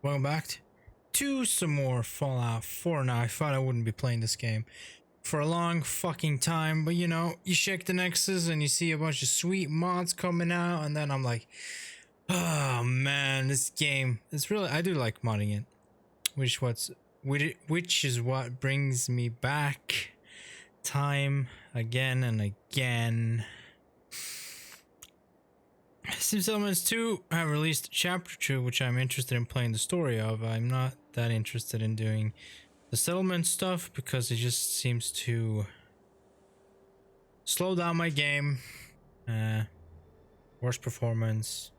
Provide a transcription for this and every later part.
Welcome back to some more Fallout 4. Now, I thought I wouldn't be playing this game for a long fucking time, but you know, you check the Nexus and you see a bunch of sweet mods coming out, and then I'm like, oh man, this game, it's really, I do like modding it, which is what brings me back time again and again. Since Elements 2 have released Chapter 2, which I'm interested in playing the story of, I'm not that interested in doing the settlement stuff because it just seems to slow down my game. Worse performance,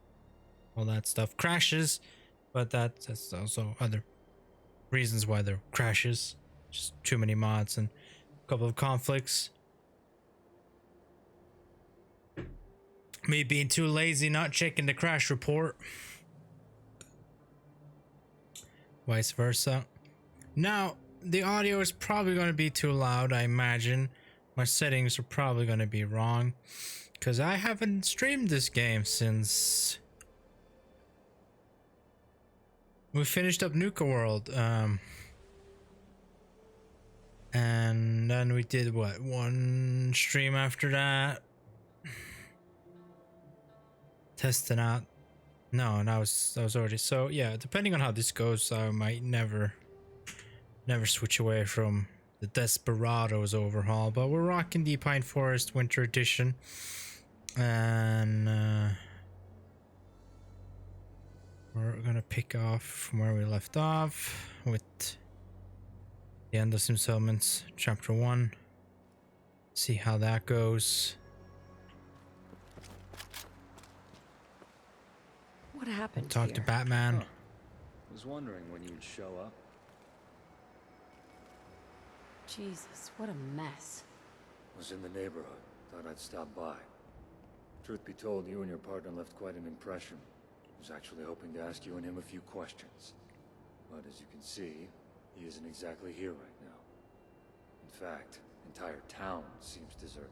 all that stuff. Crashes, but that's also other reasons why there crashes. Just too many mods and a couple of conflicts. Me being too lazy, not checking the crash report. Vice versa. Now, the audio is probably going to be too loud, I imagine. My settings are probably going to be wrong, because I haven't streamed this game since we finished up Nuka World. And then we did, what, one stream after that? Testing out. No, that was already. So yeah, depending on how this goes, I might never switch away from the Desperados overhaul. But we're rocking the Pine Forest Winter Edition, and we're gonna pick off from where we left off with the end of Sim Settlements Chapter 1. See how that goes. What happened Talk to Batman. I was wondering when you'd show up. Jesus, what a mess. Was in the neighborhood. Thought I'd stop by. Truth be told, you and your partner left quite an impression. Was actually hoping to ask you and him a few questions. But as you can see, he isn't exactly here right now. In fact, entire town seems deserted.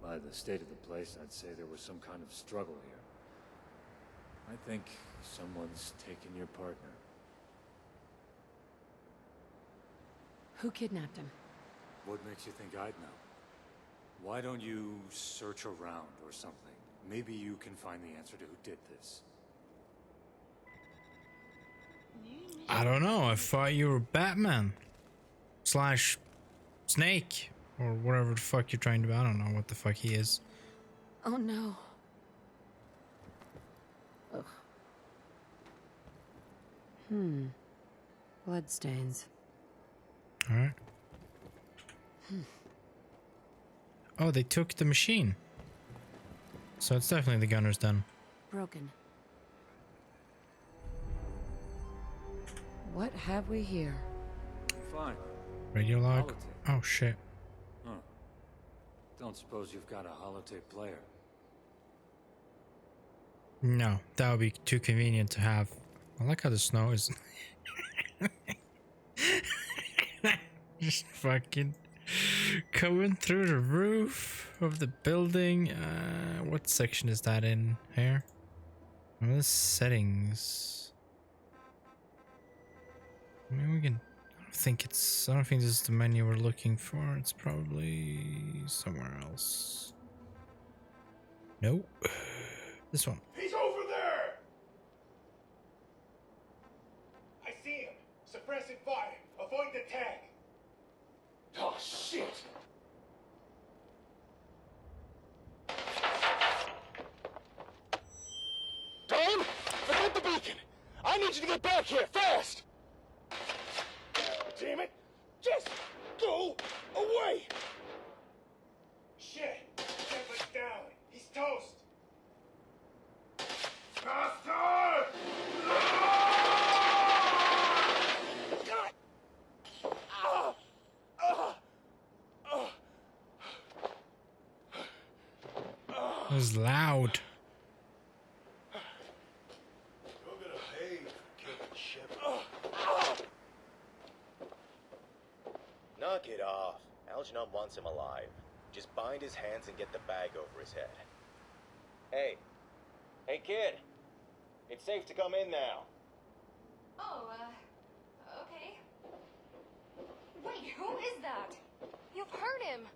By the state of the place, I'd say there was some kind of struggle here. I think someone's taken your partner. Who kidnapped him? What makes you think I'd know? Why don't you search around or something? Maybe you can find the answer to who did this. I don't know. I thought you were Batman slash Snake or whatever the fuck you're trying to be. I don't know what the fuck he is. Oh no. Ugh. Bloodstains. All right. Oh, they took the machine. So it's definitely the gunner's done. Broken. What have we here? Fine. Radio log. Holotape. Oh shit. Huh. Don't suppose you've got a holotape player? No, that would be too convenient to have. I like how the snow is just fucking coming through the roof of the building. What section is that in here? Well, the settings. I mean, we can. I don't think this is the menu we're looking for. It's probably somewhere else. Nope. This one. He's over there! I see him. Suppressive fire. Avoid the tag. Oh, shit! Dome, forget the beacon. I need you to get back here, fast! Damn it! Just go away! Shit! Shepard's down. He's toast. Bastard! It was loud. You're gonna pay for killing Shepard. Knock it off. Algernon wants him alive. Just bind his hands and get the bag over his head. Hey. Hey, kid. It's safe to come in now. Oh, okay. Wait, who is that? You've heard him.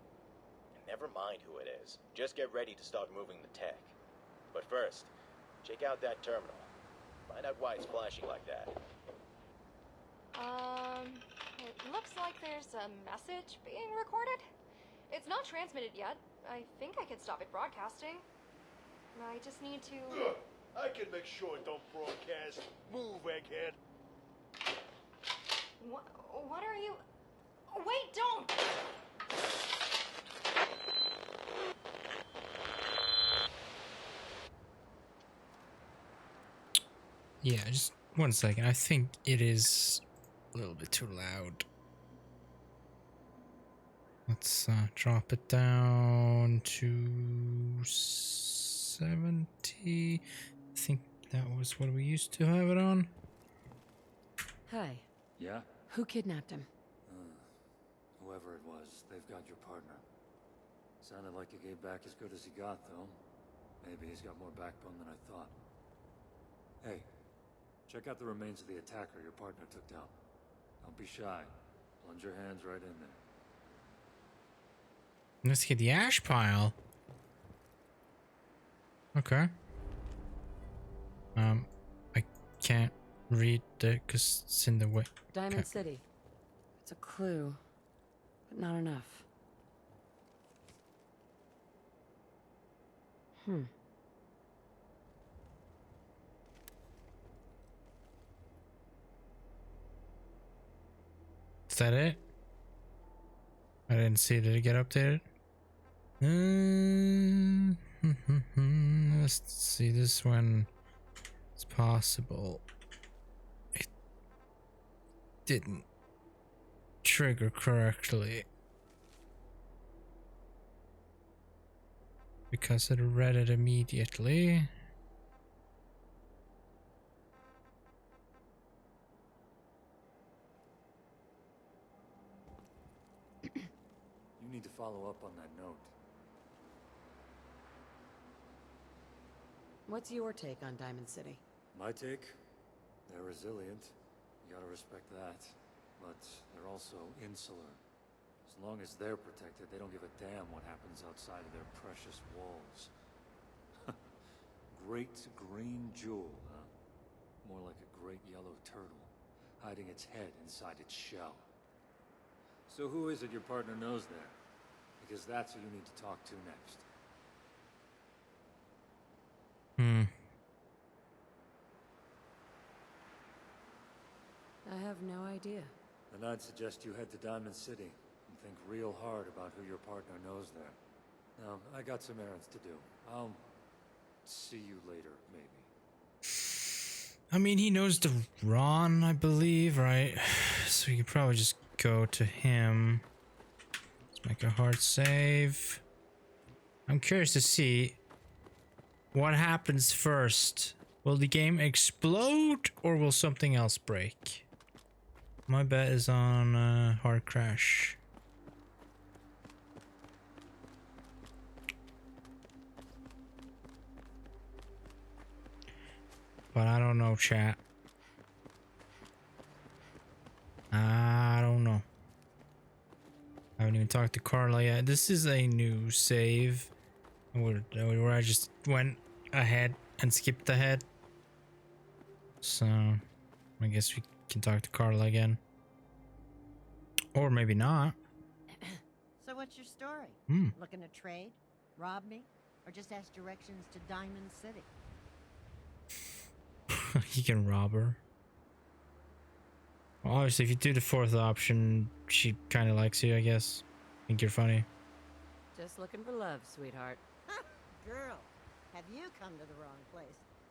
Never mind who it is. Just get ready to start moving the tech. But first, check out that terminal. Find out why it's flashing like that. It looks like there's a message being recorded. It's not transmitted yet. I think I can stop it broadcasting. I just need to... Good. I can make sure it don't broadcast. Move, egghead. What are you... Wait, don't! Yeah, just 1 second. I think it is a little bit too loud. Let's drop it down to 70. I think that was what we used to have it on. Hi. Yeah? Who kidnapped him? Whoever it was, they've got your partner. Sounded like he gave back as good as he got, though. Maybe he's got more backbone than I thought. Hey, check out the remains of the attacker your partner took down. Don't be shy. Plunge your hands right in there. Let's get the ash pile. Okay. I can't read it because it's in the way. Diamond Okay. City. It's a clue, but not enough. Is that it? I didn't see it. Did it get updated? Let's see this one. It's possible. It didn't trigger correctly. Because it read it immediately. You need to follow up on that note. What's your take on Diamond City? My take? They're resilient. You gotta respect that. But they're also insular. As long as they're protected, they don't give a damn what happens outside of their precious walls. Great green jewel, huh? More like a great yellow turtle, hiding its head inside its shell. So who is it your partner knows there? Because that's who you need to talk to next. I have no idea. Then I'd suggest you head to Diamond City and think real hard about who your partner knows there. Now, I got some errands to do. I'll see you later, maybe. I mean, he knows the Ron, I believe, right? So you could probably just go to him. Let's make a hard save. I'm curious to see what happens first. Will the game explode or will something else break? My bet is on hard crash. But I don't know, chat. I don't know. I haven't even talked to Carla yet. This is a new save where I just went ahead and skipped ahead. So I guess we can talk to Carla again. Or maybe not. So what's your story? Looking to trade? Rob me? Or just ask directions to Diamond City? He can rob her. Well, obviously, if you do the fourth option, she kind of likes you, I guess. Think you're funny. Just looking for love, sweetheart. Girl, have you come to the wrong place?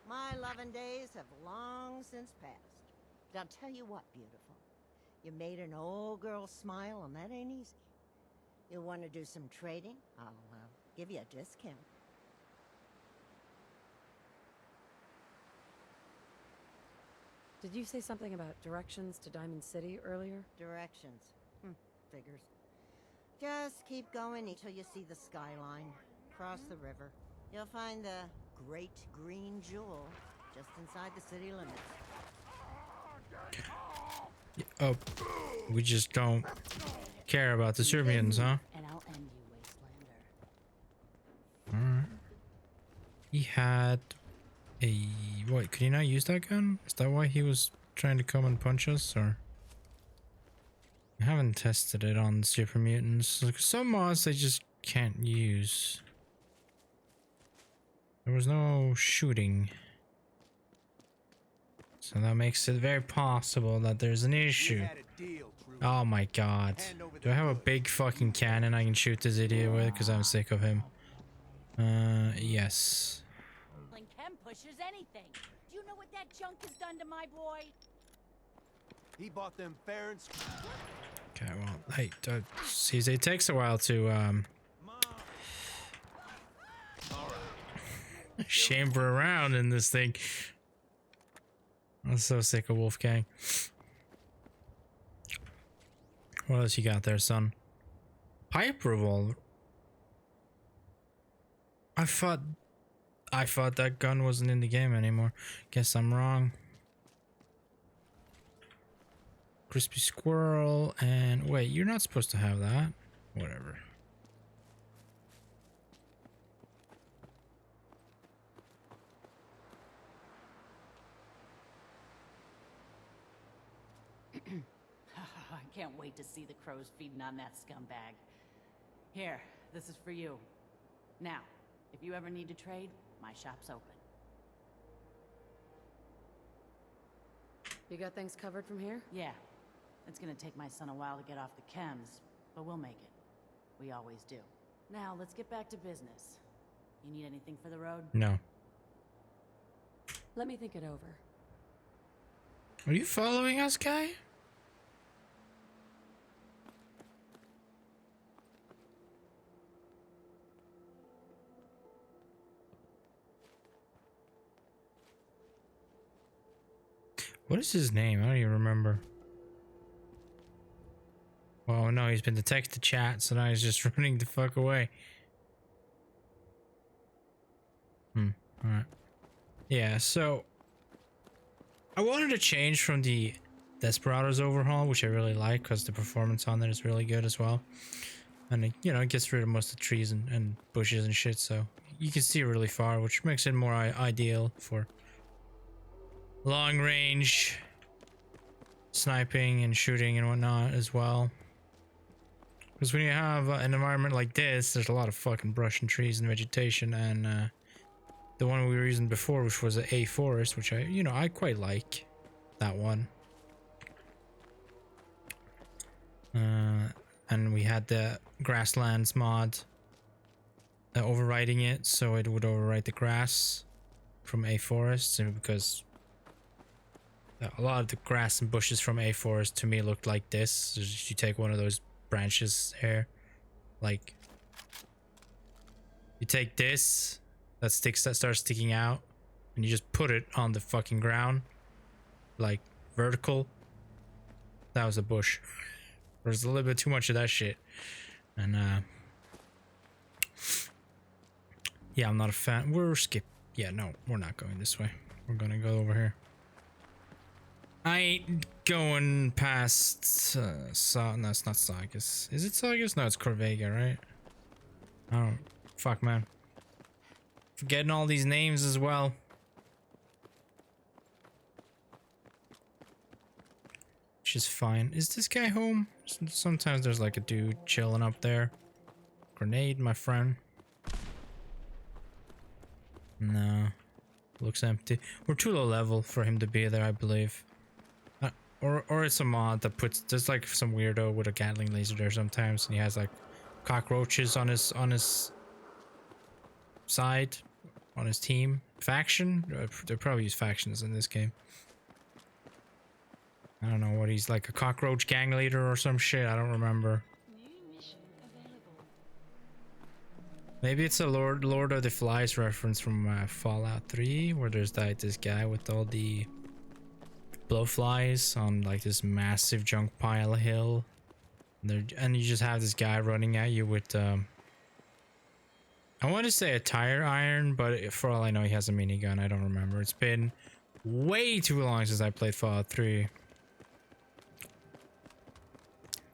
My loving days have long since passed. But I'll tell you what, beautiful. You made an old girl smile, and that ain't easy. You want to do some trading? I'll give you a discount. Did you say something about directions to Diamond City earlier? Directions. Figures. Just keep going until you see the skyline. Cross the river. You'll find the Great Green Jewel just inside the city limits. Oh, we just don't care about the Serbians, huh? And I'll end you, Wastelander. Alright. He had a... Wait, could he not use that gun? Is that why he was trying to come and punch us, or... I haven't tested it on super mutants. Like, some mods they just can't use. There was no shooting. So that makes it very possible that there's an issue. Oh my god. Do I have a big fucking cannon I can shoot this idiot with? Because I'm sick of him. Yes. Chem pushes anything. Do you know what that junk has done to my boy? He bought them fair and square. Okay, well, hey, see, it takes a while to, chamber around in this thing. I'm so sick of Wolfgang. What else you got there, son? Pipe revolver. I thought that gun wasn't in the game anymore. Guess I'm wrong. Crispy squirrel and wait, you're not supposed to have that. Whatever. I can't wait to see the crows feeding on that scumbag. Here, this is for you. Now, if you ever need to trade, my shop's open. You got things covered from here? Yeah. It's gonna take my son a while to get off the chems, but we'll make it. We always do. Now, let's get back to business. You need anything for the road? No. Let me think it over. Are you following us, guy? What is his name? I don't even remember. Well, no, he's been detected, chat, so now he's just running the fuck away. Alright. Yeah, so... I wanted to change from the Desperados overhaul, which I really like, because the performance on that is really good as well. And, it, you know, it gets rid of most of the trees and bushes and shit, so you can see really far, which makes it more ideal for long range sniping and shooting and whatnot as well. Because when you have an environment like this, there's a lot of fucking brush and trees and vegetation, and the one we were using before, which was a forest, which I quite like that one. And we had the grasslands mod overriding it, so it would overwrite the grass from a forest, simply because a lot of the grass and bushes from a forest to me looked like this. So you take one of those branches here, like you take this that starts sticking out, and you just put it on the fucking ground, like vertical. That was a bush. There's a little bit too much of that shit, and yeah, I'm not a fan. Yeah, no, we're not going this way. We're gonna go over here. I ain't going past no, it's not Saugus. Is it Saugus? No, it's Corvega, right? Oh, fuck, man. Forgetting all these names as well. Which is fine. Is this guy home? Sometimes there's like a dude chilling up there. Grenade, my friend. No. Looks empty. We're too low level for him to be there, I believe. Or it's a mod that puts, there's like some weirdo with a Gatling laser there sometimes, and he has like cockroaches on his side, on his team. Faction? They probably use factions in this game. I don't know what he's like, a cockroach gang leader or some shit, I don't remember. Maybe it's a Lord of the Flies reference from Fallout 3, where there's this guy with all the blowflies on like this massive junk pile hill, and you just have this guy running at you with I want to say a tire iron, but for all I know he has a minigun. I don't remember. It's been way too long since I played Fallout 3.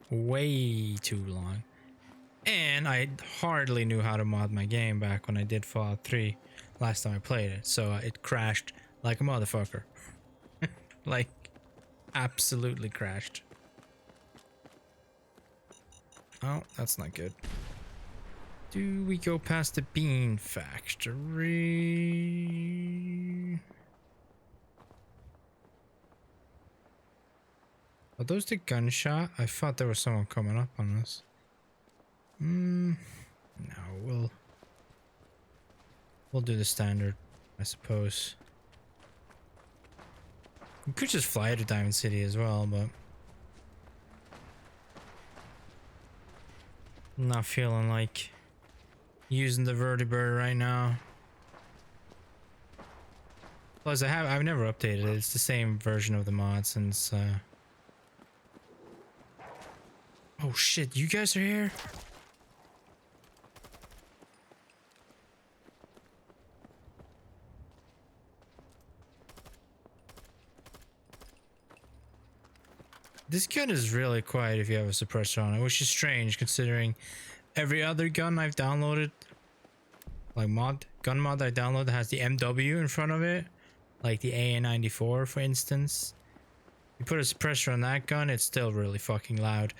way too long. And I hardly knew how to mod my game back when I did Fallout 3 last time I played it. So it crashed like a motherfucker. Like, absolutely crashed. Oh, that's not good. Do we go past the bean factory? Are those the gunshot? I thought there was someone coming up on us. No, we'll do the standard, I suppose. We could just fly to Diamond City as well, but I'm not feeling like using the vertibird right now. Plus, I've never updated it. It's the same version of the mod since. Oh shit! You guys are here. This gun is really quiet if you have a suppressor on it, which is strange considering every other gun I've downloaded, like gun mod I downloaded has the MW in front of it, like the AA94 for instance. You put a suppressor on that gun, it's still really fucking loud.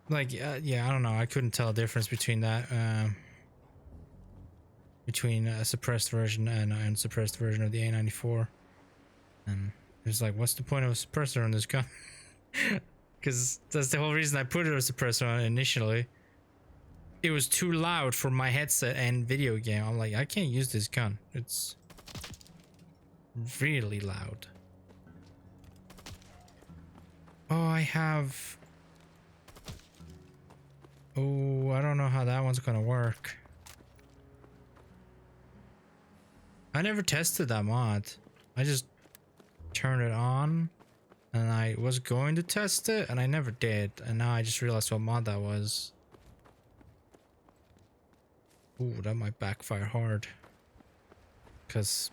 Like, yeah, I don't know, I couldn't tell a difference between that, between a suppressed version and an unsuppressed version of the A94. And it's like, what's the point of a suppressor on this gun? Because that's the whole reason I put a suppressor on it initially. It was too loud for my headset and video game. I'm like, I can't use this gun. It's really loud. Oh, I have... Oh, I don't know how that one's gonna work. I never tested that mod. I just turned it on and I was going to test it and I never did, and now I just realized what mod that was. Ooh, that might backfire hard because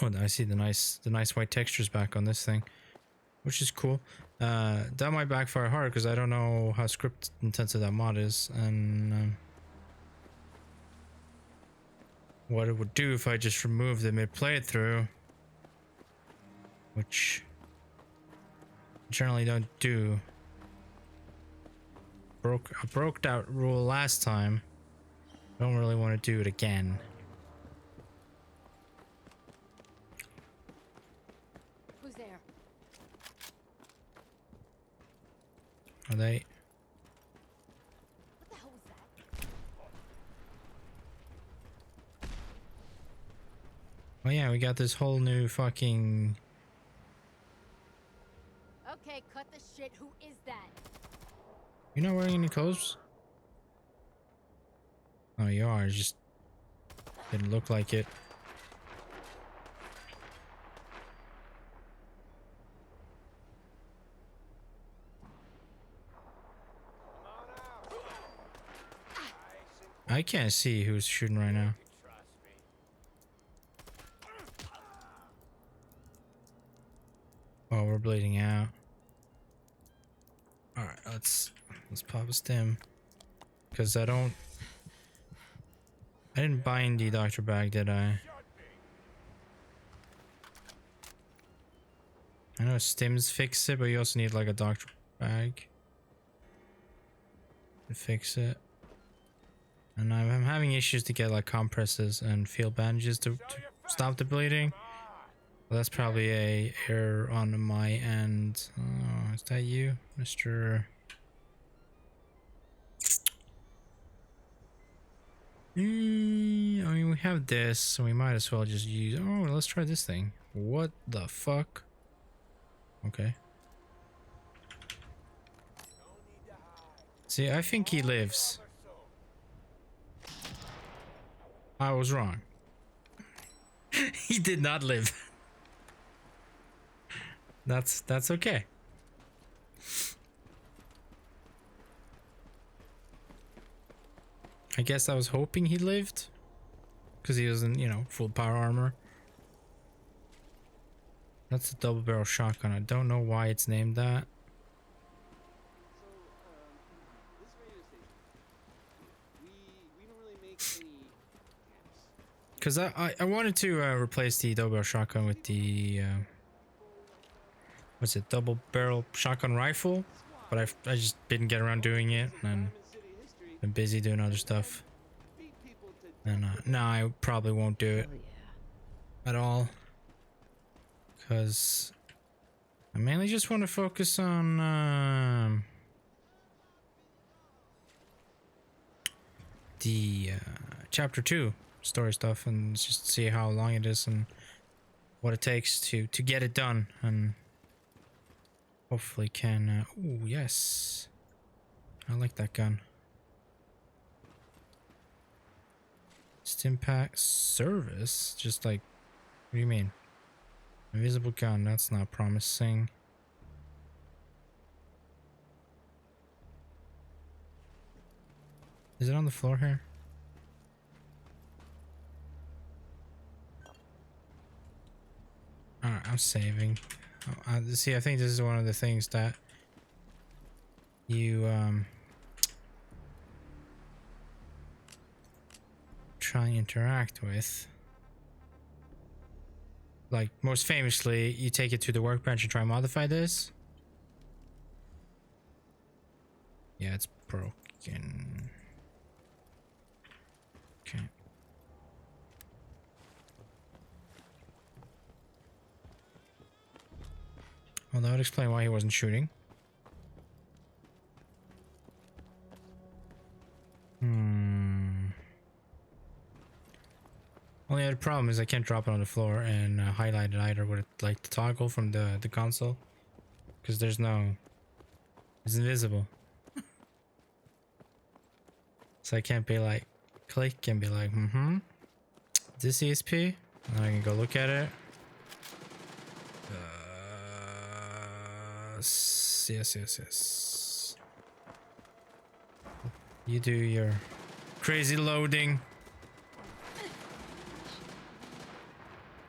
oh, I see the nice white textures back on this thing, which is cool. That might backfire hard because I don't know how script intensive that mod is, and what it would do if I just removed the mid playthrough, which generally don't do. I broke that rule last time. Don't really want to do it again. Who's there? Are they? What the hell was that? Oh yeah, we got this whole new fucking... Okay, cut the shit. Who is that? You're not wearing any clothes? Oh, you are. It just didn't look like it. I can't see who's shooting right now. Oh, we're bleeding out. Alright, let's pop a stim. Because I didn't bind the doctor bag, did I? I know stims fix it, but you also need like a doctor bag to fix it. And I'm having issues to get like compresses and field bandages to stop the bleeding. Well, that's probably a error on my end. Oh, is that you, Mr. I mean, we have this, so we might as well just use... Oh, let's try this thing. What the fuck? Okay. See, I think he lives. I was wrong. He did not live. That's okay. I guess I was hoping he lived, because he was in, you know, full power armor. That's a double barrel shotgun. I don't know why it's named that. This radio station, we don't really make any gas. Because I wanted to replace the double barrel shotgun with the what's it, double barrel shotgun rifle, but I just didn't get around doing it, and been busy doing other stuff. And no, I probably won't do it at all, because I mainly just want to focus on the chapter 2 story stuff, and just see how long it is and what it takes to get it done, and hopefully can oh yes, I like that gun. Stimpack service, just like, what do you mean? Invisible gun, that's not promising. Is it on the floor here? Alright, I'm saving. See, I think this is one of the things that you try and interact with. Like, most famously, you take it to the workbench and try and modify this. Yeah, it's broken. Okay. Well, that would explain why he wasn't shooting. Only other problem is I can't drop it on the floor and highlight it either with like the toggle from the console, because there's no, it's invisible. So I can't be like click and be like this ESP, and I can go look at it. Yes. You do your crazy loading.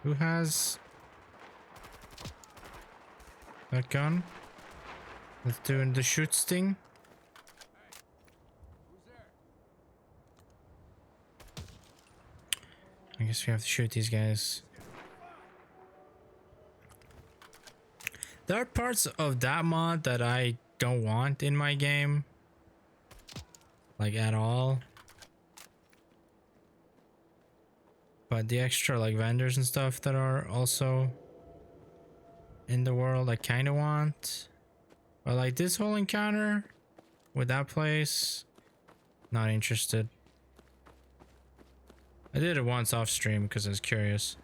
Who has that gun that's doing the shoot sting? I guess we have to shoot these guys. There are parts of that mod that I don't want in my game, like at all. But the extra like vendors and stuff that are also in the world, I kind of want. But like this whole encounter with that place, not interested. I did it once off stream because I was curious.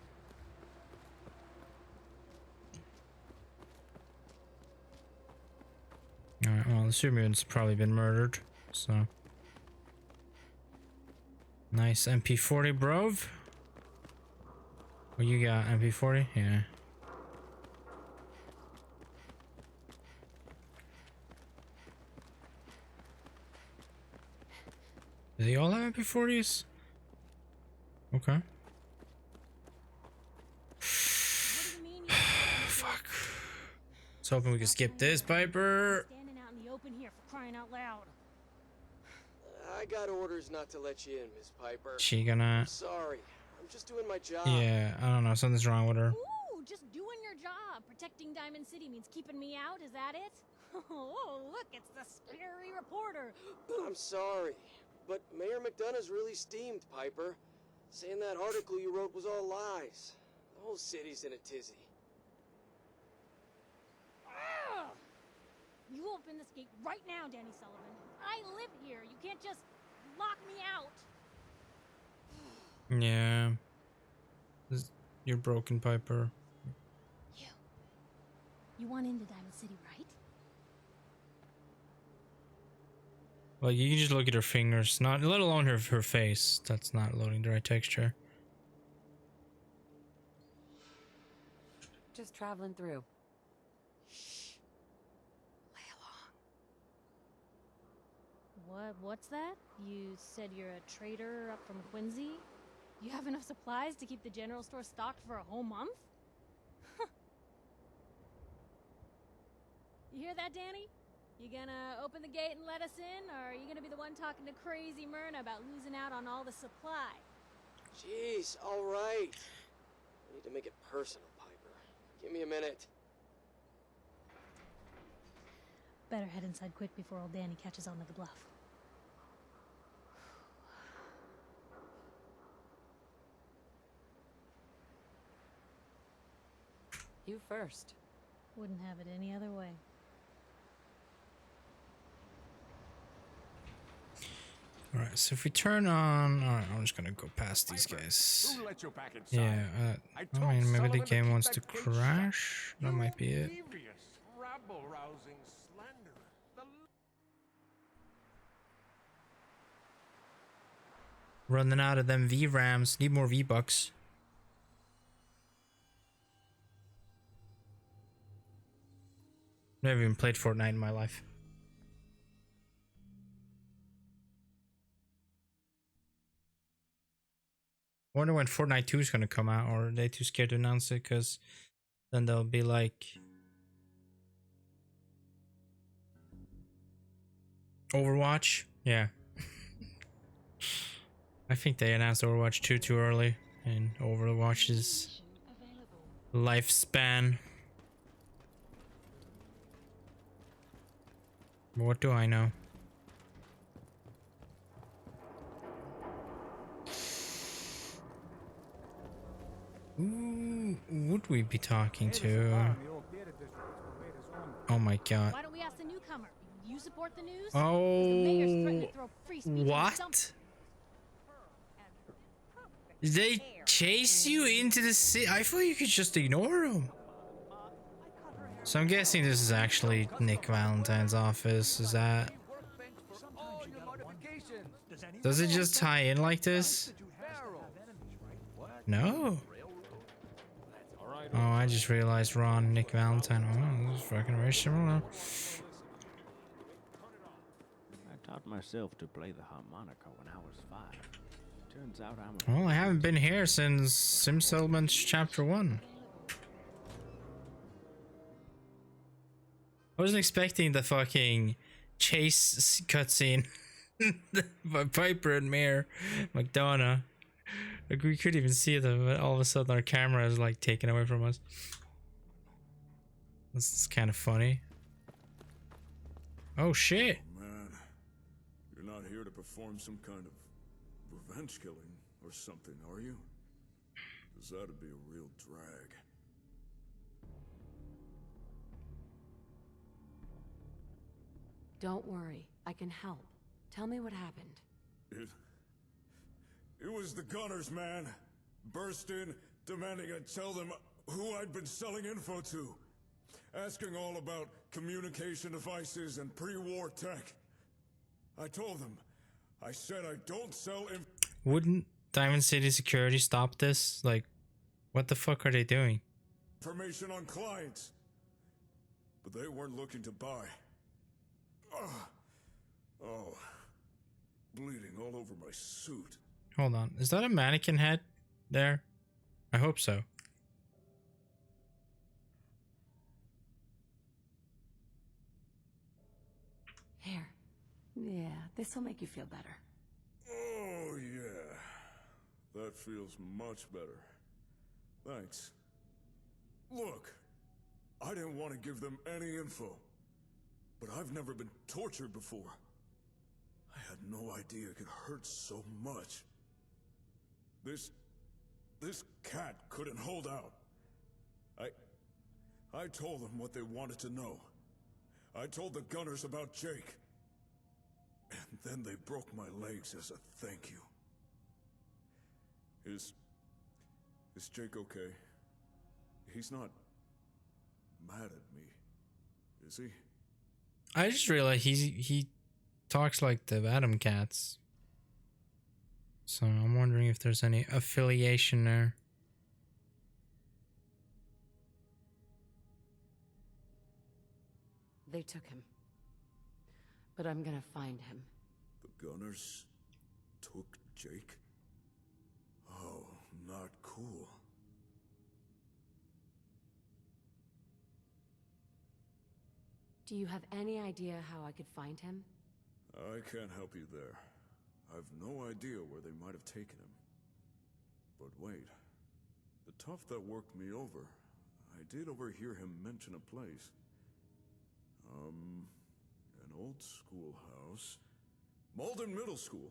Alright, well, the supermutant's probably been murdered, so. Nice MP40, bro. What you got, MP40? Yeah. Do they all have MP40s? Okay. Fuck. I was hoping we could skip this, Piper. Standing out in the open here for crying out loud. I got orders not to let you in, Miss Piper. She gonna... Sorry, I'm just doing my job. Yeah, I don't know. Something's wrong with her. Ooh, just doing your job. Protecting Diamond City means keeping me out, is that it? Oh, look, it's the scary reporter. I'm sorry, but Mayor McDonough's really steamed, Piper. Saying that article you wrote was all lies. The whole city's in a tizzy. Ah! You open this gate right now, Danny Sullivan. I live here. You can't just lock me out. Yeah. You're broken, Piper. You want into Diamond City, right? Well, you can just look at her fingers, not let alone her face. That's not loading the right texture. Just traveling through. What's that? You said you're a trader up from Quincy? You have enough supplies to keep the general store stocked for a whole month? You hear that, Danny? You gonna open the gate and let us in, or are you gonna be the one talking to crazy Myrna about losing out on all the supply? Jeez, all right. I need to make it personal, Piper. Give me a minute. Better head inside quick before old Danny catches on to the bluff. You first. Wouldn't have it any other way. Alright, so if we turn on... Alright, I'm just gonna go past these guys. Who let you back inside? Yeah, I I told mean, maybe the Sullivan to game keep wants that to gate crash. shut. That might be it. Devious, rabble-rousing slanderer. Running out of them V-Rams. Need more V-Bucks. Never even played Fortnite in my life. Wonder when Fortnite 2 is gonna come out, or are they too scared to announce it? Because then they'll be like Overwatch. Yeah, I think they announced Overwatch 2 too early, and Overwatch's lifespan. What do I know? Who would we be talking to? Oh my god. Why don't we ask the newcomer? You support the news? 'Cause the mayor's threatened to throw free speech on some- What? They chase you into the city? I thought you could just ignore them. So I'm guessing this is actually Nick Valentine's office. Is that... Does it just tie in like this? No. Oh, I just realized Ron, Nick Valentine. Oh, this is fucking very similar. I taught myself to play the harmonica when I was 5. Turns out I'm Well, I haven't been here since Sim Settlements Chapter 1. I wasn't expecting the fucking chase cutscene by Piper and Mayor McDonough. Like, we couldn't even see them, but all of a sudden our camera is like taken away from us. This is kind of funny. Oh shit. Oh, man, you're not here to perform some kind of revenge killing or something, are you? 'Cause that'd be a real drag. Don't worry, I can help. Tell me what happened. It was the gunners, man. Burst in, demanding I tell them who I'd been selling info to. Asking all about communication devices and pre-war tech. I told them. I said I don't sell Wouldn't Diamond City Security stop this? Like, what the fuck are they doing? information on clients. But they weren't looking to buy. Oh. Bleeding all over my suit. Hold on. Is that a mannequin head there? I hope so. Here. Yeah, this will make you feel better. Oh, yeah. That feels much better. Thanks. Look, I didn't want to give them any info, but I've never been tortured before. I had no idea it could hurt so much. This cat couldn't hold out. I told them what they wanted to know. I told the gunners about Jake. And then they broke my legs as a thank you. Is Jake okay? He's not mad at me, is he? I just realized he talks like the Atom Cats. So I'm wondering if there's any affiliation there. They took him. But I'm gonna find him. The gunners took Jake? Oh, not cool. Do you have any idea how I could find him? I can't help you there. I've no idea where they might have taken him. But wait. The tough that worked me over, I did overhear him mention a place. An old schoolhouse. Malden Middle School.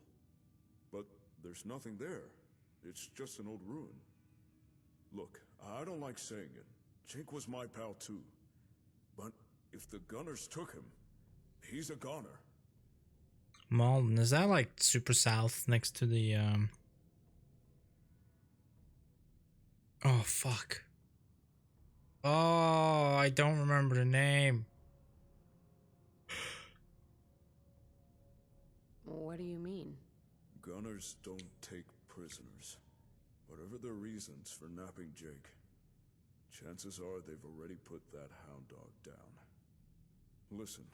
But there's nothing there. It's just an old ruin. Look, I don't like saying it. Jake was my pal too. But if the Gunners took him, he's a goner. Malden, is that like super south next to the Oh fuck. Oh, I don't remember the name. What do you mean? Gunners don't take prisoners. Whatever their reasons for nabbing Jake, chances are they've already put that hound dog down. Listen,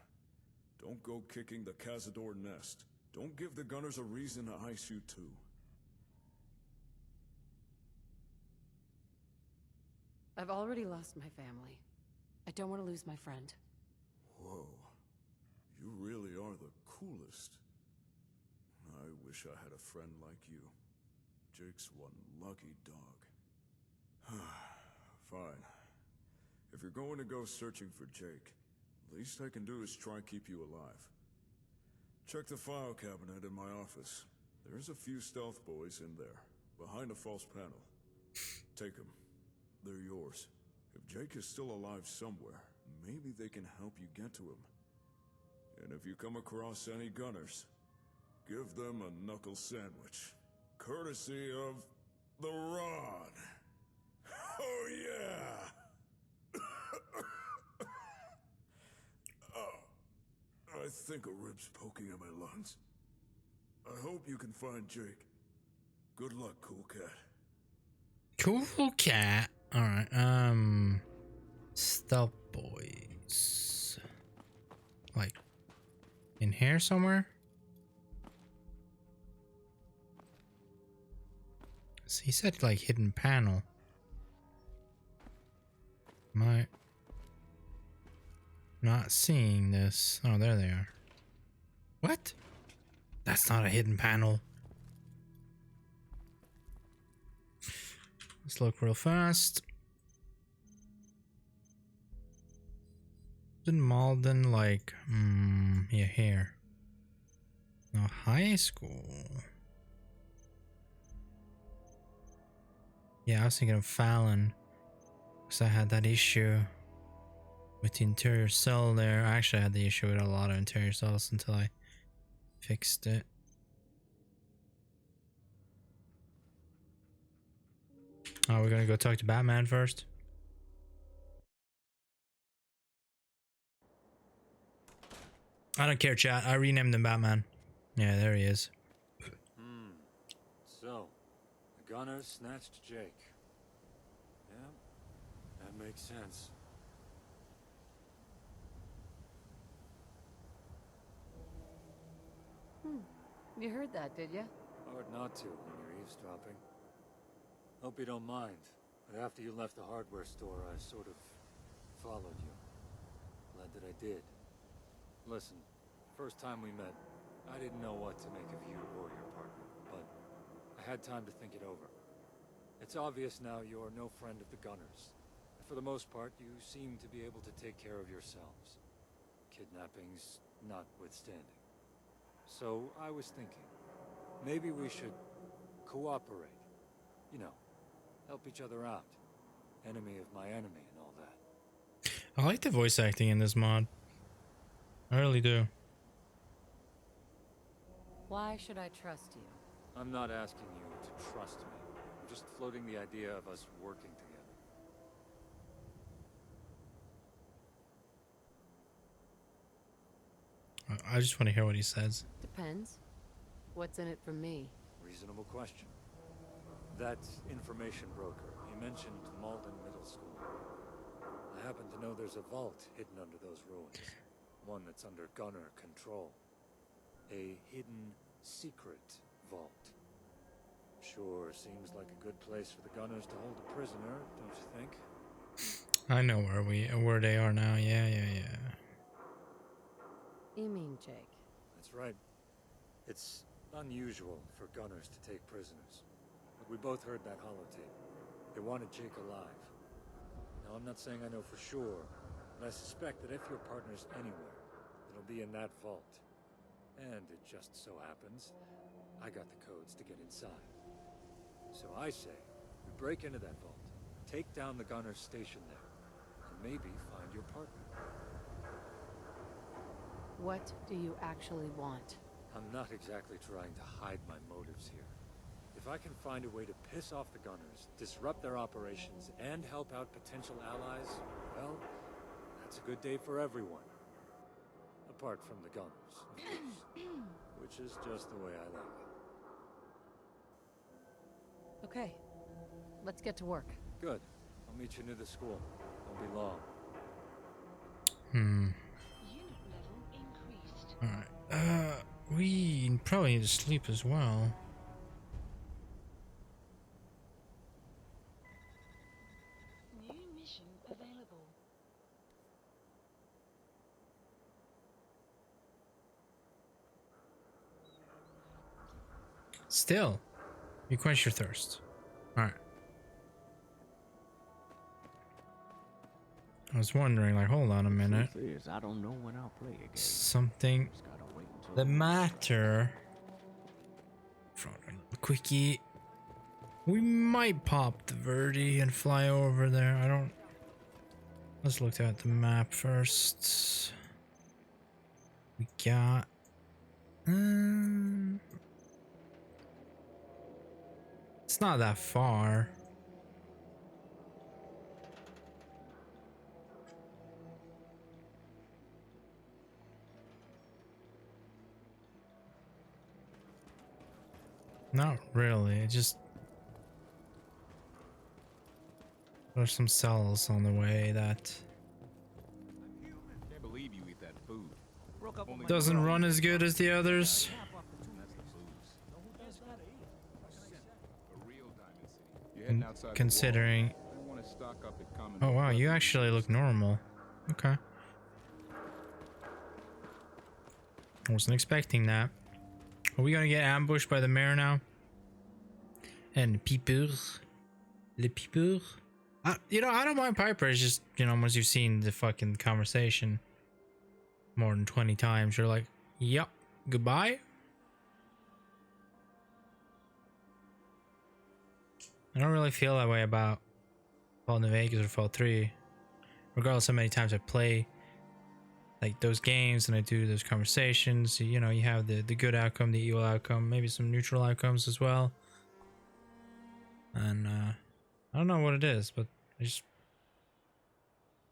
don't go kicking the Cazador nest. Don't give the Gunners a reason to ice you too. I've already lost my family. I don't want to lose my friend. Whoa. You really are the coolest. I wish I had a friend like you. Jake's one lucky dog. Fine. If you're going to go searching for Jake, least I can do is try keep you alive. Check the file cabinet in my office. There's a few stealth boys in there, behind a false panel. Take them. They're yours. If Jake is still alive somewhere, maybe they can help you get to him. And if you come across any Gunners, give them a knuckle sandwich. Courtesy of the Rod. Oh yeah! I think a rib's poking at my lungs. I hope you can find Jake. Good luck, cool cat. Cool cat. Alright, stealth boys. Like, in here somewhere? So he said like hidden panel. Am I not seeing this? Oh, there they are. What? That's not a hidden panel. Let's look real fast. Isn't Malden like, yeah, here. No, high school. Yeah, I was thinking of Fallon. Because I had that issue with the interior cell there. I actually had the issue with a lot of interior cells until I fixed it. Oh, we're gonna go talk to Batman first. I don't care, chat. I renamed him Batman. Yeah, there he is. So, the Gunners snatched Jake. Yeah, that makes sense. You heard that, did you? Hard not to when you're eavesdropping. Hope you don't mind, but after you left the hardware store, I sort of followed you. Glad that I did. Listen, first time we met, I didn't know what to make of you or your partner, but I had time to think it over. It's obvious now you're no friend of the Gunners. For the most part, you seem to be able to take care of yourselves. Kidnappings notwithstanding. So I was thinking, maybe we should cooperate. You know, help each other out. Enemy of my enemy and all that. I like the voice acting in this mod. I really do. Why should I trust you? I'm not asking you to trust me. I'm just floating the idea of us working together. I just want to hear what he says. Depends. What's in it for me? Reasonable question. That information broker, he mentioned Malden Middle School. I happen to know there's a vault hidden under those ruins. One that's under Gunner control. A hidden, secret vault. Sure, seems like a good place for the Gunners to hold a prisoner, don't you think? I know where they are now. Yeah. You mean Jake? That's right. It's unusual for gunners to take prisoners. But we both heard that holotape. They wanted Jake alive. Now, I'm not saying I know for sure, but I suspect that if your partner's anywhere, it'll be in that vault. And it just so happens, I got the codes to get inside. So I say, we break into that vault, take down the gunner's station there, and maybe find your partner. What do you actually want? I'm not exactly trying to hide my motives here. If I can find a way to piss off the gunners, disrupt their operations, and help out potential allies, well, that's a good day for everyone. Apart from the gunners, of course. Which is just the way I like it. Okay. Let's get to work. Good. I'll meet you near the school. Won't be long. Alright. We probably need to sleep as well. New mission available. Still, you quench your thirst. Alright. I was wondering, like, hold on a minute. Truth is, I don't know when I'll play again. Something Just gotta wait until the matter. For a quickie. We might pop the Verdi and fly over there. I don't. Let's look at the map first. We got. It's not that far. Not really. It just there's some cells on the way that Can't believe you eat that food. doesn't run as good as the others. Considering. Oh wow, you actually look normal. Okay. I wasn't expecting that. Are we gonna get ambushed by the mayor now? And Piper? Le Piper? You know, I don't mind Piper. It's just, you know, once you've seen the fucking conversation more than 20 times, you're like, yep, goodbye. I don't really feel that way about Fallout New Vegas or Fallout 3. Regardless of how many times I play like those games and I do those conversations, you know, you have the good outcome, the evil outcome, maybe some neutral outcomes as well. And I don't know what it is, but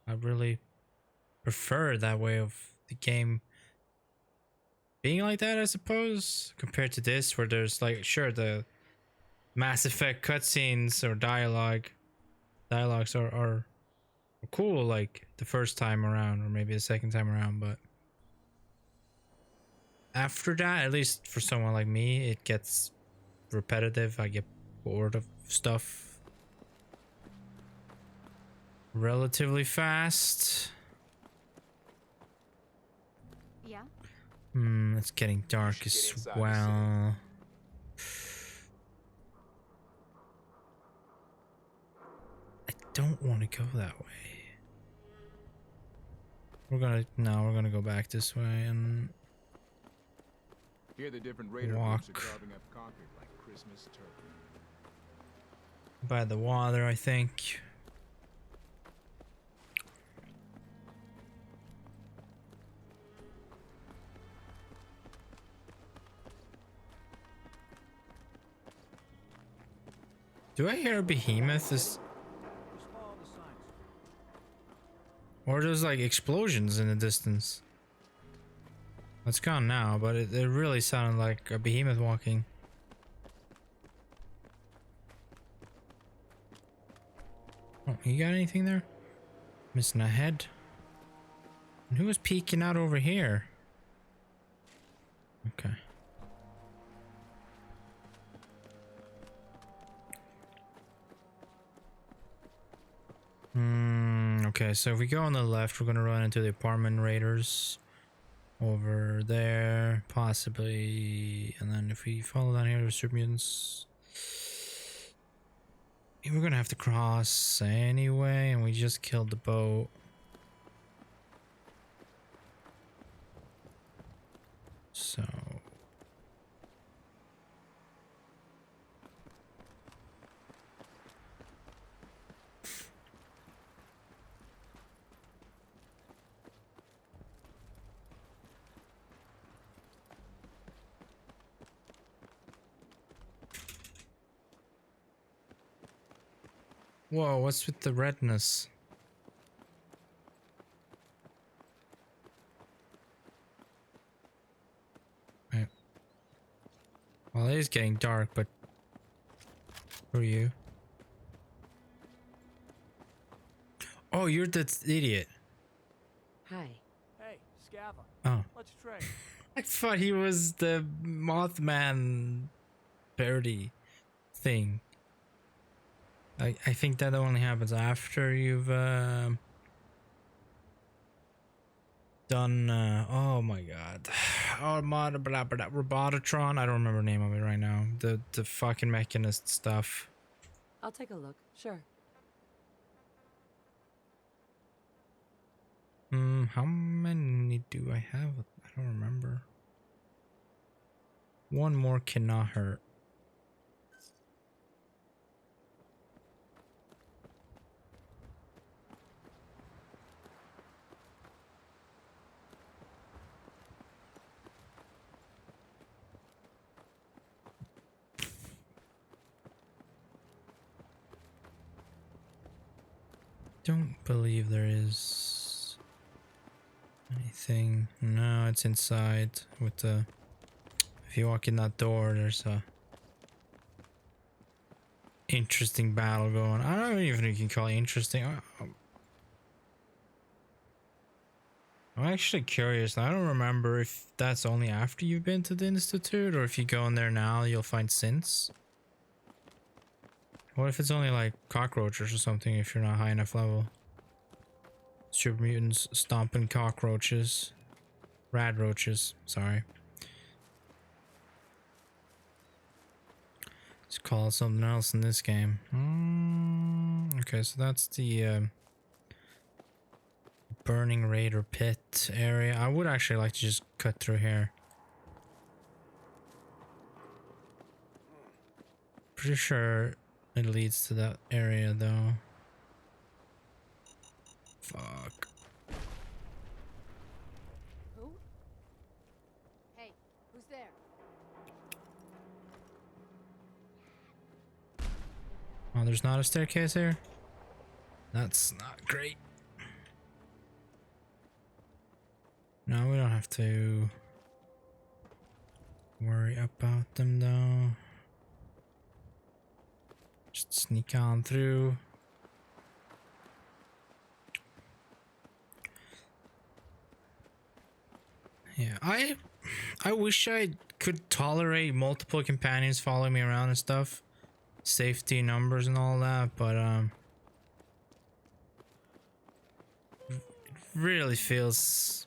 I really prefer that way of the game being like that, I suppose, compared to this where there's like, sure, the Mass Effect cutscenes or dialogues are cool like the first time around or maybe the second time around, but after that, at least for someone like me, it gets repetitive. I get bored of stuff relatively fast. Yeah? It's getting dark as well. I don't want to go that way. We're gonna go back this way and Here the different raider walk groups are carving up Concord like Christmas turkey. by the water, I think. Do I hear a behemoth? Or there's like explosions in the distance. It's gone now, but it really sounded like a behemoth walking. Oh, you got anything there? Missing a head? And who was peeking out over here? Okay. Okay, so if we go on the left, we're gonna run into the apartment raiders. over there, possibly, and then if we follow down here to super mutants, we're gonna have to cross anyway, and we just killed the boat. So whoa, what's with the redness? Right. Well, it is getting dark, but who are you? Oh, you're the idiot. Hi. Hey, Scava. Oh. Let's trade. I thought he was the Mothman parody thing. I think that only happens after you've done oh my god. Robototron. I don't remember the name of it right now. The fucking mechanist stuff. I'll take a look. Sure. How many do I have? I don't remember. One more cannot hurt. Don't believe there is anything. No, it's inside with the... If you walk in that door, there's a interesting battle going. I don't even know if you can call it interesting. I'm actually curious. I don't remember if that's only after you've been to the Institute, or if you go in there now, you'll find synths. What if it's only like cockroaches or something if you're not high enough level? Super mutants stomping cockroaches. Rad roaches, sorry. Let's call it something else in this game. Okay, so that's the Burning Raider pit area. I would actually like to just cut through here. Pretty sure it leads to that area though. Fuck. Who? Hey, who's there? Oh, there's not a staircase here? That's not great. No, we don't have to worry about them though. Just sneak on through. Yeah, I wish I could tolerate multiple companions following me around and stuff. Safety numbers and all that, but it really feels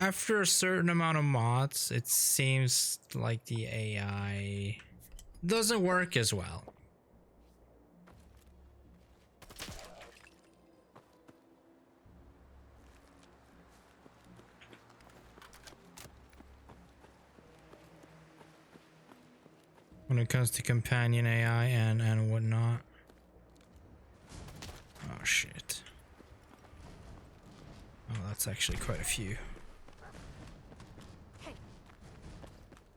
after a certain amount of mods, it seems like the AI doesn't work as well. When it comes to companion AI and whatnot. Oh shit. Oh, that's actually quite a few.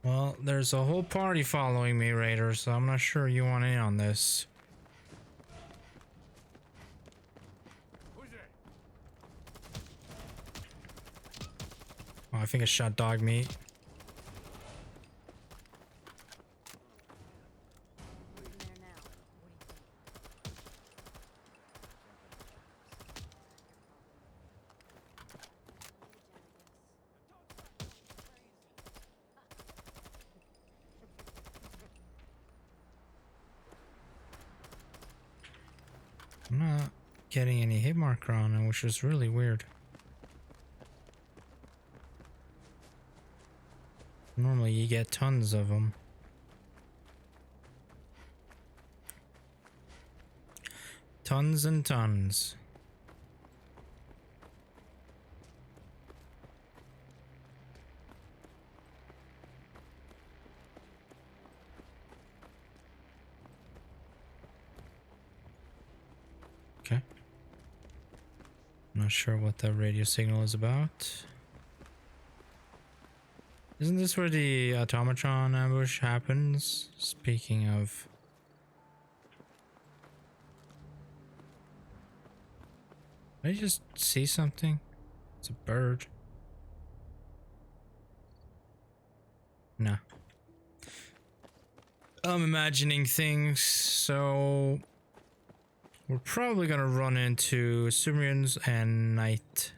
Well, there's a whole party following me, Raider, so I'm not sure you want in on this. Oh, I think I shot dog meat. I'm getting any hit marker on it, which was really weird. Normally you get tons of them. Tons and tons. Okay. Not sure what that radio signal is about. Isn't this where the automaton ambush happens? Speaking of... Did I just see something? It's a bird. Nah. I'm imagining things, so... We're probably gonna run into Sumerians and Nightkin.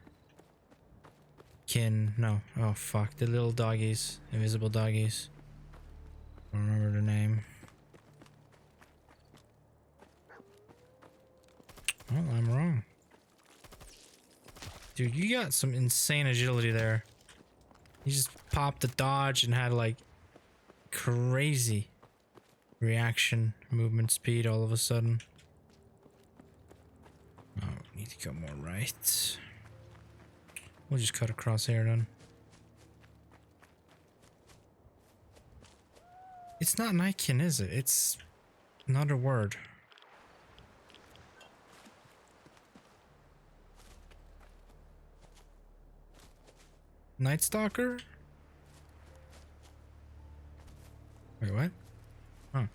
No. Oh fuck. The little doggies. Invisible doggies. I don't remember the name. Well, I'm wrong. Dude, you got some insane agility there. You just popped the dodge and had like crazy reaction movement speed all of a sudden. Oh, need to go more right. We'll just cut across here then. It's not Nightkin, is it? It's another word. Night Stalker? Wait, what? Oh.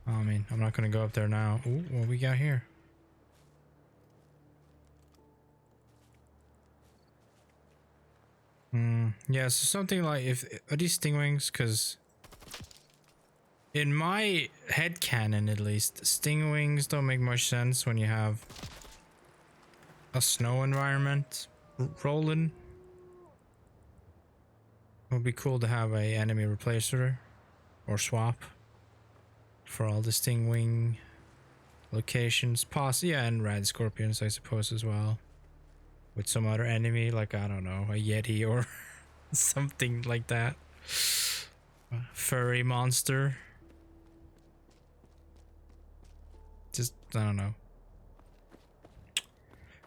Oh, I mean, I'm not gonna go up there now. Ooh, what we got here? Yeah, so something like are these stingwings? Because in my head canon, at least, stingwings don't make much sense when you have a snow environment rolling. It would be cool to have a enemy replacer or swap for all the stingwing locations. Yeah, and red scorpions, I suppose, as well. With some other enemy, like, I don't know, a yeti or something like that. A furry monster. Just, I don't know.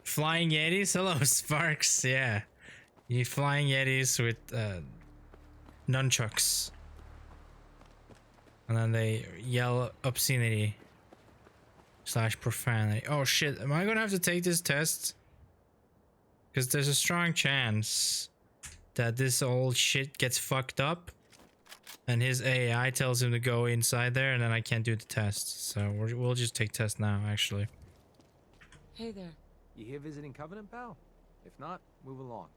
Flying yetis? Hello, Sparks. Yeah. You flying yetis with nunchucks. And then they yell obscenity / profanity. Oh shit, am I gonna have to take this test? Because there's a strong chance that this old shit gets fucked up and his AI tells him to go inside there and then I can't do the test. So we'll just take test now, actually. Hey there. You here visiting Covenant, pal? If not, move along.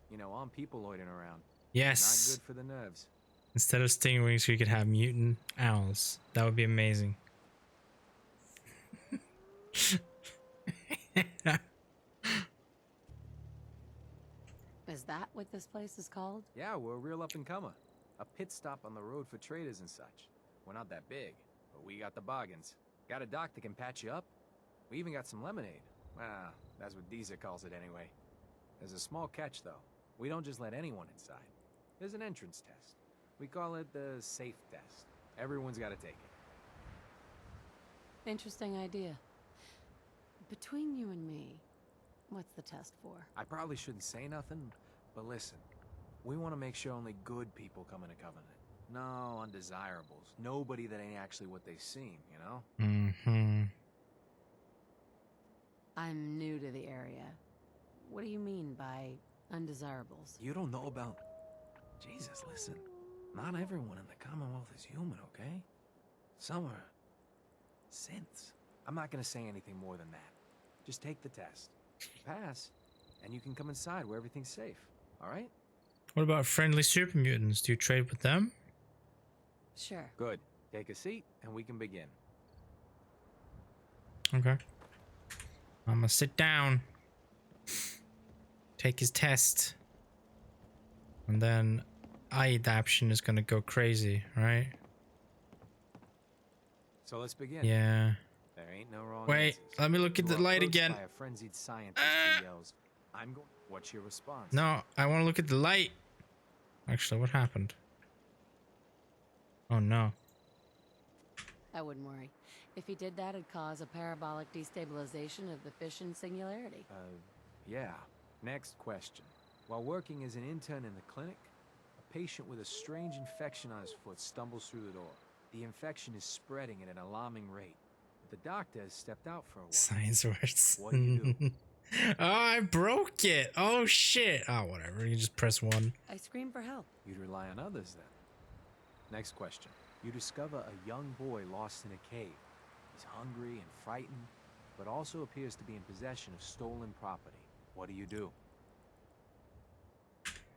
You know, I'm people loitering around. Yes. Not good for the nerves. Instead of stingwings, we could have mutant owls. That would be amazing. Is that what this place is called? Yeah, we're a real up-and-comer. A pit stop on the road for traders and such. We're not that big, but we got the bargains. Got a dock that can patch you up. We even got some lemonade. Well, that's what Deezer calls it anyway. There's a small catch, though. We don't just let anyone inside. There's an entrance test. We call it the safe test. Everyone's got to take it. Interesting idea. Between you and me, what's the test for? I probably shouldn't say nothing, but listen. We want to make sure only good people come into Covenant. No undesirables. Nobody that ain't actually what they seem, you know? Mm-hmm. I'm new to the area. What do you mean by undesirables? You don't know about... Jesus, listen. Not everyone in the Commonwealth is human, okay? Some are... synths. I'm not gonna say anything more than that. Just take the test. Pass, and you can come inside where everything's safe, alright? What about friendly super mutants? Do you trade with them? Sure. Good. Take a seat, and we can begin. Okay. I'm gonna sit down. Take his test. And then eye adaption is gonna go crazy, right? So let's begin. Yeah. There ain't no wrong Wait, answers. let me look at You the are light approached again. by a frenzied scientist who yells, "I'm going." What's your response? No, I want to look at the light. Actually, what happened? Oh no. I wouldn't worry. If he did that, it'd cause a parabolic destabilization of the fission singularity. Yeah. Next question. While working as an intern in the clinic, a patient with a strange infection on his foot stumbles through the door. The infection is spreading at an alarming rate. The doctor has stepped out for a while. Science words. What do you do? Oh, I broke it. Oh shit. Oh, whatever. You just press 1. I scream for help. You'd rely on others then. Next question. You discover a young boy lost in a cave. He's hungry and frightened, but also appears to be in possession of stolen property. What do you do?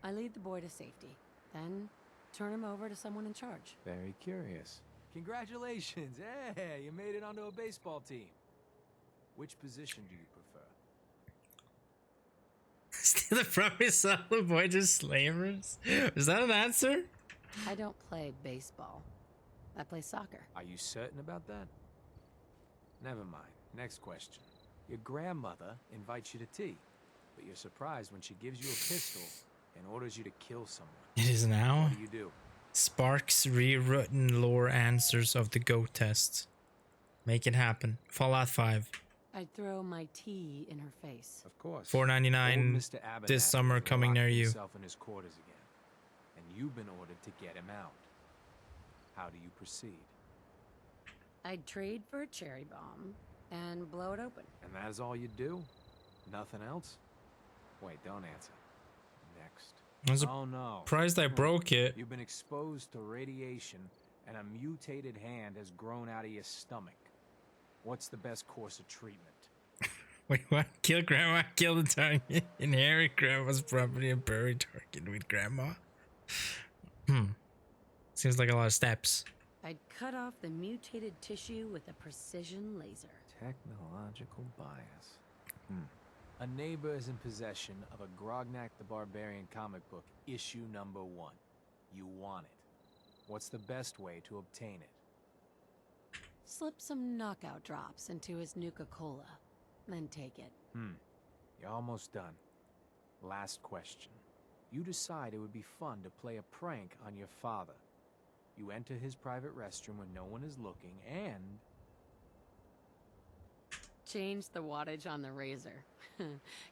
I lead the boy to safety, then turn him over to someone in charge. Very curious. Congratulations! Hey, you made it onto a baseball team. Which position do you prefer? Steal the property, sell the boy to slavers? Is that an answer? I don't play baseball. I play soccer. Are you certain about that? Never mind. Next question. Your grandmother invites you to tea, but you're surprised when she gives you a pistol and orders you to kill someone. It is now. What do you do? Sparks rewritten lore answers of the GOAT test. Make it happen. Fallout 5. I'd throw my tea in her face. Of course. $4.99 Old Mr. Abernathy this summer has coming locked near you. himself in his quarters again, and you've been ordered to get him out. How do you proceed? I'd trade for a cherry bomb and blow it open. And that is all you do? Nothing else? Wait, don't answer. Next. I'm Oh no. surprised I broke it. You've been exposed to radiation and a mutated hand has grown out of your stomach. What's the best course of treatment? Wait, what? Kill grandma, kill the target, inherit grandma's property, and bury target with grandma? Seems like a lot of steps. I'd cut off the mutated tissue with a precision laser. Technological bias. A neighbor is in possession of a Grognak the Barbarian comic book, issue number 1. You want it. What's the best way to obtain it? Slip some knockout drops into his Nuka-Cola, then take it. You're almost done. Last question. You decide it would be fun to play a prank on your father. You enter his private restroom when no one is looking and... Change the wattage on the razor.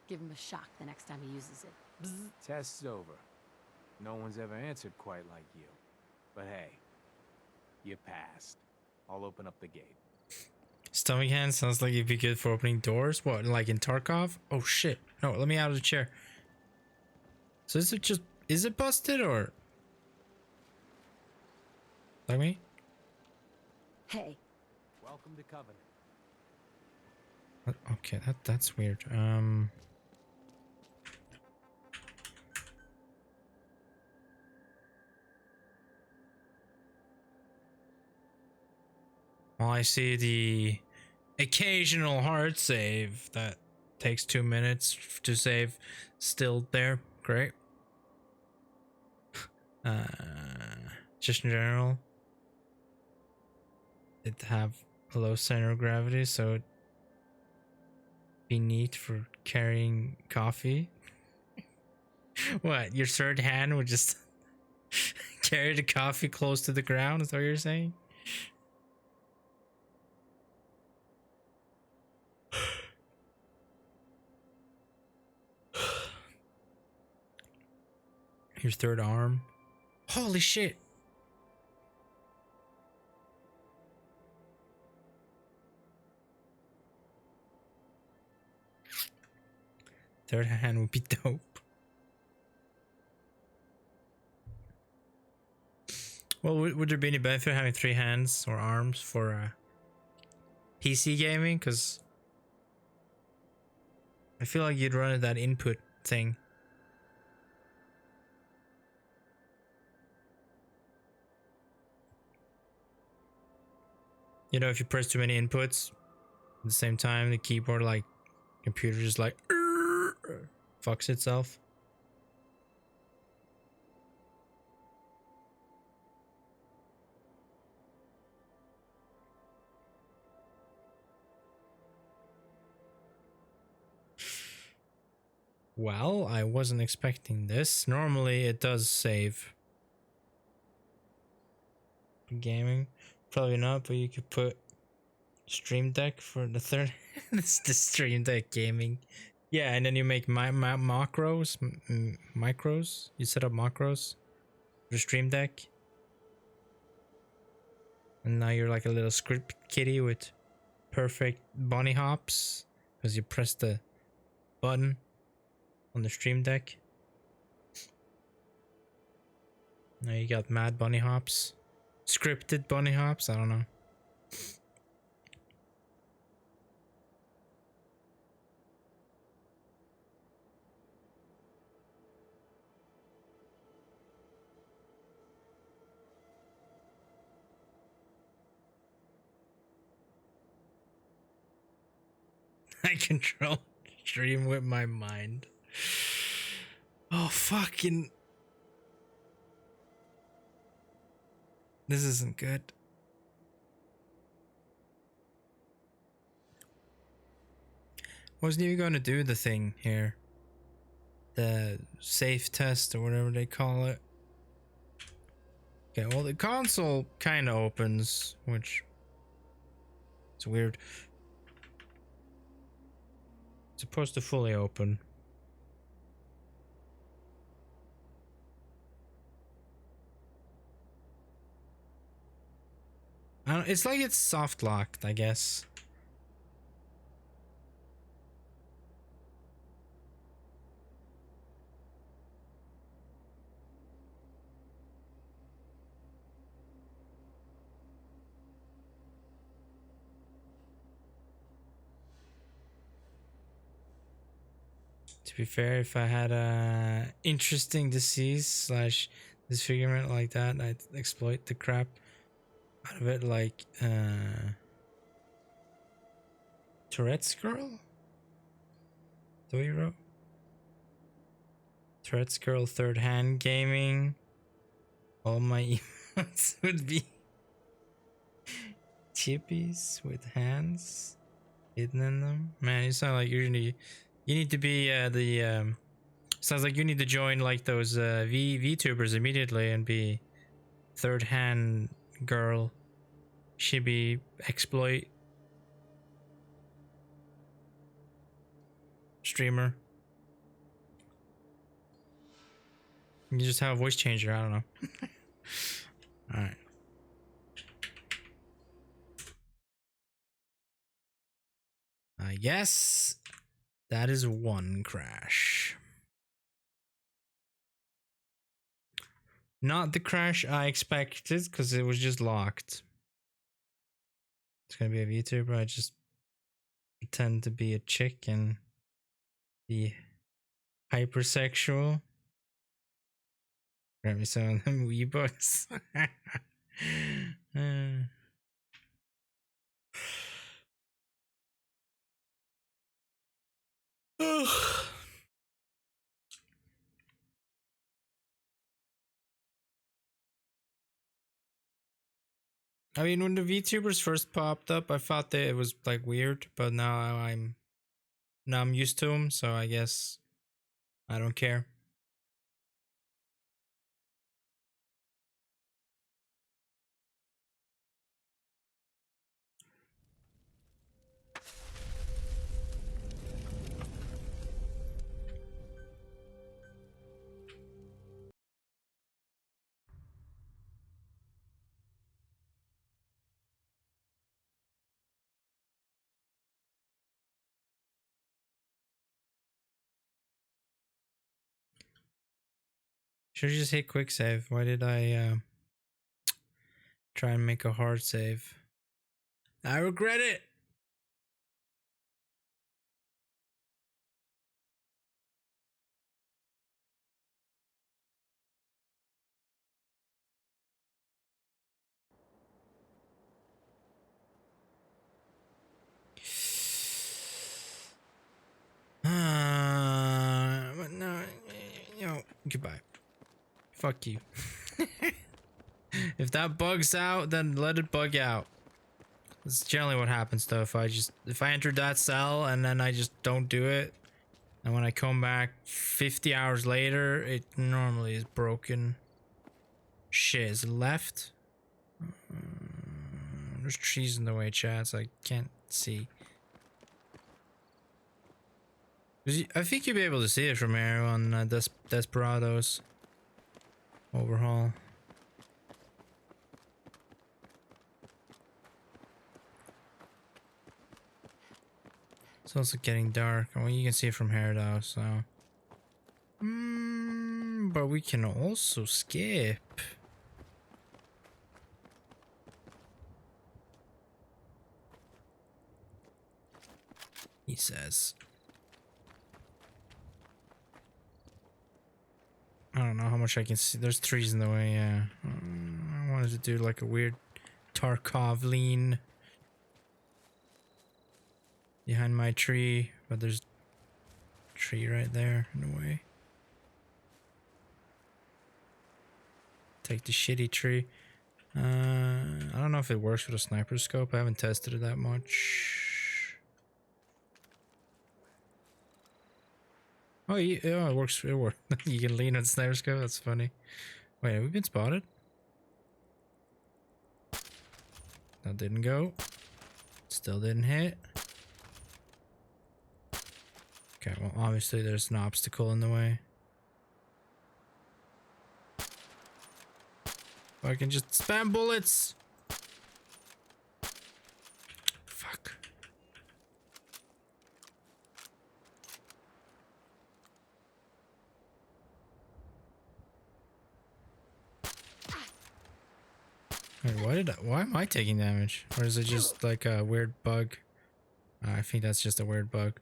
Give him a shock the next time he uses it. Bzz. Test's over. No one's ever answered quite like you. But hey, you passed. I'll open up the gate. Stomach hand sounds like it'd be good for opening doors. What, like in Tarkov? Oh shit. No, let me out of the chair. So is it busted or? Like me? Hey. Welcome to Covenant. What? Okay, that's weird. Well, I see the occasional hard save that takes 2 minutes to save. Still there. Great. Just in general, it have a low center of gravity, so it'd be neat for carrying coffee. What, your third hand would just carry the coffee close to the ground? Is that what you're saying? Your third arm. Holy shit. Third hand would be dope. Well, would there be any benefit having 3 hands or arms for PC gaming? Because I feel like you'd run at that input thing. You know, if you press too many inputs at the same time, the keyboard, like, computer just like fucks itself. Well, I wasn't expecting this. Normally it does save. Gaming. Probably not, but you could put Stream Deck for the third. This is the Stream Deck gaming. Yeah, and then you make macros, micros. You set up macros for the Stream Deck. And now you're like a little script kitty with perfect bunny hops because you press the button on the Stream Deck. Now you got mad bunny hops. Scripted bunny hops, I don't know. I control stream with my mind. Oh, fucking. This isn't good. Wasn't even going to do the thing here. The safe test or whatever they call it. Okay, well, the console kind of opens, which is weird. It's supposed to fully open. I don't, it's like it's soft locked, I guess. To be fair, if I had a interesting disease slash disfigurement like that, I'd exploit the crap out of it, like Tourette's girl? Is that what you wrote? Tourette's girl, third hand gaming. All my emotes would be chippies with hands hidden in them. Man, you sound like you need to be sounds like you need to join like those VTubers immediately and be third hand girl chibi exploit streamer. You just have a voice changer, I don't know. Alright. I guess that is one crash. Not the crash I expected, because it was just locked. It's gonna be a VTuber. I just pretend to be a chick and be hypersexual. Grab me some of them wee books. I mean, when the VTubers first popped up, I thought that it was like weird, but now I'm used to them, so I guess I don't care. Should just hit quick save. Why did I try and make a hard save? I regret it. But no, goodbye. Fuck you. If that bugs out, then let it bug out. That's generally what happens though. If I entered that cell and then I just don't do it, And when I come back 50 hours later, it normally is broken. Shit, is it left? There's trees in the way, chat, so I can't see. I think you'll be able to see it from here on Desperados overhaul. It's also getting dark. Well, you can see it from here though, so. But we can also skip. He says. I don't know how much I can see. There's trees in the way, yeah. I wanted to do like a weird Tarkov lean behind my tree, but there's a tree right there in the way. Take the shitty tree. I don't know if it works with a sniper scope. I haven't tested it that much. Oh, yeah, it works. It works. You can lean on the sniper scope. That's funny. Wait, have we been spotted? That didn't go. Still didn't hit. Okay, well, obviously there's an obstacle in the way. I can just spam bullets. Fuck. Wait, why am I taking damage? Or is it just like a weird bug? I think that's just a weird bug.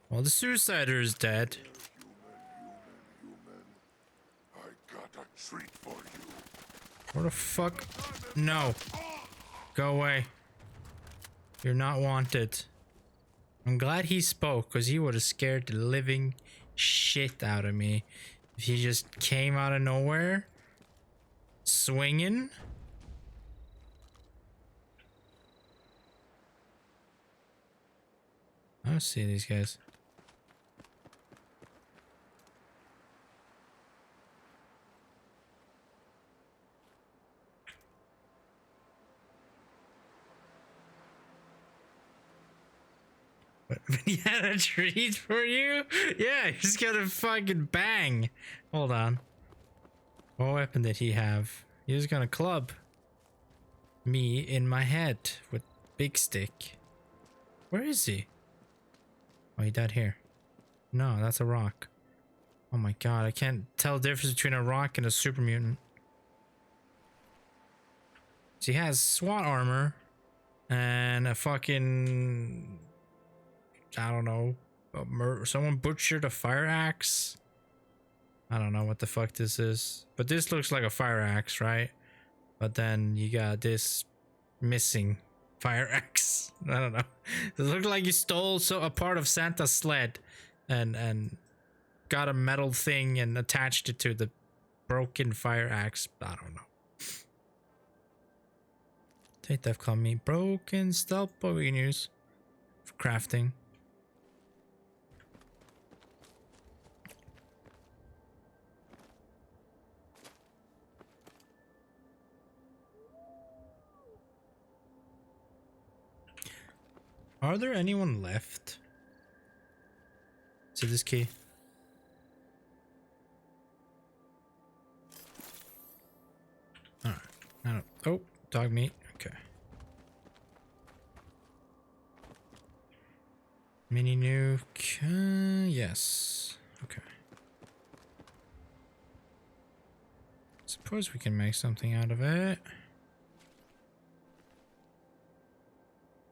Well, the suicider is dead. I got a treat for you. Where the fuck? No. Go away. You're not wanted. I'm glad he spoke, because he would have scared the living shit out of me. If he just came out of nowhere, swinging. I don't see these guys. But he had a treat for you? Yeah, he's gonna fucking bang. Hold on. What weapon did he have? He was gonna club me in my head with big stick. Where is he? Oh, he died here. No, that's a rock. Oh my god, I can't tell the difference between a rock and a super mutant. So he has SWAT armor and a fucking, I don't know, someone butchered a fire axe. I don't know what the fuck this is, but this looks like a fire axe, right? But then you got this missing fire axe. I don't know. It looked like you stole a part of Santa's sled and got a metal thing and attached it to the broken fire axe. I don't know. Take that, call me broken stealth, but we can use for crafting. Are there anyone left? See this key? Alright. I don't. Oh, dog meat. Okay. Mini nuke. Yes. Okay. Suppose we can make something out of it.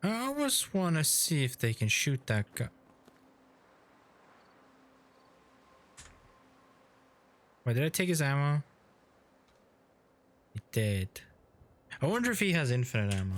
I always want to see if they can shoot that gun. Wait, did I take his ammo? He did. I wonder if he has infinite ammo.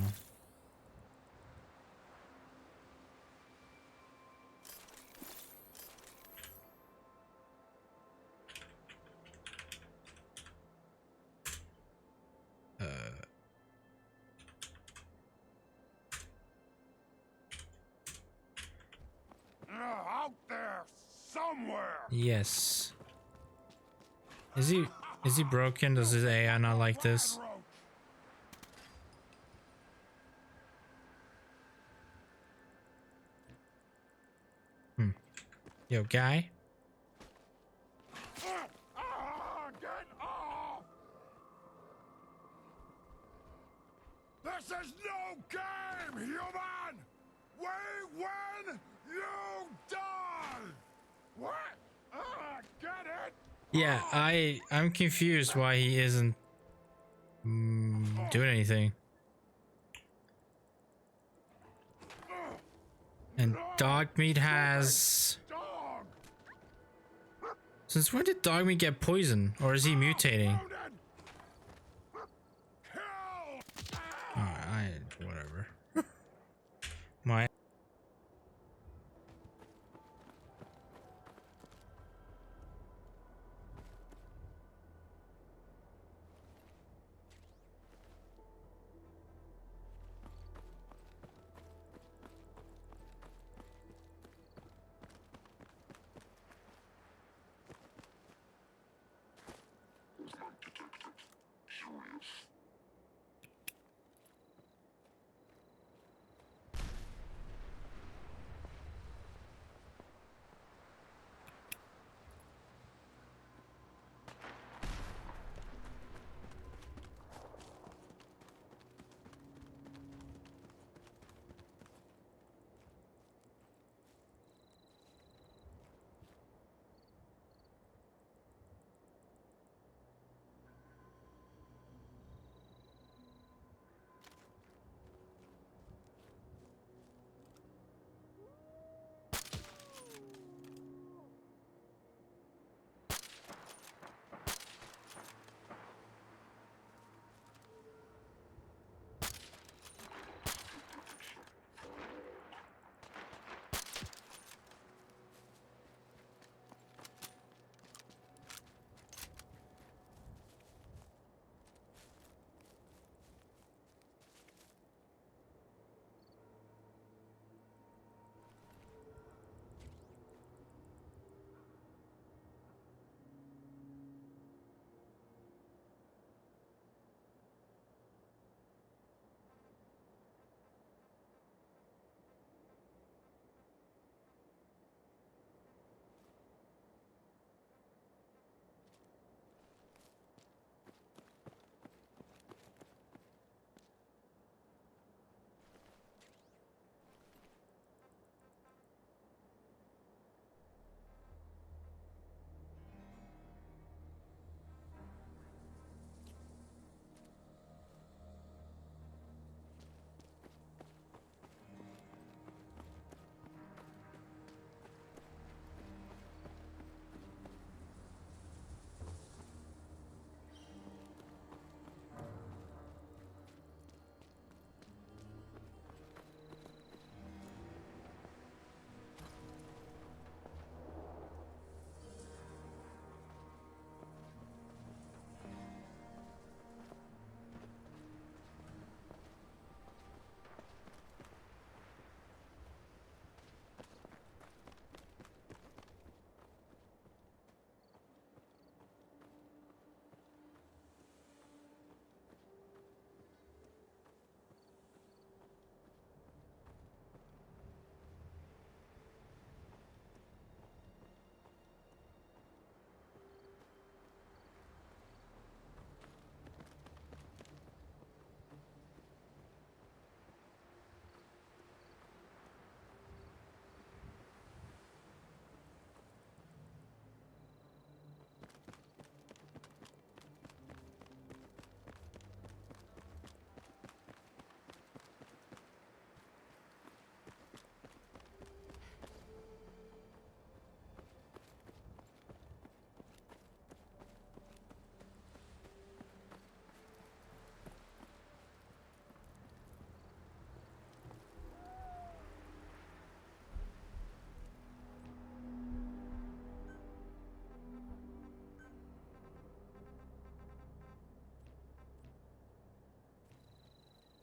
Out there, somewhere. Yes. Is he broken? Does his AI not like this? Yo, guy? Get off! This is no game, human! We win, you die! What? Get it? Yeah, I'm confused why he isn't doing anything. And dog meat has... Since when did dog meat get poison? Or is he mutating? Whatever. My...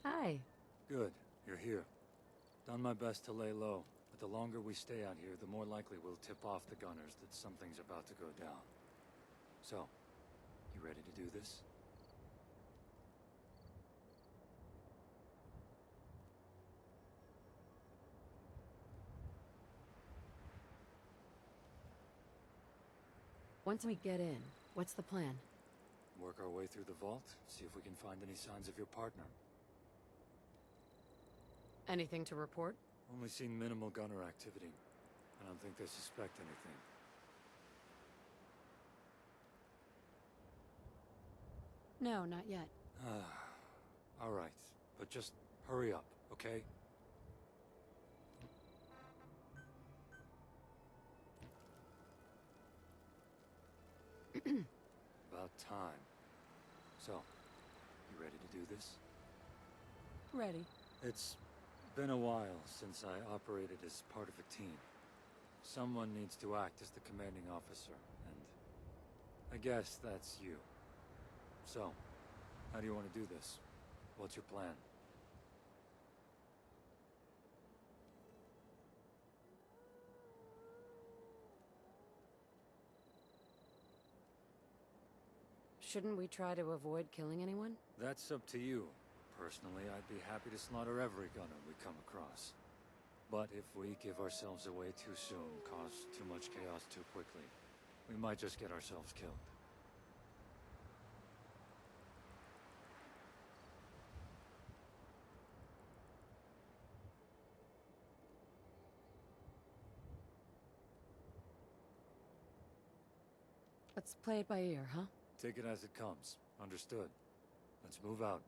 Hi. Good, you're here. Done my best to lay low, but the longer we stay out here, the more likely we'll tip off the gunners that something's about to go down. So, you ready to do this? Once we get in, what's the plan? Work our way through the vault, see if we can find any signs of your partner. Anything to report? Only seen minimal gunner activity. I don't think they suspect anything. No, not yet. All right, but just hurry up, okay? About time. So, you ready to do this? Ready. It's been a while since I operated as part of a team. Someone needs to act as the commanding officer, and I guess that's you. So, how do you want to do this? What's your plan? Shouldn't we try to avoid killing anyone? That's up to you. Personally, I'd be happy to slaughter every gunner we come across. But if we give ourselves away too soon, cause too much chaos too quickly, we might just get ourselves killed. Let's play it by ear, huh? Take it as it comes. Understood. Let's move out.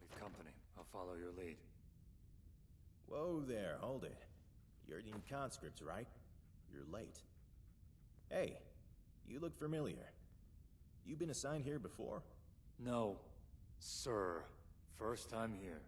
We've company. I'll follow your lead. Whoa there, hold it. You're in conscripts, right? You're late. Hey, you look familiar. You been assigned here before? No, sir. First time here.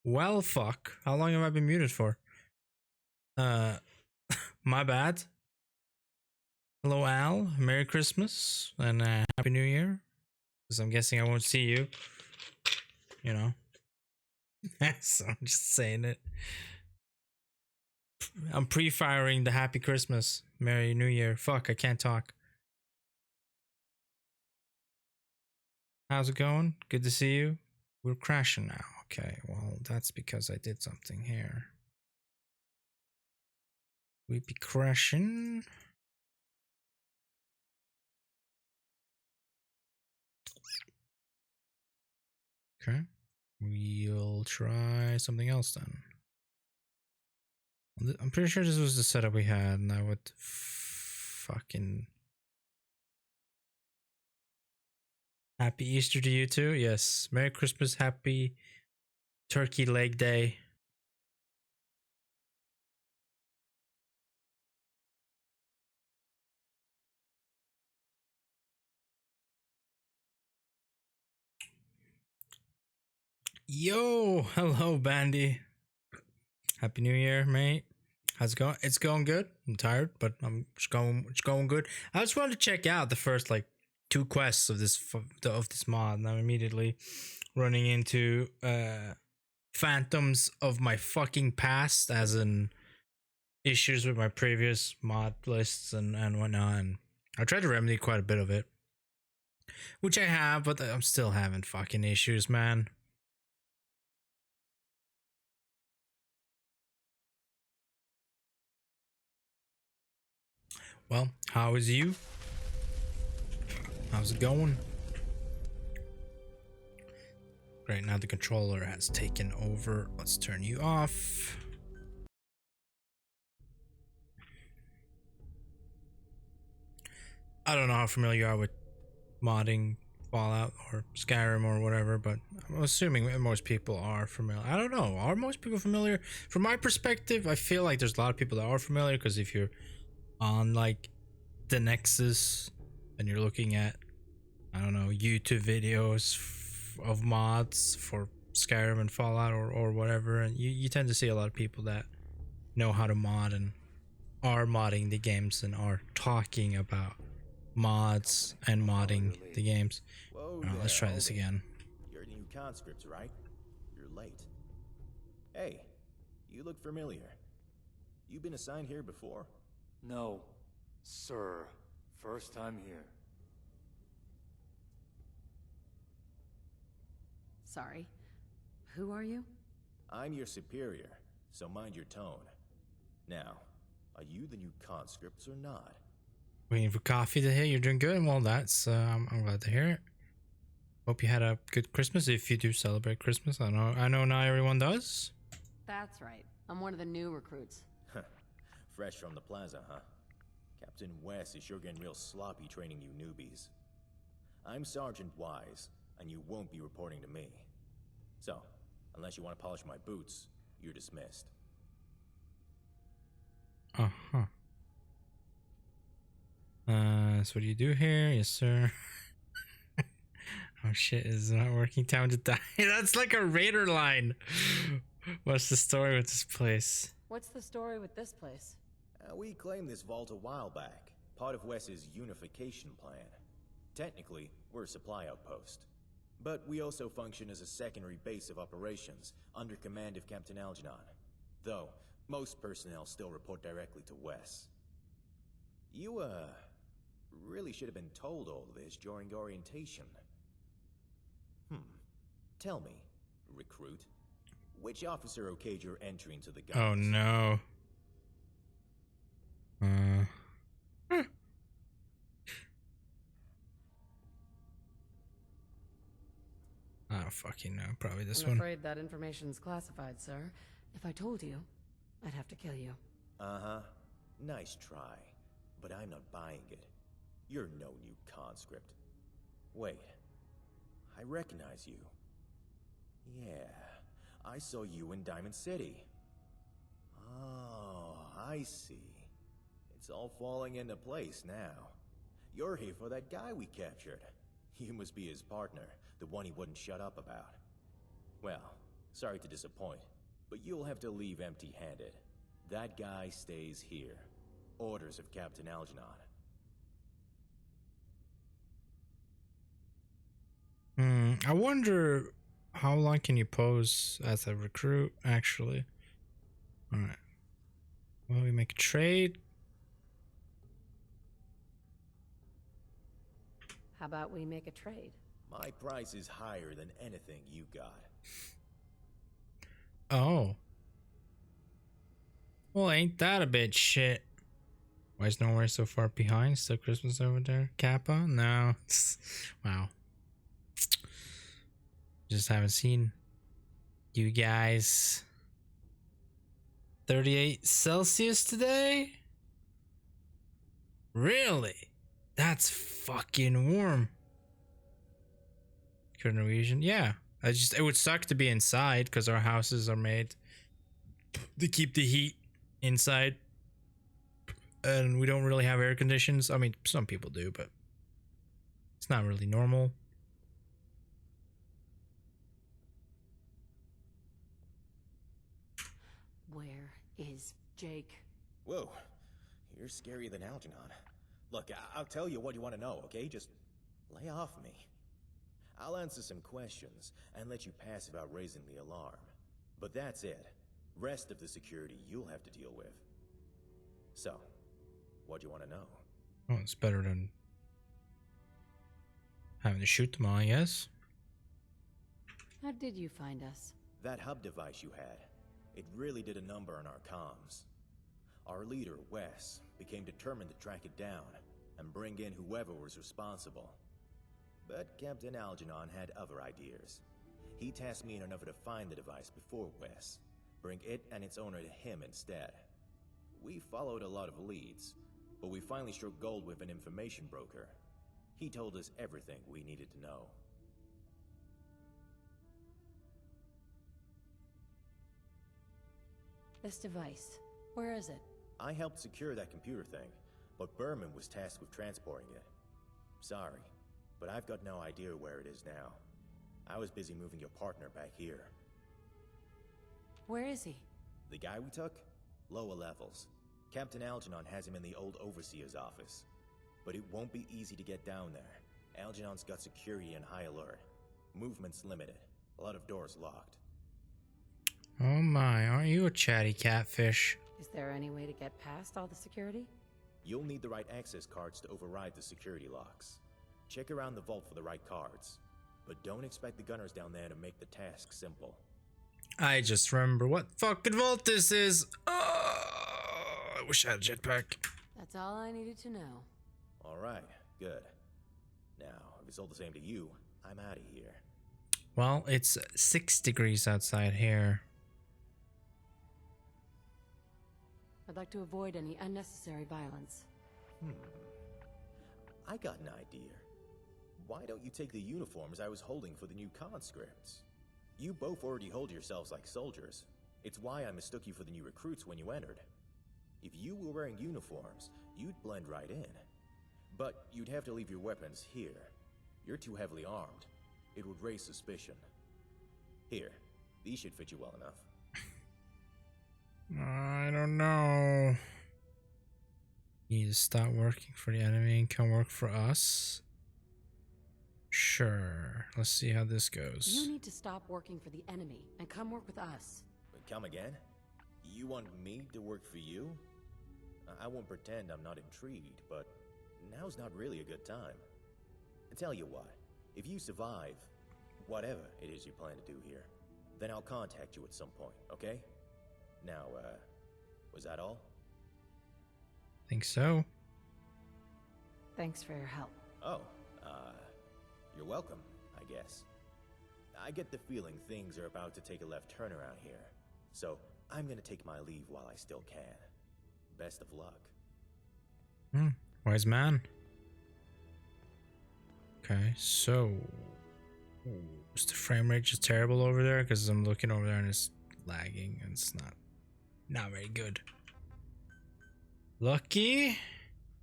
Well, fuck. How long have I been muted for? My bad. Hello, Al. Merry Christmas and Happy New Year. Because I'm guessing I won't see you. You know. So I'm just saying it. I'm pre-firing the Happy Christmas, Merry New Year. Fuck, I can't talk. How's it going? Good to see you. We're crashing now. Okay, well, that's because I did something here. We be crashing. Okay. We'll try something else then. I'm pretty sure this was the setup we had, and I would fucking... Happy Easter to you too. Yes. Merry Christmas. Happy Turkey Leg Day. Yo, hello, Bandy. Happy New Year, mate. How's it going? It's going good. I'm tired, but it's going good. I just wanted to check out the first like 2 quests of this mod, and I'm immediately running into phantoms of my fucking past, as in issues with my previous mod lists and whatnot. And I tried to remedy quite a bit of it, which I have, but I'm still having fucking issues, man. Well, how is you? How's it going? Right now the controller has taken over. Let's turn you off. I don't know how familiar you are with modding Fallout or Skyrim or whatever, but I'm assuming most people are familiar. I don't know. Are most people familiar? From my perspective, I feel like there's a lot of people that are familiar, because if you're on like the Nexus and you're looking at, I don't know, YouTube videos of mods for Skyrim and Fallout or whatever, and you tend to see a lot of people that know how to mod and are modding the games and are talking about mods and modding the games. Let's try this again. You're new conscripts, right? You're late. Hey, you look familiar. You been assigned here before? No, sir. First time here. Sorry. Who are you? I'm your superior, so mind your tone. Now, are you the new conscripts or not? Waiting for coffee to hit. You're doing good. Well, that's I'm glad to hear it. Hope you had a good Christmas, if you do celebrate Christmas. I know not everyone does. That's right. I'm one of the new recruits. Fresh from the plaza, huh? Captain West is sure getting real sloppy training you newbies. I'm Sergeant Wise, and you won't be reporting to me. So, unless you want to polish my boots, you're dismissed. Uh-huh. So what do you do here? Yes, sir. Oh shit, is not working. Time to die. That's like a Raider line. What's the story with this place? What's the story with this place? We claimed this vault a while back, part of Wes's unification plan. Technically, we're a supply outpost. But we also function as a secondary base of operations, under command of Captain Algernon. Though, most personnel still report directly to Wes. You, really should have been told all this during orientation. Tell me, recruit, which officer okayed your entry into the guns? Oh no. I don't fucking know. Probably this one. I'm afraid that information's classified, sir. If I told you, I'd have to kill you. Uh-huh. Nice try. But I'm not buying it. You're no new conscript. Wait. I recognize you. Yeah. I saw you in Diamond City. Oh, I see. It's all falling into place now. You're here for that guy we captured. You must be his partner, the one he wouldn't shut up about. Well, Sorry to disappoint, but you'll have to leave empty-handed. That guy stays here. Orders of Captain Algernon. I wonder how long can you pose as a recruit, actually. Alright. Well, we make a trade. How about we make a trade? My price is higher than anything you got. Oh. Well, ain't that a bit shit? Why is nowhere so far behind? Still Christmas over there? Kappa? No. Wow. Just haven't seen you guys. 38 Celsius today? Really? That's fucking warm. Good Norwegian? Yeah. It would suck to be inside because our houses are made to keep the heat inside. And we don't really have air conditions. I mean, some people do, but it's not really normal. Where is Jake? Whoa, you're scarier than Algernon. Look, I'll tell you what you want to know, okay? Just lay off me. I'll answer some questions and let you pass without raising the alarm. But that's it. Rest of the security you'll have to deal with. So, what do you want to know? Well, it's better than having to shoot them all, I guess. How did you find us? That hub device you had, it really did a number on our comms. Our leader, Wes, became determined to track it down and bring in whoever was responsible. But Captain Algernon had other ideas. He tasked me and another to find the device before Wes, bring it and its owner to him instead. We followed a lot of leads, but we finally struck gold with an information broker. He told us everything we needed to know. This device, where is it? I helped secure that computer thing, but Berman was tasked with transporting it. Sorry, but I've got no idea where it is now. I was busy moving your partner back here. Where is he? The guy we took? Lower levels. Captain Algernon has him in the old Overseer's office. But it won't be easy to get down there. Algernon's got security on high alert. Movement's limited. A lot of doors locked. Oh my, aren't you a chatty catfish? Is there any way to get past all the security? You'll need the right access cards to override the security locks. Check around the vault for the right cards. But don't expect the gunners down there to make the task simple. I just remember what fucking vault this is. Oh, I wish I had a jetpack. That's all I needed to know. Alright, good. Now, if it's all the same to you, I'm out of here. Well, it's 6 degrees outside here. I'd like to avoid any unnecessary violence. I got an idea. Why don't you take the uniforms I was holding for the new conscripts? You both already hold yourselves like soldiers. It's why I mistook you for the new recruits when you entered. If you were wearing uniforms, you'd blend right in. But you'd have to leave your weapons here. You're too heavily armed. It would raise suspicion. Here, these should fit you well enough. I don't know. You need to stop working for the enemy and come work for us? Sure. Let's see how this goes. You need to stop working for the enemy and come work with us. Come again? You want me to work for you? I won't pretend I'm not intrigued, but now's not really a good time. I tell you what, if you survive, whatever it is you plan to do here, then I'll contact you at some point, okay? Now, was that all? Think so. Thanks for your help. Oh, you're welcome, I guess. I get the feeling things are about to take a left turn around here, so I'm gonna take my leave while I still can. Best of luck. Wise man. Okay, so is the frame rate just terrible over there? Because I'm looking over there and it's lagging and it's not very good. Lucky.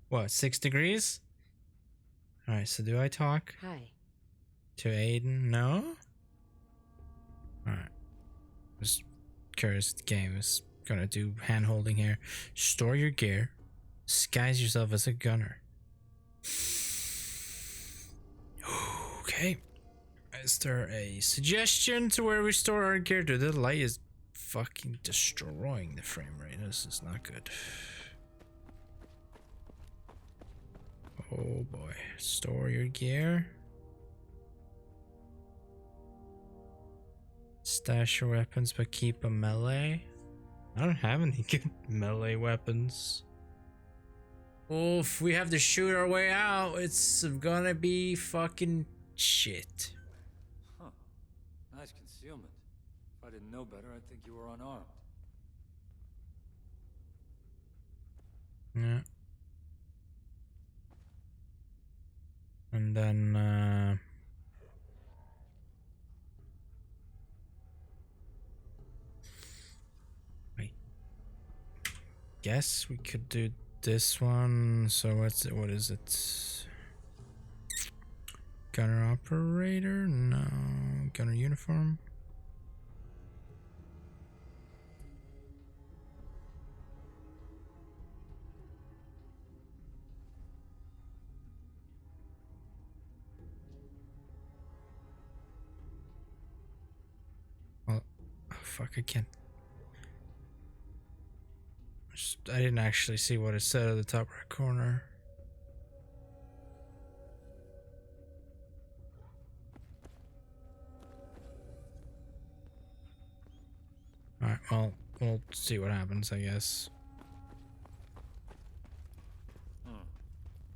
What, 6 degrees? Alright, so do I talk? Hi. To Aiden? No? Alright. because the game is gonna do hand holding here. Store your gear. Disguise yourself as a gunner. Okay. Is there a suggestion to where we store our gear? Dude, the light is fucking destroying the frame rate. This is not good. Oh boy. Store your gear. Stash your weapons, but keep a melee. I don't have any good melee weapons. Oh, if we have to shoot our way out, it's gonna be fucking shit. Huh. Nice concealment. If I didn't know better, I'd think you were unarmed. Yeah. And then, I guess we could do this one. So what's it? What is it? Gunner operator? No. Gunner uniform? Well, oh fuck, I can't. I didn't actually see what it said at the top right corner. Alright, well, we'll see what happens, I guess.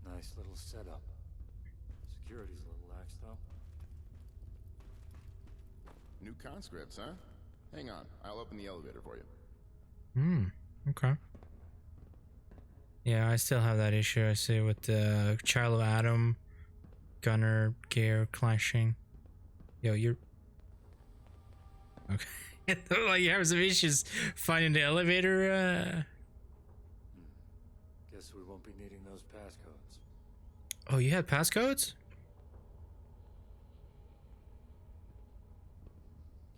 Nice little setup. Security's a little lax, though. New conscripts, huh? Hang on, I'll open the elevator for you. Okay. Yeah, I still have that issue, I see, with the Child of Adam, Gunner, gear clashing. Yo, you're... Okay. Like, you have some issues finding the elevator, Guess we won't be needing those passcodes. Oh, you had passcodes?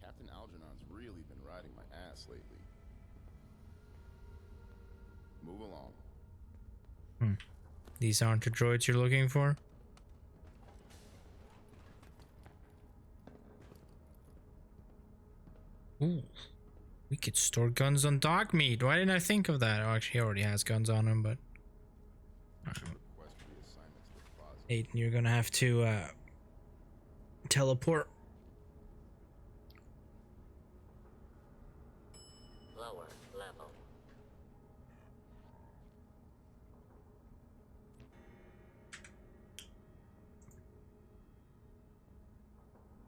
Captain Algernon's really been riding my ass lately. Move along. These aren't the droids you're looking for? Ooh. We could store guns on dog meat. Why didn't I think of that? Oh, actually, he already has guns on him, but... Aiden, you're gonna have to, teleport. Lower level.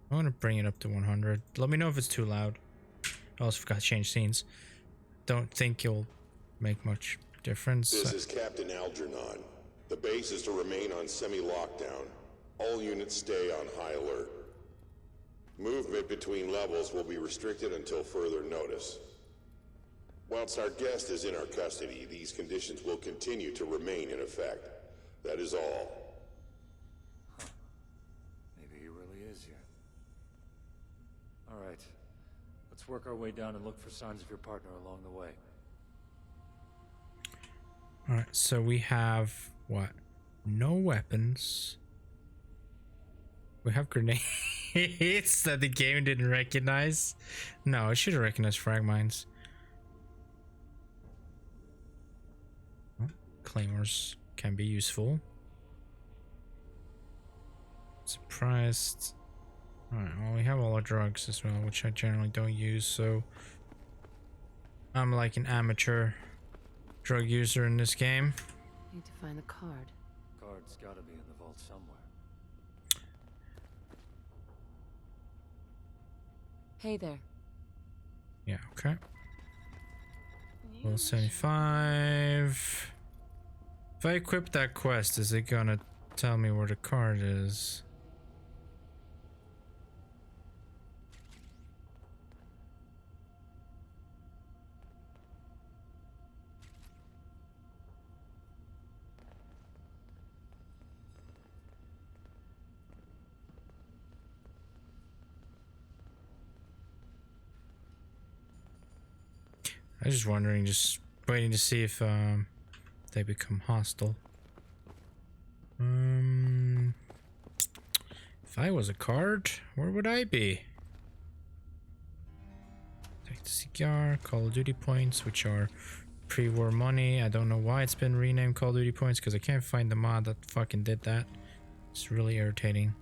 I want to bring it up to 100. Let me know if it's too loud. I also forgot to change scenes. Don't think you'll make much difference. This is Captain Algernon. The base is to remain on semi-lockdown. All units stay on high alert. Movement between levels will be restricted until further notice. Whilst our guest is in our custody, these conditions will continue to remain in effect. That is all. Maybe he really is here. All right. Let's work our way down and look for signs of your partner along the way. Alright, so we have... what? No weapons. We have grenades that the game didn't recognize. No, it should have recognized frag mines. Well, claymores can be useful. Surprised. Alright, well, we have all our drugs as well, which I generally don't use, so I'm like an amateur drug user in this game. Need to find the card. Card's gotta be in the vault somewhere. Hey there. Yeah, okay. Level 75. If I equip that quest, is it gonna tell me where the card is? I was just wondering, just waiting to see if they become hostile. If I was a card, where would I be? Take the cigar, Call of Duty points, which are pre-war money. I don't know why it's been renamed Call of Duty points, because I can't find the mod that fucking did that. It's really irritating.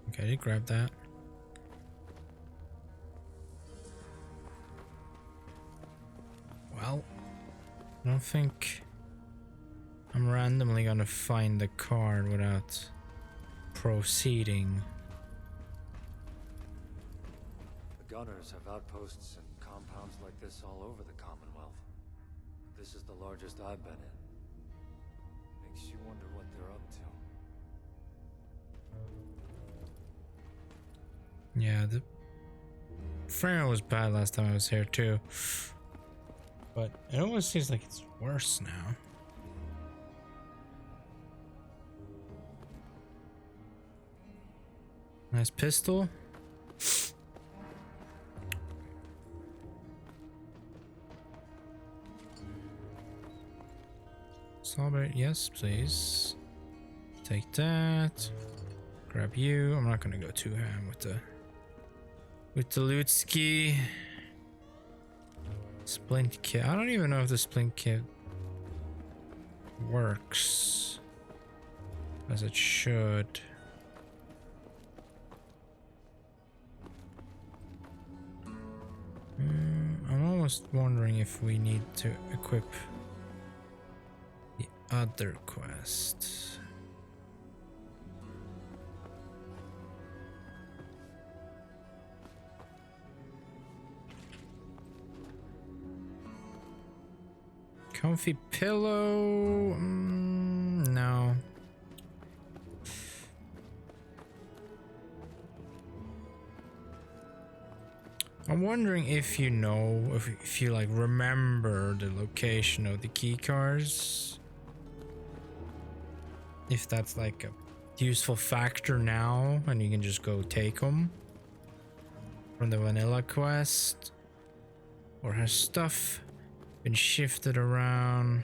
Okay, I did grab that. Well, I don't think I'm randomly gonna find the card without proceeding. The Gunners have outposts and compounds like this all over the Commonwealth. This is the largest I've been in. Makes you wonder what they're up to. Yeah, the frame was bad last time I was here too. But it almost seems like it's worse now. Nice pistol. Celebrate, yes, please. Take that. Grab you. I'm not gonna go too ham with the loot ski. Splint kit. I don't even know if the splint kit works as it should. I'm almost wondering if we need to equip the other quest. Comfy pillow? No. I'm wondering if you know, if you like remember the location of the key cards. If that's like a useful factor now and you can just go take them from the vanilla quest. Or has stuff been shifted around,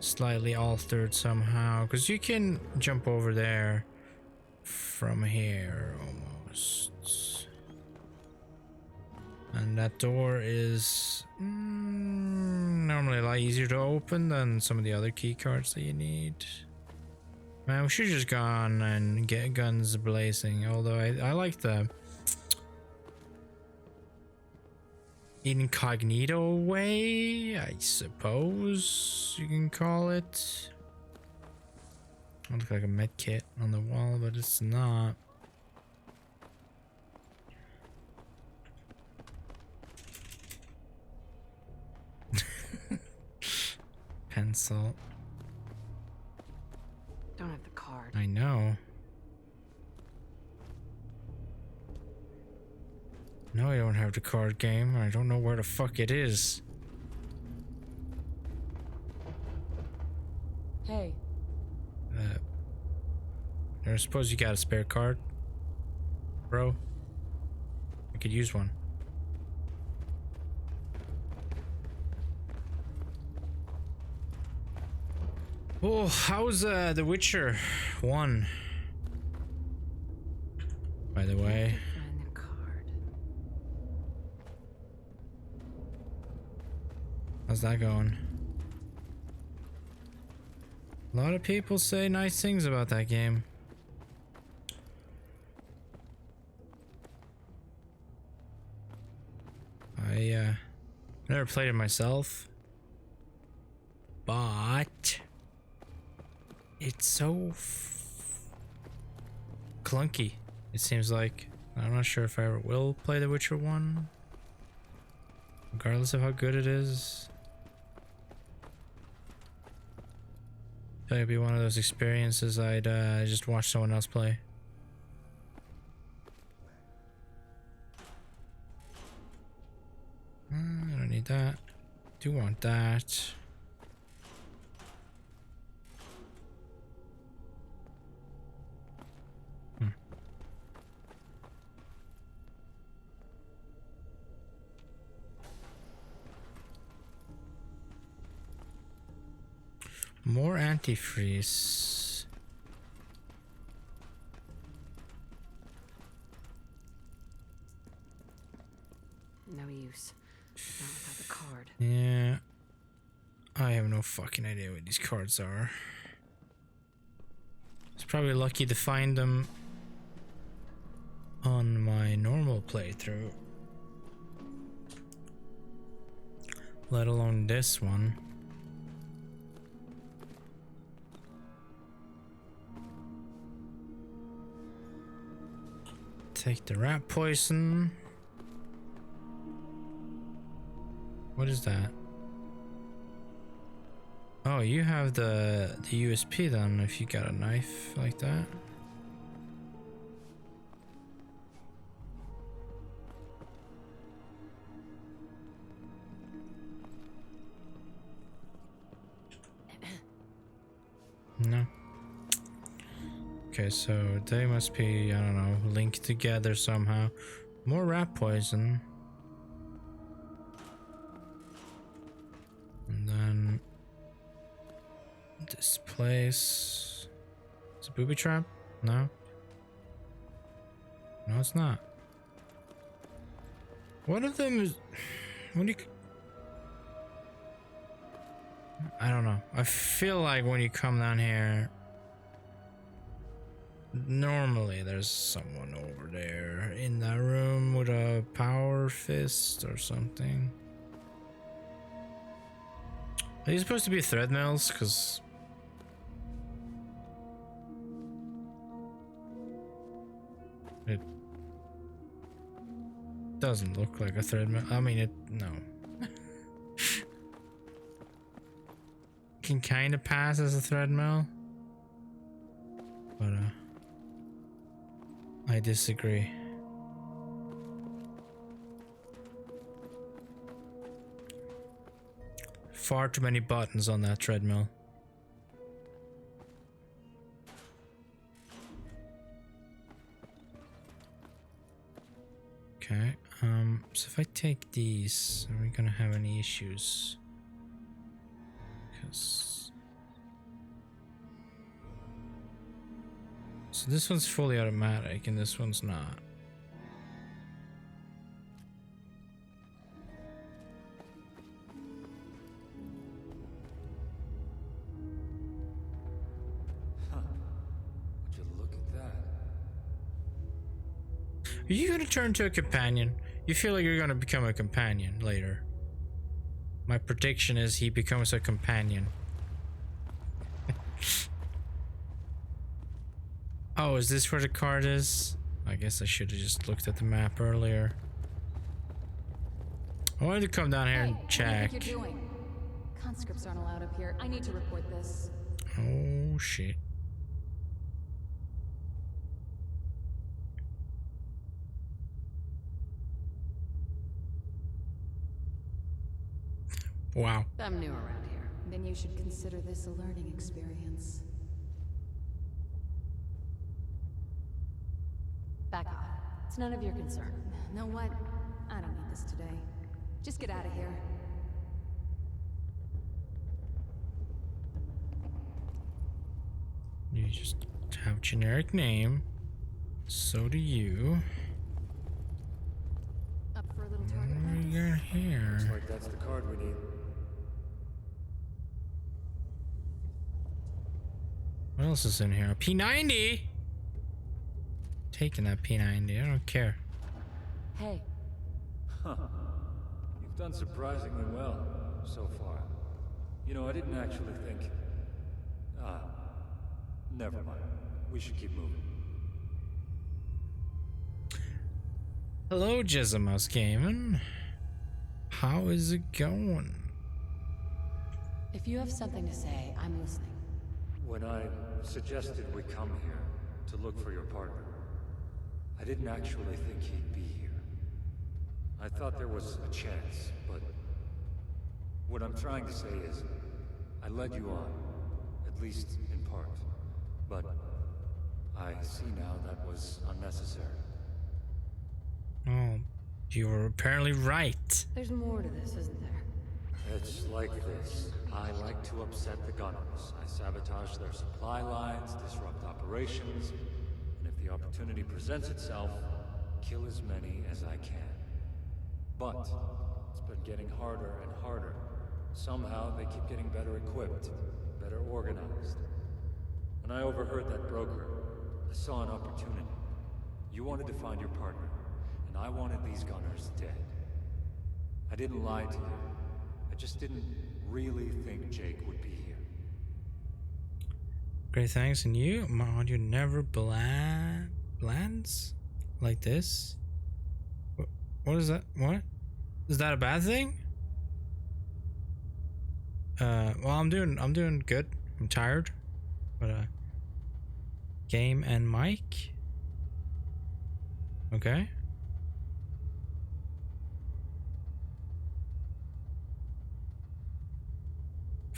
slightly altered somehow? Because you can jump over there from here almost. And that door is normally a lot easier to open than some of the other key cards that you need. Man, we should have just gone and get guns blazing. Although I like the incognito way, I suppose you can call it. It looks like a med kit on the wall, but it's not. Pencil. Don't have the card. I know. No, I don't have the card game. I don't know where the fuck it is. Hey. I suppose you got a spare card, bro. I could use one. Oh, how's The Witcher 1? By the way. Find the card. How's that going? A lot of people say nice things about that game. I never played it myself, but it's so clunky, it seems like. I'm not sure if I ever will play The Witcher 1, regardless of how good it is. I feel like it'd be one of those experiences I'd just watch someone else play. I don't need that. Do want that. More antifreeze. No use. Not without the card. Yeah. I have no fucking idea what these cards are. It's probably lucky to find them on my normal playthrough. Let alone this one. Take the rat poison. What is that? Oh, you have the USP then if you got a knife like that. No. Okay, so they must be, I don't know, linked together somehow. More rat poison. And then this place. It's a booby trap? No. No, it's not. One of them is. When you. I don't know. I feel like when you come down here. Normally there's someone over there in that room with a power fist or something. Are these supposed to be thread mills? Because it doesn't look like a thread mill. I mean, no. Can kind of pass as a thread mill, but I disagree. Far too many buttons on that treadmill. Okay, so if I take these, are we gonna have any issues? Because so this one's fully automatic and this one's not. Would you look at that? Are you gonna turn to a companion? You feel like you're gonna become a companion later. My prediction is he becomes a companion. Oh, is this where the card is? I guess I should have just looked at the map earlier. I wanted to come down here and check. What do you think you're doing? Conscripts aren't allowed up here. I need to report this. Oh shit. Wow. I'm new around here. Then you should consider this a learning experience. Back off. It's none of your concern. Know what? I don't need this today. Just get out of here. You just have generic name. So do you. Up for a little target What do practice? you got here? Looks like that's the card we need. What else is in here? A P90? Taking that P90. I don't care. Hey. Huh. You've done surprisingly well so far. You know, I didn't actually think... never mind. We should keep moving. Hello, Jezimouse Gaming. How is it going? If you have something to say, I'm listening. When I suggested we come here to look for your partner, I didn't actually think he'd be here. I thought there was a chance, but What I'm trying to say is, I led you on, at least in part. But I see now that was unnecessary. Oh, you were apparently right. There's more to this, isn't there? It's like this. I like to upset the Gunners. I sabotage their supply lines, disrupt operations, and if the opportunity presents itself, kill as many as I can. But it's been getting harder and harder. Somehow they keep getting better equipped, better organized. When I overheard that broker, I saw an opportunity. You wanted to find your partner, and I wanted these Gunners dead. I didn't lie to you. I just didn't really think Jake would be here. Great thanks, and you? My audio never blands like this. What is that? What? Is that a bad thing? Well, I'm doing good. I'm tired, but game and mic. Okay.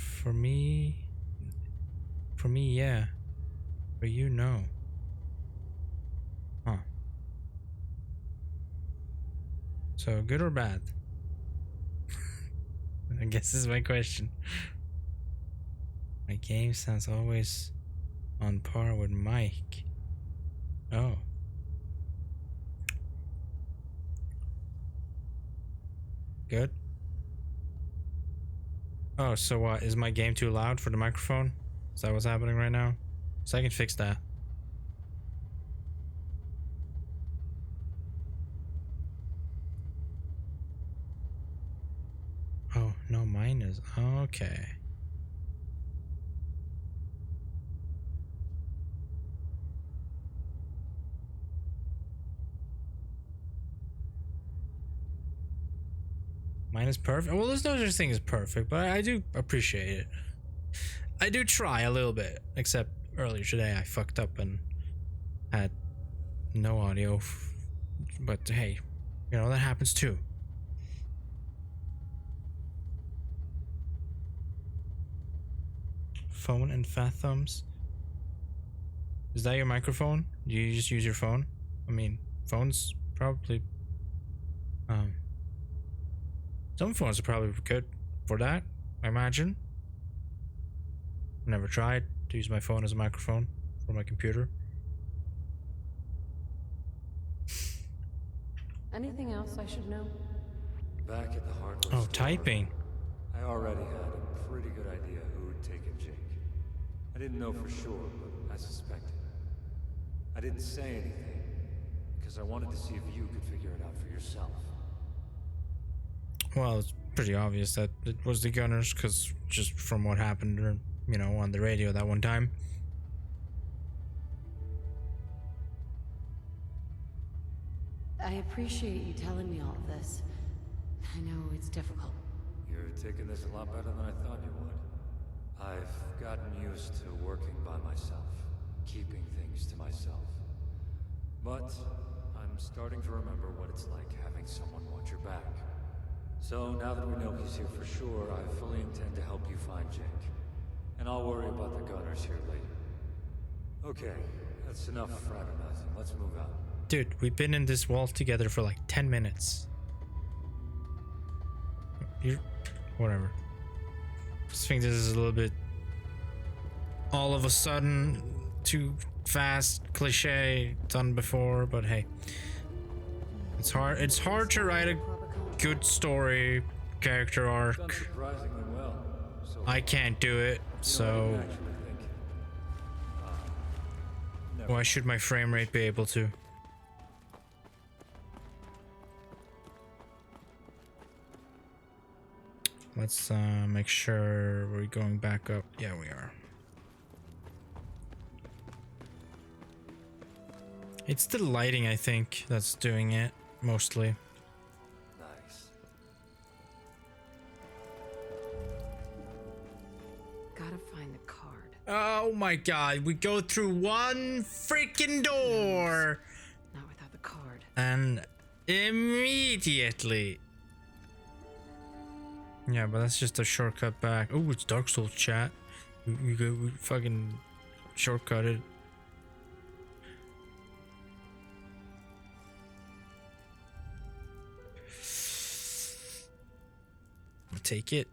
For me, yeah. For you, no. Huh. So good or bad? I guess this is my question. My game sounds always on par with Mike. Oh. Good. Oh, so what? Is my game too loud for the microphone? Is that what's happening right now? So I can fix that. Oh, no, mine is. Okay. Mine is perfect. Well, there's no such thing as perfect, but I do appreciate it. I do try a little bit, except earlier today I fucked up and had no audio. But hey, you know, that happens too. Phone and fat thumbs. Is that your microphone? Do you just use your phone? I mean, phones probably. Some phones are probably good for that, I imagine. Never tried to use my phone as a microphone for my computer. Anything else I should know? Back at the hardware store, typing. I already had a pretty good idea who had taken Jake. I didn't know for sure, but I suspected. I didn't say anything, because I wanted to see if you could figure it out for yourself. Well, it's pretty obvious that it was the Gunners, because just from what happened, you know, on the radio that one time. I appreciate you telling me all of this. I know it's difficult. You're taking this a lot better than I thought you would. I've gotten used to working by myself, keeping things to myself. But I'm starting to remember what it's like having someone watch your back. So now that we know he's here for sure, I fully intend to help you find Jake. And I'll worry about the Gunners here later. Okay, that's enough fraternizing. Let's move out. Dude, we've been in this wall together for like 10 minutes. Whatever. Just think this is a little bit all of a sudden too fast, cliche, done before, but hey. It's hard to write a good story, character arc. Done surprisingly well. So I can't do it, so why should my frame rate be able to? Let's make sure we're going back up. Yeah, we are. It's the lighting, I think, that's doing it mostly. Nice. Gotta find the card. Oh my god, we go through one freaking door. Not without the card. And immediately. Yeah, but that's just a shortcut back. Oh, it's Dark Souls chat. We fucking shortcutted. I'll take it.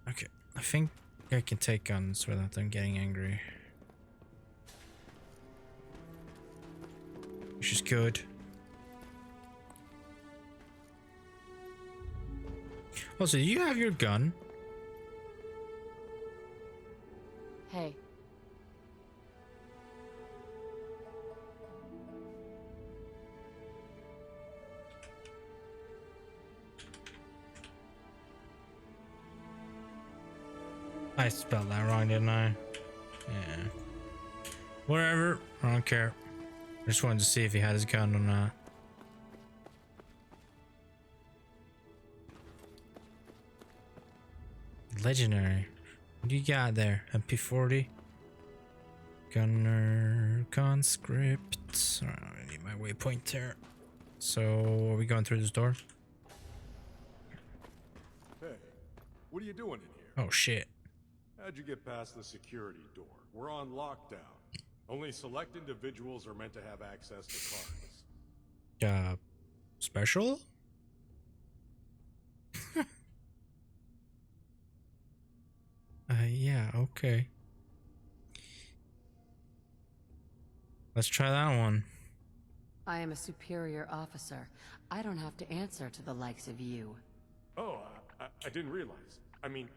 Okay, I think I can take guns without them getting angry. Which is good. Also, do you have your gun? Hey. I spelled that wrong, didn't I? Yeah. Whatever. I don't care. I just wanted to see if he had his gun or not. Legendary. What do you got there? MP40? Gunner conscript. Alright, I need my waypoint there. So, are we going through this door? Hey, what are you doing in here? Oh shit. How'd you get past the security door? We're on lockdown. Only select individuals are meant to have access to cards. Special? Yeah, okay. Let's try that one. I am a superior officer. I don't have to answer to the likes of you. Oh, I didn't realize. I mean,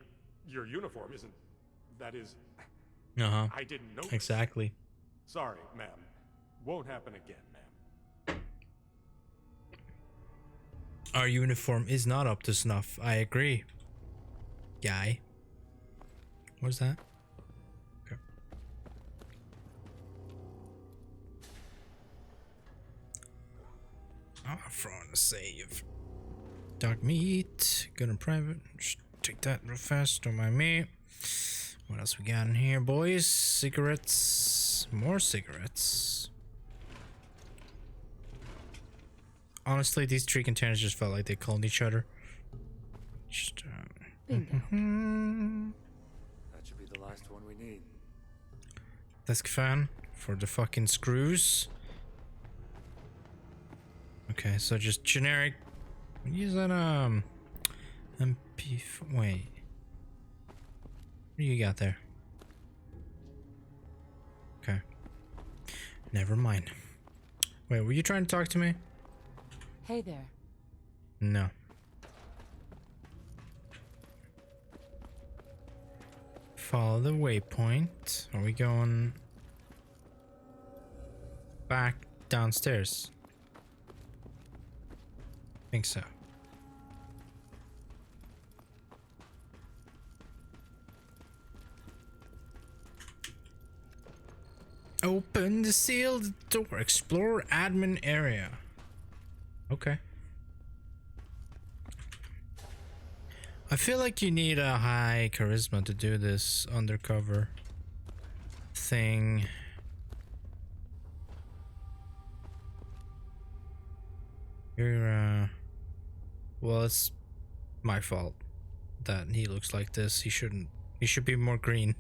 your uniform isn't... That is... Uh-huh. I didn't know. Exactly. Sorry, ma'am. Won't happen again, ma'am. Our uniform is not up to snuff. I agree. Guy. What's that? Okay. I'm throwing a save. Dog meat. Good and private. Just take that real fast. Don't mind me. What else we got in here, boys? Cigarettes. More cigarettes. Honestly, these three containers just felt like they called each other. Just, Bingo. That should be the last one we need. Desk fan for the fucking screws. Okay, so just generic. Use that MP. Wait. What do you got there? Okay. Never mind. Wait, were you trying to talk to me? Hey there. No. Follow the waypoint. Are we going back downstairs? Think so. Open the sealed door. Explore admin area. Okay. I feel like you need a high charisma to do this undercover thing. You're, well, it's my fault that he looks like this. He shouldn't. He should be more green.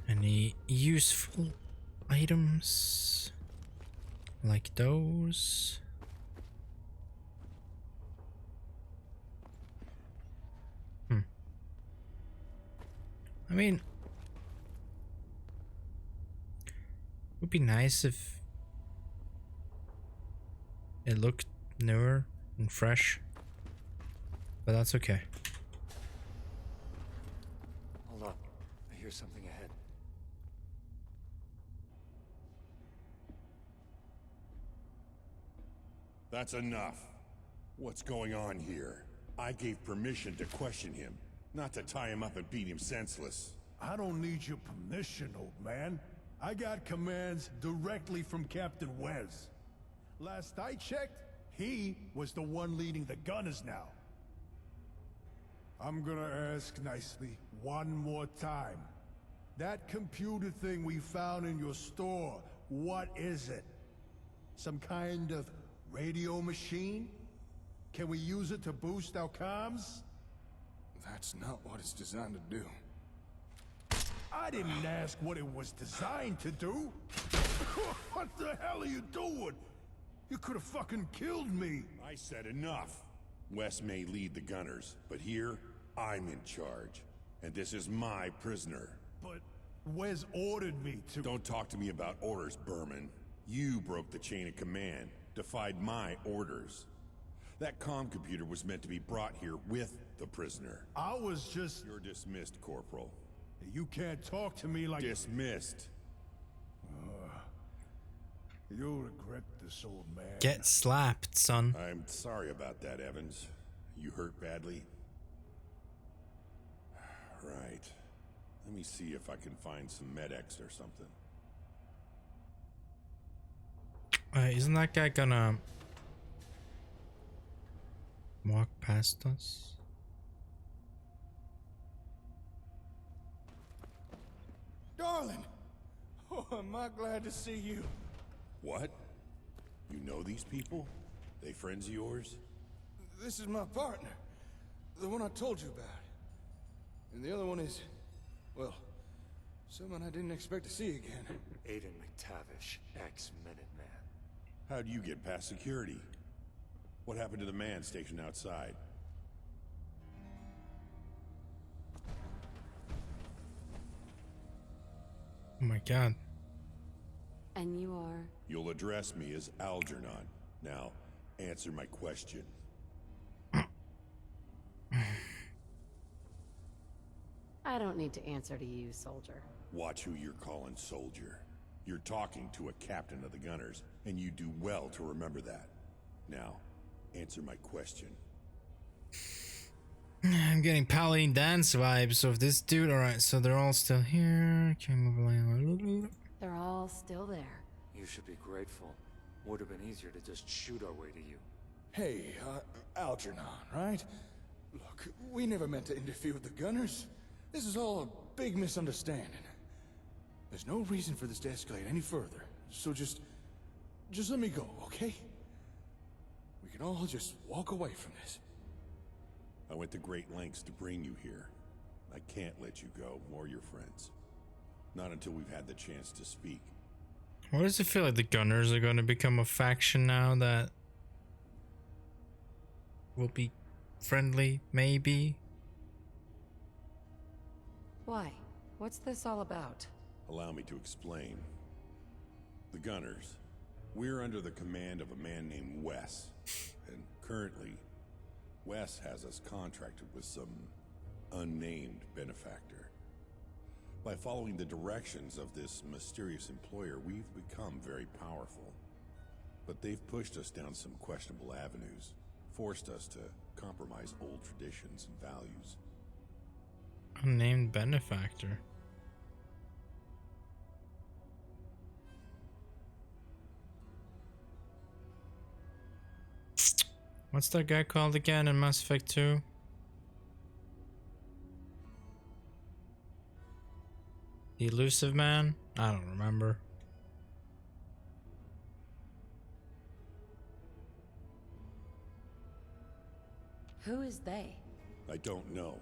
Any useful items like those? I mean, it would be nice if it looked newer and fresh, but that's okay. Hold up. I hear something ahead. That's enough. What's going on here? I gave permission to question him, not to tie him up and beat him senseless. I don't need your permission, old man. I got commands directly from Captain Wes. Last I checked, he was the one leading the gunners now. I'm gonna ask nicely one more time. That computer thing we found in your store, what is it? Some kind of radio machine? Can we use it to boost our comms? That's not what it's designed to do. I didn't ask what it was designed to do. What the hell are you doing? You could have fucking killed me. I said enough. Wes may lead the gunners, but here, I'm in charge. And this is my prisoner. But Wes ordered me to. Don't talk to me about orders, Berman. You broke the chain of command, defied my orders. That comm computer was meant to be brought here with the prisoner. I was just... You're dismissed, Corporal. You can't talk to me like... Dismissed. You'll regret this, old man. Get slapped, son. I'm sorry about that, Evans. You hurt badly? Right. Let me see if I can find some Med-X or something. Isn't that guy gonna walk past us? Darling! Oh, am I glad to see you. What? You know these people? They friends of yours? This is my partner. The one I told you about. And the other one is... well, someone I didn't expect to see again. Aiden McTavish, ex-Minuteman. How'd you get past security? What happened to the man stationed outside? Oh my god. And you are? You'll address me as Algernon. Now, answer my question. I don't need to answer to you, soldier. Watch who you're calling soldier. You're talking to a captain of the gunners, and you do well to remember that. Now, answer my question. I'm getting Paladin dance vibes of this dude. Alright, so they're all still here. They're all still there. You should be grateful. Would have been easier to just shoot our way to you. Hey, Algernon, right? Look, we never meant to interfere with the gunners. This is all a big misunderstanding. There's no reason for this to escalate any further. So just let me go, okay? We can all just walk away from this. I went to great lengths to bring you here. I can't let you go, or your friends. Not until we've had the chance to speak. Why does it feel like the Gunners are going to become a faction now that will be friendly, maybe? Why? What's this all about? Allow me to explain. The Gunners, we're under the command of a man named Wes. And currently, Wes has us contracted with some unnamed benefactor. By following the directions of this mysterious employer, we've become very powerful. But they've pushed us down some questionable avenues, forced us to compromise old traditions and values. Unnamed benefactor. What's that guy called again in Mass Effect 2? The Elusive Man? I don't remember. Who is they? I don't know.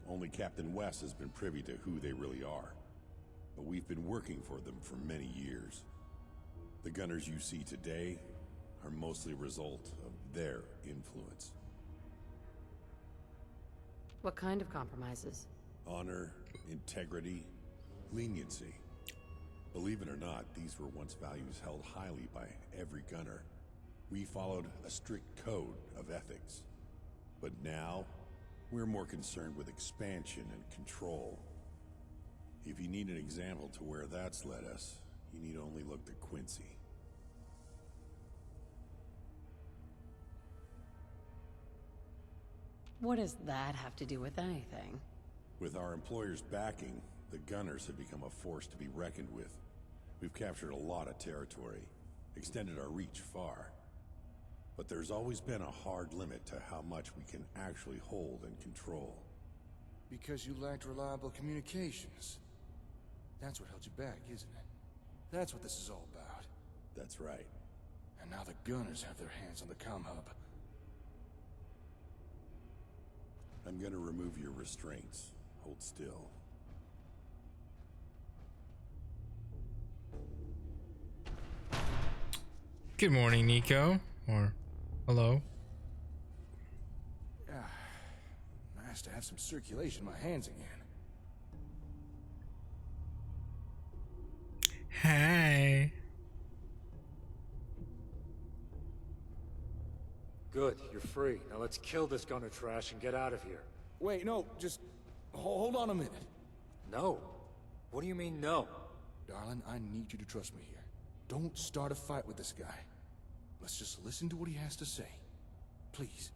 Only Captain Wes has been privy to who they really are. But we've been working for them for many years. The Gunners you see today are mostly a result of their influence. What kind of compromises? Honor, integrity, leniency. Believe it or not, these were once values held highly by every gunner. We followed a strict code of ethics. But now, we're more concerned with expansion and control. If you need an example to where that's led us, you need only look to Quincy. What does that have to do with anything? With our employer's backing, the Gunners have become a force to be reckoned with. We've captured a lot of territory, extended our reach far. But there's always been a hard limit to how much we can actually hold and control. Because you lacked reliable communications. That's what held you back, isn't it? That's what this is all about. That's right. And now the Gunners have their hands on the comm hub. I'm gonna remove your restraints. Hold still. Good morning, Nico. Or hello. Nice to have some circulation in my hands again. Hey. Good, you're free. Now let's kill this gunner trash and get out of here. Wait, no, just hold on a minute. No. What do you mean, no? Darling, I need you to trust me here. Don't start a fight with this guy. Let's just listen to what he has to say. Please.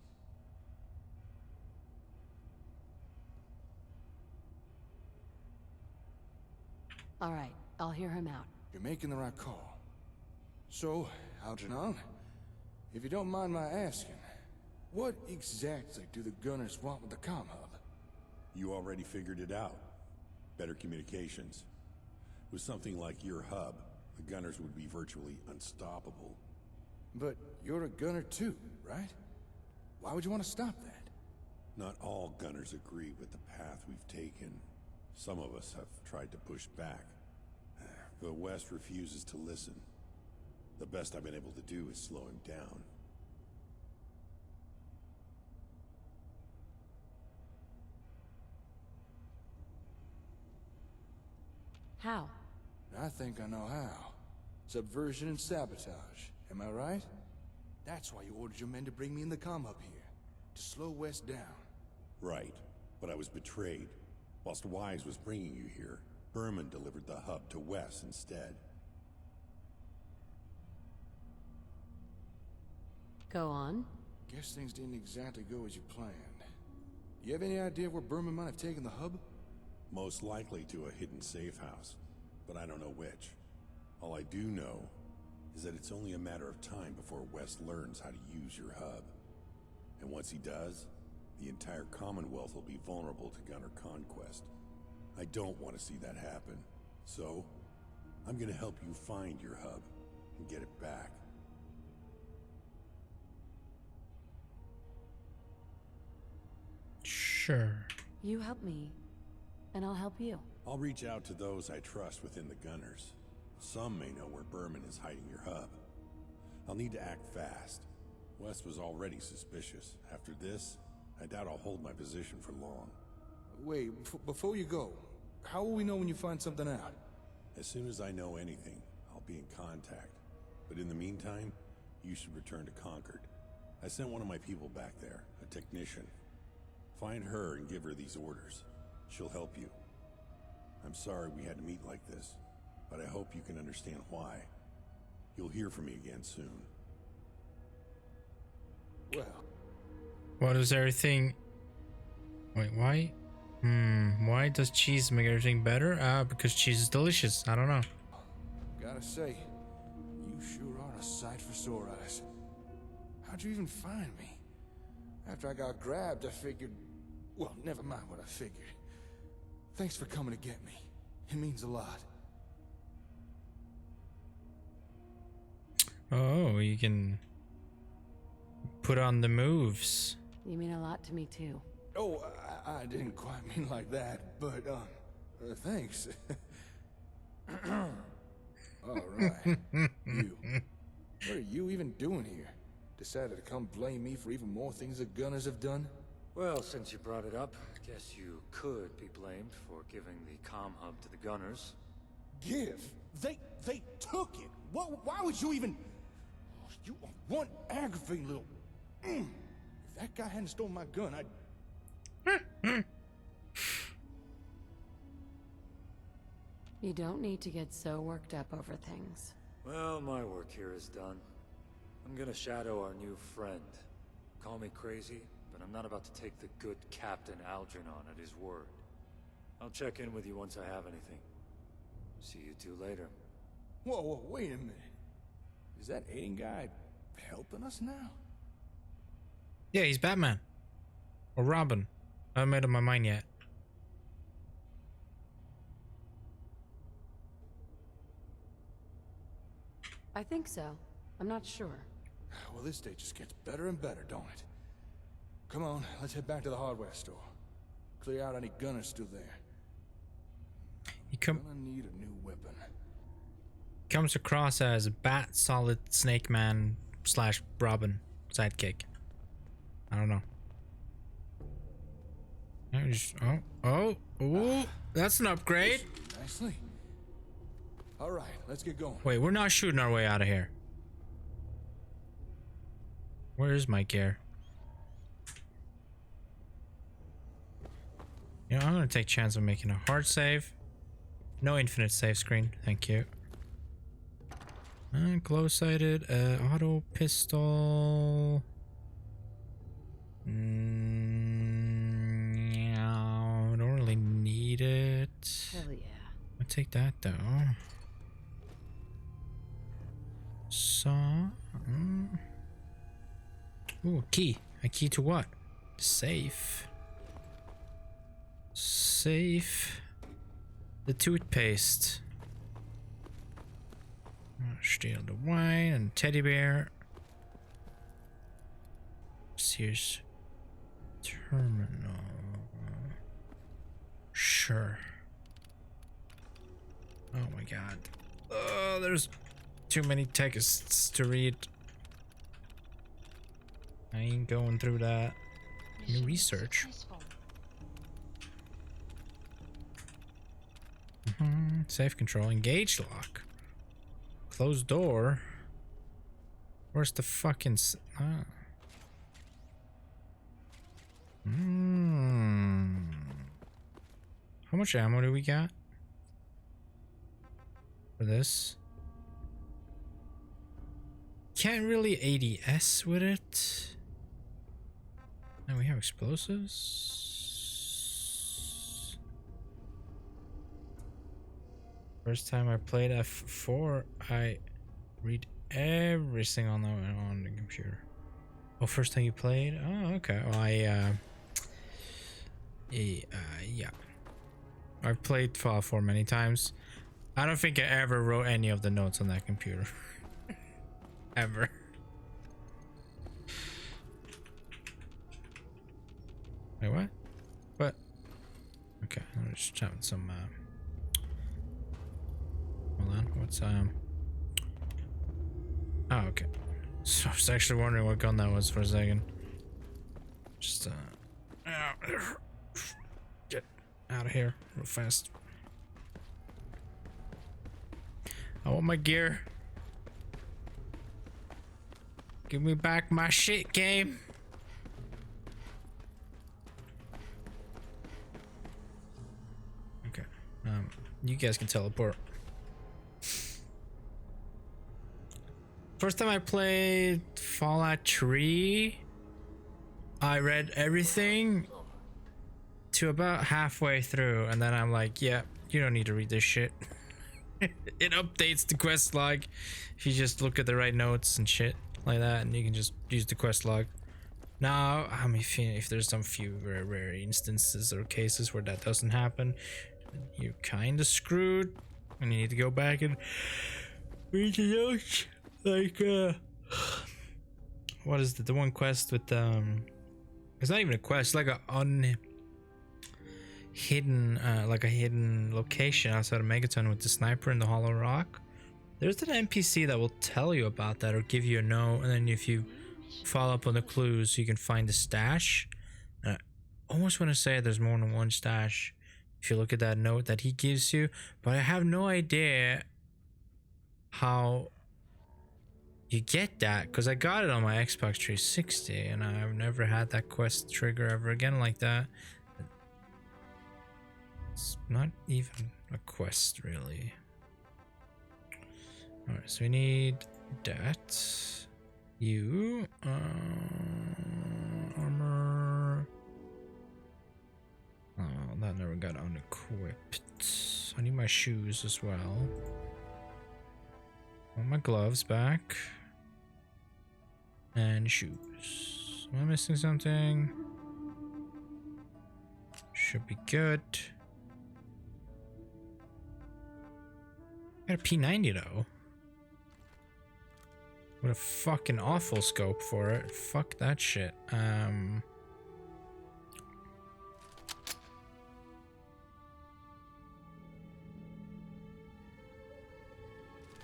All right, I'll hear him out. You're making the right call. So, Algernon, if you don't mind my asking, what exactly do the Gunners want with the comm hub? You already figured it out. Better communications. With something like your hub, the Gunners would be virtually unstoppable. But you're a gunner too, right? Why would you want to stop that? Not all Gunners agree with the path we've taken. Some of us have tried to push back. The West refuses to listen. The best I've been able to do is slow him down. How? I think I know how. Subversion and sabotage, am I right? That's why you ordered your men to bring me in the comm hub here, to slow West down. Right, but I was betrayed. Whilst Wise was bringing you here, Berman delivered the hub to Wes instead. Go on. Guess things didn't exactly go as you planned. Do you have any idea where Berman might have taken the hub? Most likely to a hidden safe house, but I don't know which. All I do know is that it's only a matter of time before Wes learns how to use your hub. And once he does, the entire Commonwealth will be vulnerable to Gunner conquest. I don't want to see that happen. So, I'm gonna help you find your hub and get it back. Sure. You help me, and I'll help you. I'll reach out to those I trust within the Gunners. Some may know where Berman is hiding your hub. I'll need to act fast. Wes was already suspicious. After this, I doubt I'll hold my position for long. Wait, before you go, how will we know when you find something out? As soon as I know anything, I'll be in contact. But in the meantime, you should return to Concord. I sent one of my people back there, a technician. Find her and give her these orders. She'll help you. I'm sorry we had to meet like this, but I hope you can understand why. You'll hear from me again soon. Well. Why does everything... Wait, why? Why does cheese make everything better? Because cheese is delicious. I don't know. Gotta say, you sure are a sight for sore eyes. How'd you even find me? After I got grabbed, I figured... Well, never mind what I figured. Thanks for coming to get me. It means a lot. Oh, you can put on the moves. You mean a lot to me too. Oh, I didn't quite mean like that, but thanks. All right. You. What are you even doing here? Decided to come blame me for even more things the Gunners have done? Well, since you brought it up, I guess you could be blamed for giving the comm hub to the Gunners. Give? They took it. Why would you even... Oh, you are one aggravating little... If that guy hadn't stolen my gun, I'd... You don't need to get so worked up over things. Well, my work here is done. I'm gonna shadow our new friend. Call me crazy, but I'm not about to take the good Captain Algernon at his word. I'll check in with you once I have anything. See you two later. Whoa, wait a minute. Is that Aiden guy helping us now? Yeah, he's Batman. Or Robin. I haven't made up my mind yet. I think so. I'm not sure. Well, this day just gets better and better, don't it? Come on, let's head back to the hardware store. Clear out any gunners still there. Gonna need a new weapon. Comes across as Bat Solid Snake Man / Robin sidekick. I don't know. Oh, that's an upgrade. Nicely. All right, let's get going. Wait, we're not shooting our way out of here. Where is my gear? You know, I'm gonna take a chance of making a hard save. No infinite save screen, thank you. Close-sighted, auto pistol. No, I don't really need it. Hell yeah. I'll take that though. Saw. Ooh, a key. A key to what? Safe. Safe. The toothpaste. Steal the wine and teddy bear. Sears terminal. Sure. Oh my god. Oh, there's too many texts to read. I ain't going through that. New research. Safe control. Engage lock. Closed door. Where's the fucking... How much ammo do we got? For this? Can't really ADS with it. Now we have explosives. First time I played F4, I read everything on the computer. Oh, first time you played? Oh, okay. Well, yeah. I've played Fallout 4 many times. I don't think I ever wrote any of the notes on that computer. Ever. Wait, what? What? Okay, I'm just having some, hold on, what's, oh, okay. So I was actually wondering what gun that was for a second. Just, get out of here real fast. I want my gear. Give me back my shit, game. Okay. You guys can teleport. First time I played Fallout 3, I read everything to about halfway through, and then I'm like, yeah, you don't need to read this shit. It updates the quest log if you just look at the right notes and shit like that, and you can just use the quest log. Now, I mean, if there's some few very rare instances or cases where that doesn't happen, you're kind of screwed, and you need to go back and read the notes. Like, what is the one quest with, it's not even a quest, like a hidden location outside of Megaton with the sniper in the hollow rock. There's an NPC that will tell you about that or give you a note, and then if you follow up on the clues, you can find the stash. I almost want to say there's more than one stash if you look at that note that he gives you, but I have no idea how you get that, because I got it on my Xbox 360 and I've never had that quest trigger ever again like that. It's not even a quest, really. Alright, so we need that. You, armor. Oh, that never got unequipped. I need my shoes as well. Want my gloves back. And shoes. Am I missing something? Should be good. Got a P90 though. What a fucking awful scope for it. Fuck that shit.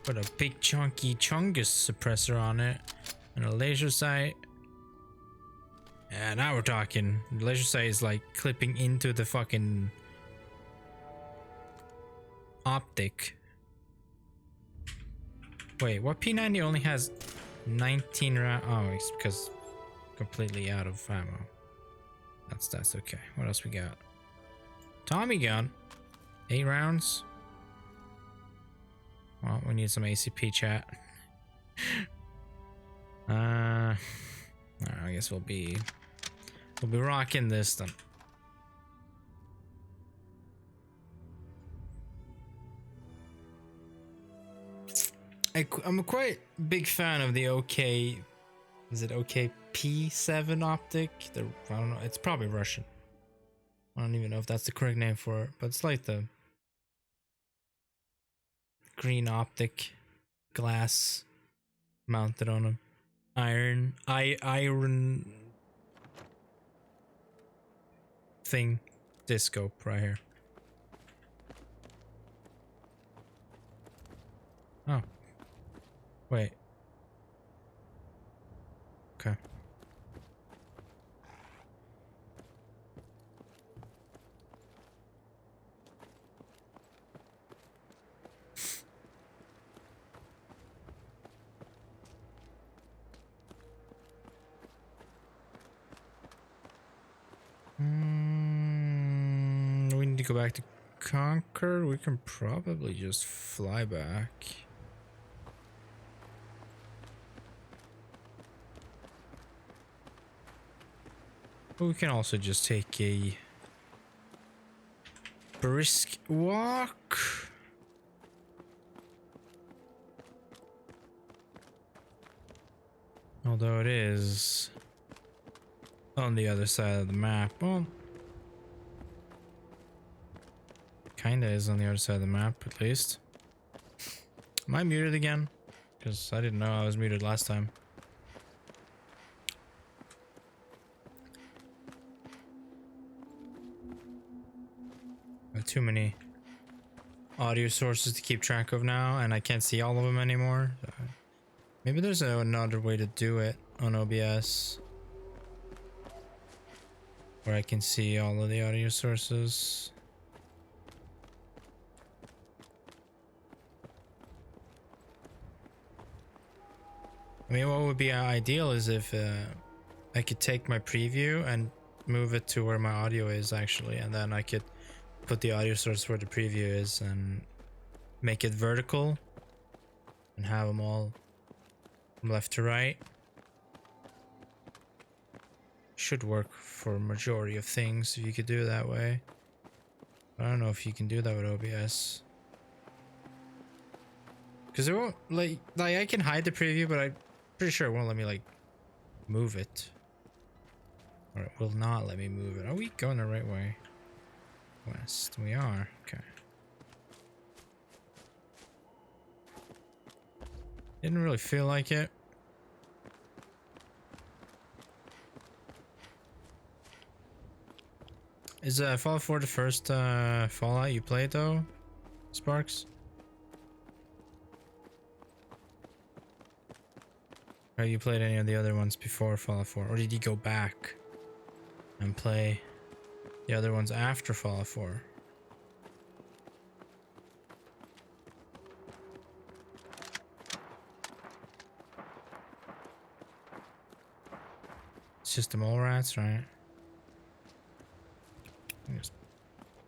Put a big chunky chungus suppressor on it. And a laser sight. Yeah, now we're talking. The laser sight is like clipping into the fucking optic. Wait, what P90 only has 19 rounds? Oh, it's because completely out of ammo. That's okay. What else we got? Tommy gun. 8 rounds. Well, we need some ACP chat. I guess we'll be rocking this then. I'm a quite big fan of the OK. Is it OKP7 optic? I don't know. It's probably Russian. I don't even know if that's the correct name for it, but it's like the green optic glass mounted on a iron thing. Disco right here. Oh. Wait. Okay. We need to go back to Conquer. We can probably just fly back. But we can also just take a brisk walk. Although it is on the other side of the map. Well, kinda is on the other side of the map, at least. Am I muted again? Because I didn't know I was muted last time. I have too many audio sources to keep track of now, and I can't see all of them anymore. Maybe there's another way to do it on OBS, where I can see all of the audio sources. I mean, what would be ideal is if I could take my preview and move it to where my audio is actually, and then I could put the audio source where the preview is and make it vertical and have them all from left to right. Should work for a majority of things if you could do it that way. I don't know if you can do that with OBS. Because it won't, like I can hide the preview, but I'm pretty sure it won't let me like move it. Or it will not let me move it. Are we going the right way? West. We are. Okay. Didn't really feel like it. Is Fallout 4 the first Fallout you played though, Sparks? Or you played any of the other ones before Fallout 4? Or did you go back and play the other ones after Fallout 4? It's just the mole rats, right?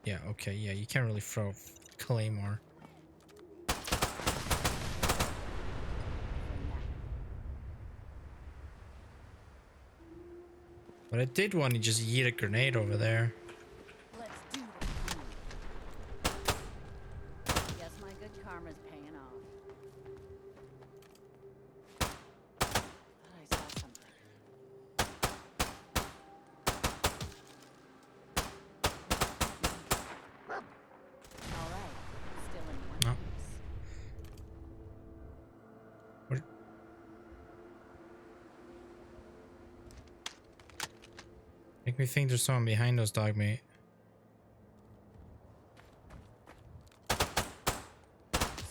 Yeah, okay, yeah, you can't really throw Claymore. But I did want to just yeet a grenade over there. Let's do this. Guess my good karma's paying off. Thought I saw something. All right, still in one piece. make me think there's someone behind us, dog mate.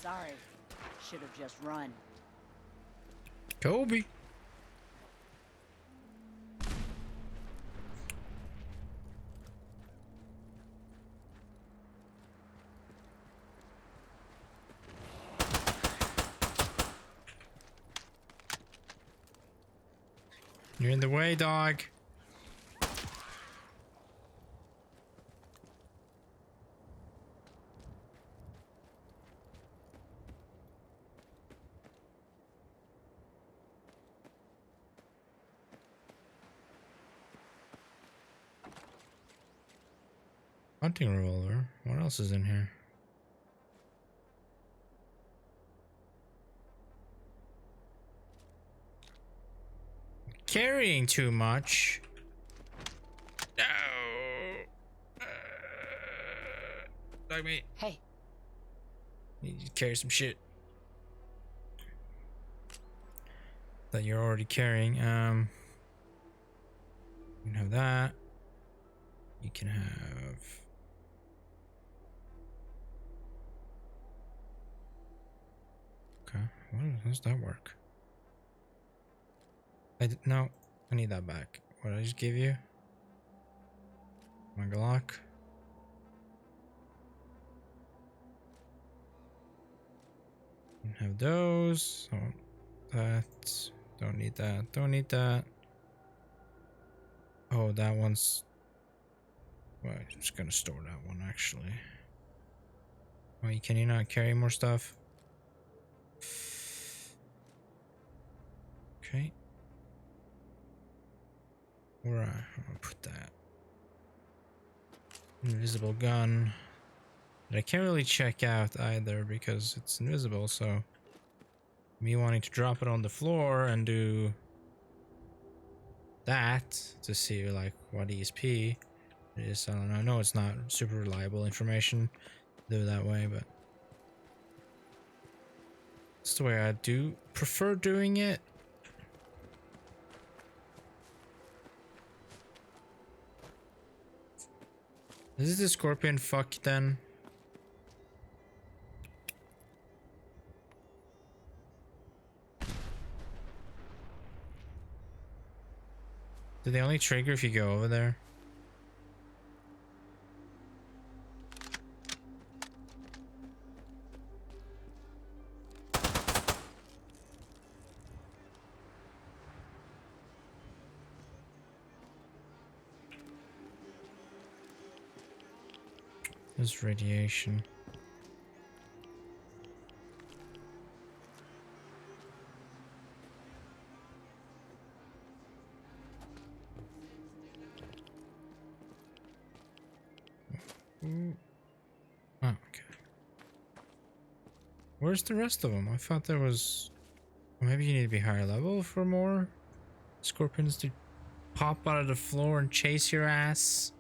Sorry. Should have just run. Kobe. You're in the way, dog. Hunting revolver. What else is in here? Carrying too much. No. Dog mate. Hey. Need to carry some shit that you're already carrying. You can have that. You can have. Okay. How does that work? No, I need that back. What did I just give you? My Glock. Have those. Oh, that. Don't need that. Don't need that. Oh, that one's. Well, I'm just gonna store that one actually. Wait, can you not carry more stuff? Okay. Where I'm gonna put that. Invisible gun. But I can't really check out either because it's invisible, so me wanting to drop it on the floor and do that to see like what ESP it is. I don't know. I know it's not super reliable information to do it that way, but it's the way I do prefer doing it. Is it the scorpion fuck then? Do they only trigger if you go over there? There's radiation. Oh, okay. Where's the rest of them? I thought there was... Well, maybe you need to be higher level for more scorpions to pop out of the floor and chase your ass.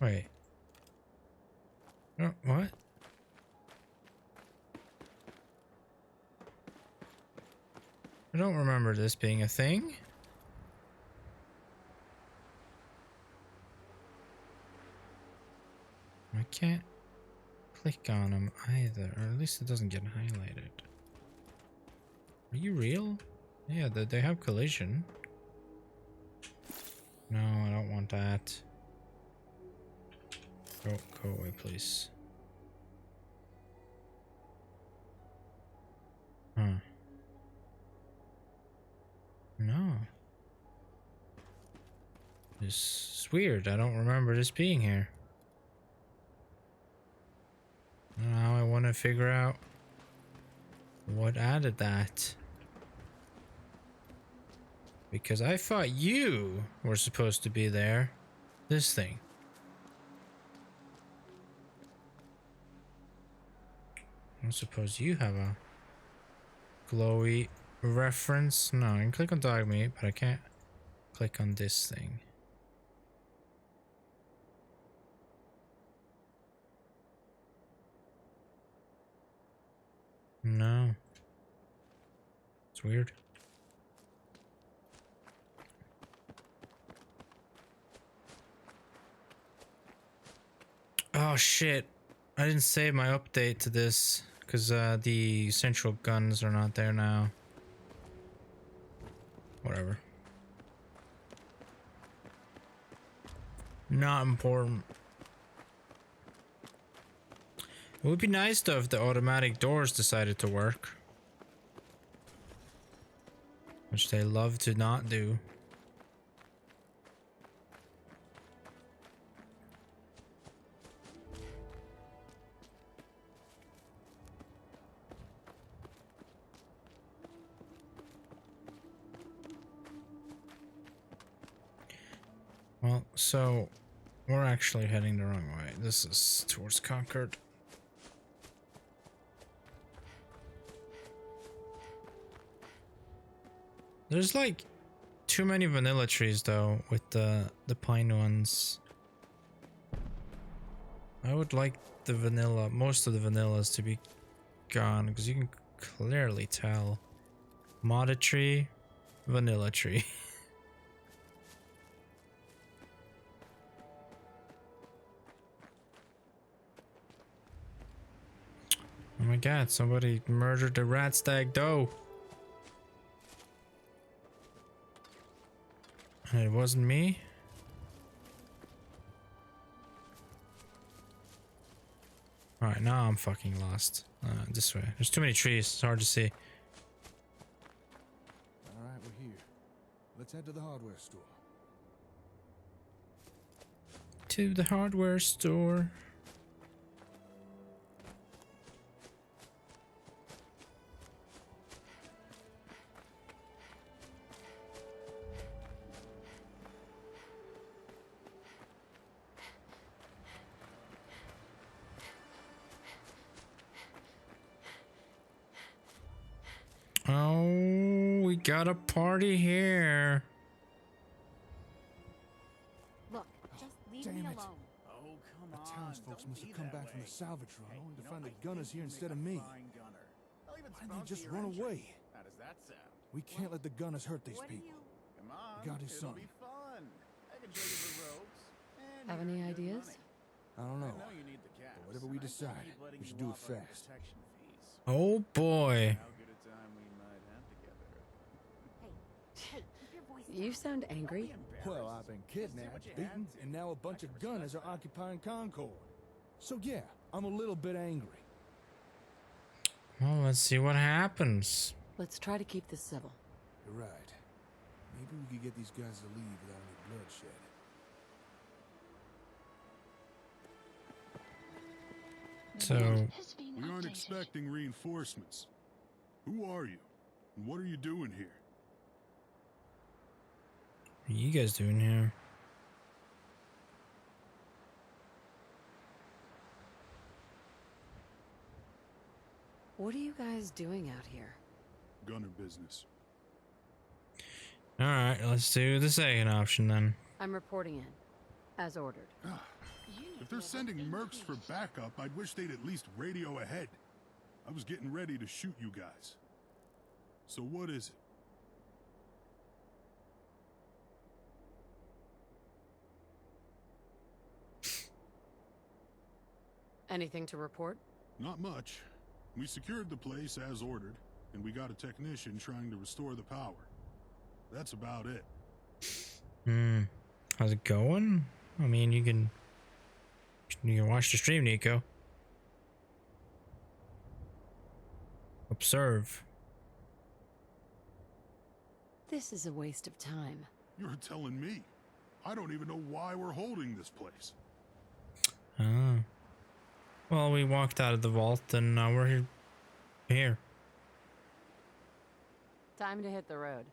Wait. Oh, what? I don't remember this being a thing. I can't click on them either, or at least it doesn't get highlighted. Are you real? Yeah, they have collision. No, I don't want that. Go away, please. Huh. No. This is weird. I don't remember this being here. Now I want to figure out what added that. Because I thought you were supposed to be there. This thing. I suppose you have a glowy reference. No, I can click on dog meat, but I can't click on this thing. No. It's weird. Oh shit. I didn't save my update to this because the central guns are not there now. Whatever. Not important. It would be nice though if the automatic doors decided to work. Which they love to not do. Well, so we're actually heading the wrong way. This is towards Concord. There's like too many vanilla trees though with the pine ones. I would like the vanilla, most of the vanillas to be gone because you can clearly tell. Modded tree, vanilla tree. Oh my god, somebody murdered the rat stag doe. And it wasn't me? Alright, now I'm fucking lost. This way. There's too many trees, it's hard to see. Alright, we're here. Let's head to the hardware store. To the hardware store. Oh, we got a party here. Look, just leave Damn me it. alone. Oh, come on. The townsfolk must have come back from the salvage run only to find the gunners here instead of me. Why didn't they just run away? How does that sound? We can't let the gunners hurt these people. Come on. We gotta do it'll something. be fun. I can show you the ropes. And Have you any can earn ideas? money. I don't know. I know you need the cash. But whatever we decide, we should do it fast. Oh boy. How good a time we might have together. Hey, keep your voice You sound angry. Well, I've been kidnapped, beaten, and now a bunch of gunners are occupying Concord. So yeah, I'm a little bit angry. Well, let's see what happens. Let's try to keep this civil. You're right. Maybe we could get these guys to leave without any bloodshed. So, We aren't expecting reinforcements. Who are you? And what are you doing here? what are you guys doing here? What are you guys doing out here? Gunner business. Alright, let's do the second option then. I'm reporting in, as ordered. If they're sending mercs for backup, I'd wish they'd at least radio ahead. I was getting ready to shoot you guys. So what is it? Anything to report? Not much. We secured the place as ordered, and we got a technician trying to restore the power. That's about it. How's it going? I mean, you can watch the stream, Nico. Observe. This is a waste of time. You're telling me. I don't even know why we're holding this place. Ah. Well, we walked out of the vault and now we're here. Time to hit the road.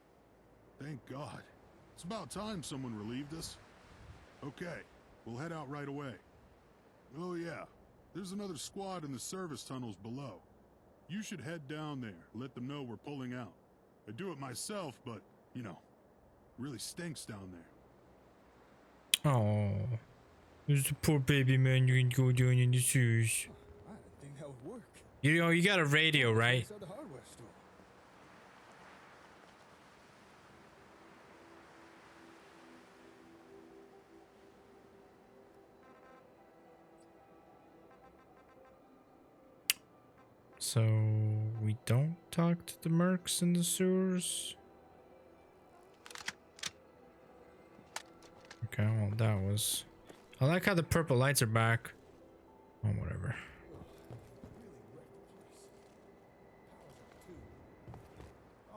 Thank God. It's about time someone relieved us. Okay, we'll head out right away. Oh yeah, there's another squad in the service tunnels below. You should head down there, let them know we're pulling out. I'd do it myself, but, you know, really stinks down there. Oh. There's the poor baby man you can go down in the shoes. I didn't think that would work. You know, you got a radio, right? Inside the hardware store. So we don't talk to the mercs in the sewers. Okay, well that was. I like how the purple lights are back. Oh, whatever.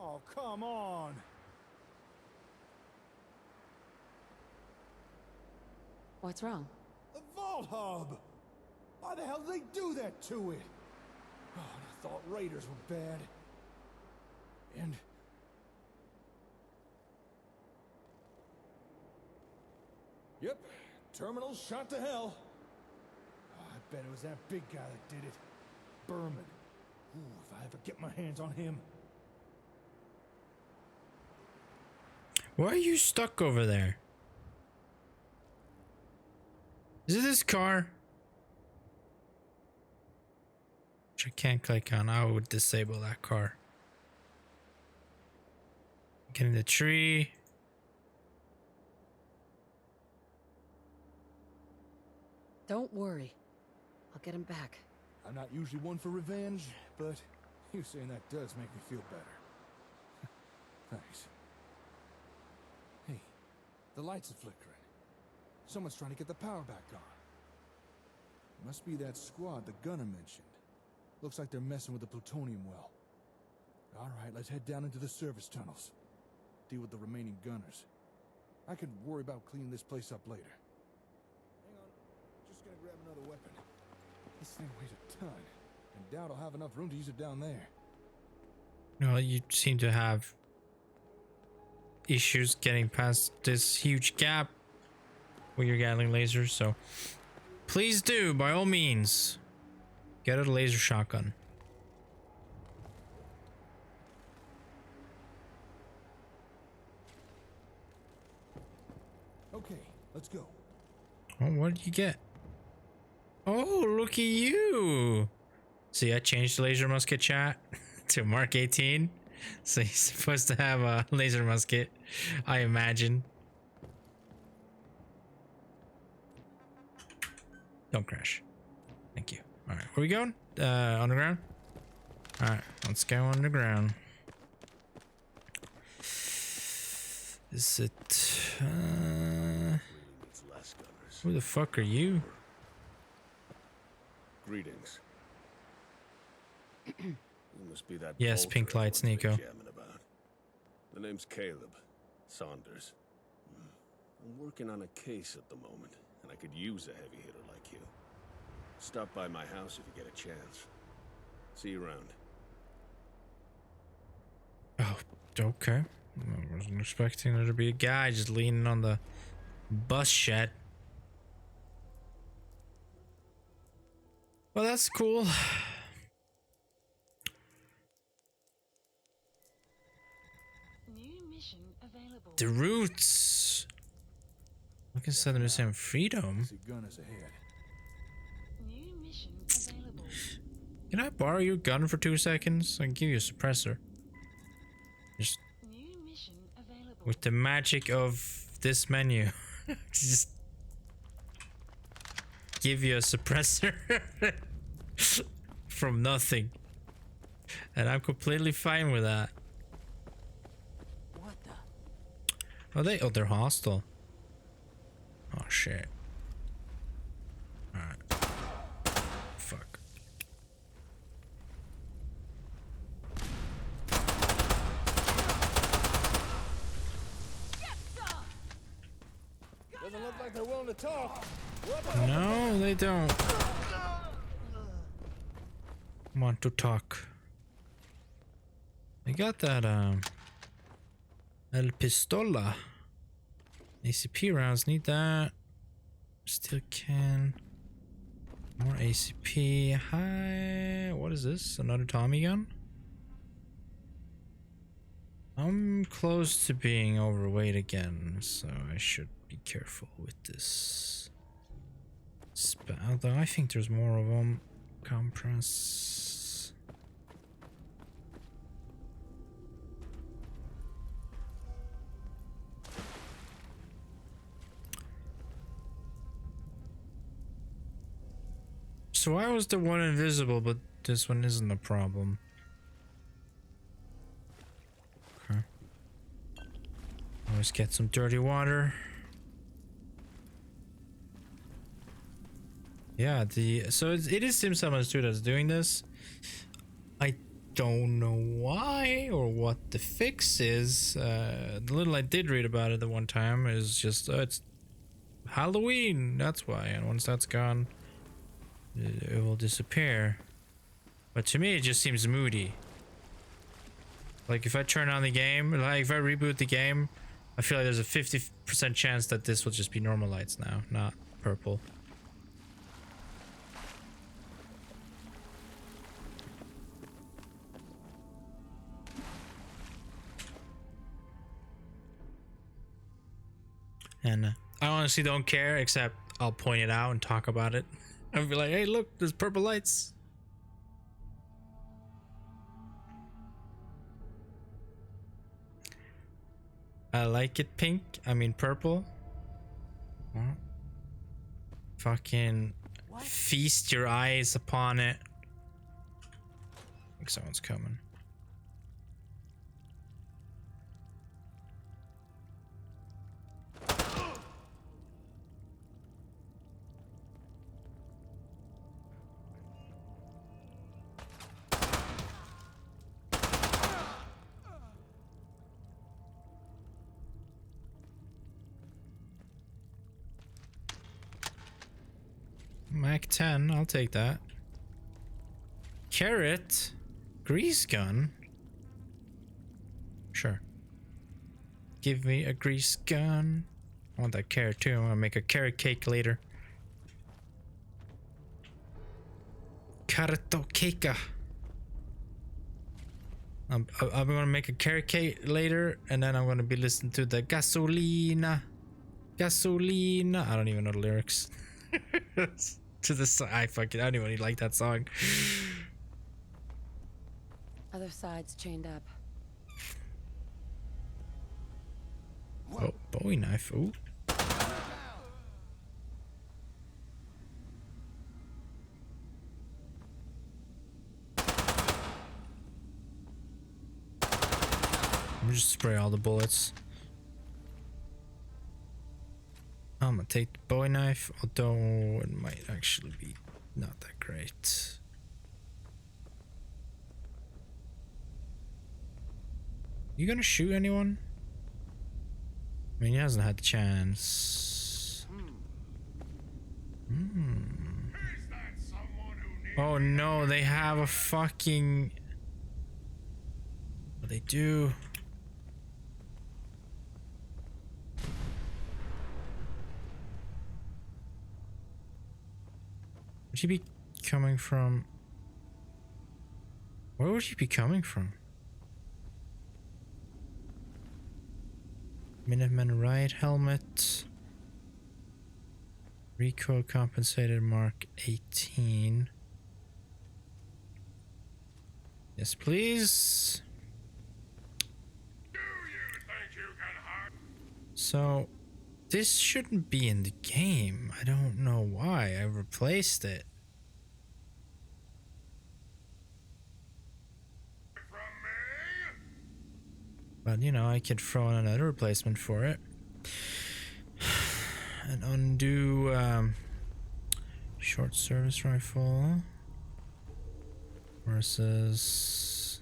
Oh, come on. What's wrong? The vault hub. Why the hell did they do that to it? Oh, I thought raiders were bad. And yep, terminal shot to hell. Oh, I bet it was that big guy that did it. Berman. Ooh, if I ever get my hands on him. Why are you stuck over there? Is it this car? Which I can't click on. I would disable that car. Get in the tree. Don't worry. I'll get him back. I'm not usually one for revenge, but you saying that does make me feel better. Thanks. Hey, the lights are flickering. Someone's trying to get the power back on. Must be that squad the gunner mentioned. Looks like they're messing with the plutonium well. All right, let's head down into the service tunnels. Deal with the remaining gunners. I can worry about cleaning this place up later. Hang on, just gonna grab another weapon. This thing weighs a ton, and doubt I'll have enough room to use it down there. No, you seem to have issues getting past this huge gap with your Gatling laser, so please do, by all means, get a laser shotgun. Okay, let's go. Oh, what did you get? Oh, look at you. See, I changed the laser musket chat to Mark 18. So he's supposed to have a laser musket, I imagine. Don't crash. Thank you. All right, where we going? Underground? All right, let's go underground. Is it... who the fuck are you? Greetings. You must be that Yes, bolter pink lights, everyone's been Nico. jamming about. The name's Caleb Saunders. I'm working on a case at the moment, and I could use a heavy hitter like you. Stop by my house if you get a chance. See you around. Oh, okay. I wasn't expecting there to be a guy just leaning on the bus shed. Well, that's cool. New mission available. The roots. I can set them to some freedom. See gunners ahead. New mission available. Can I borrow your gun for 2 seconds? I can give you a suppressor. Just New mission available. with the magic of this menu. Just give you a suppressor from nothing. And I'm completely fine with that. What the? Oh, they're hostile. Oh shit. Alright. Fuck. Doesn't look like they're willing to talk. No, they don't want to talk. They got that El Pistola. ACP rounds, need that. Still can. More ACP. Hi. What is this? Another Tommy gun? I'm close to being overweight again, so I should be careful with this. Although I think there's more of them. Compress. So why was the one invisible, but this one isn't a problem? Okay. Always get some dirty water. Yeah, so it is Sim 2 that's doing this. I don't know why or what the fix is. The little I did read about it the one time is just it's Halloween. That's why, and once that's gone, it will disappear. But to me, it just seems moody. Like if I turn on the game, like if I reboot the game, I feel like there's a 50% chance that this will just be normal lights now, not purple. And I honestly don't care, except I'll point it out and talk about it. I'll be like, hey, look, there's purple lights. I like it pink. I mean purple. What? Fucking feast your eyes upon it. I think someone's coming. Mac 10, I'll take that. Carrot? Grease gun? Sure. Give me a grease gun. I want that carrot too. I'm gonna make a carrot cake later. Carrot cake. I'm gonna make a carrot cake later, and then I'm gonna be listening to the gasolina. Gasolina. I don't even know the lyrics. To the song. I don't even like that song. Other side's chained up. Oh, Bowie knife. Ooh. I'm just spray all the bullets. I'm gonna take the Bowie knife, although it might actually be not that great. You gonna shoot anyone? I mean, he hasn't had the chance. Oh no, they have a fucking... What they do? Would he be coming from? Where would he be coming from? Minuteman riot helmet. Recoil compensated Mark 18. Yes, please. So, this shouldn't be in the game. I don't know why. I replaced it. But, you know, I could throw in another replacement for it. And undo short service rifle versus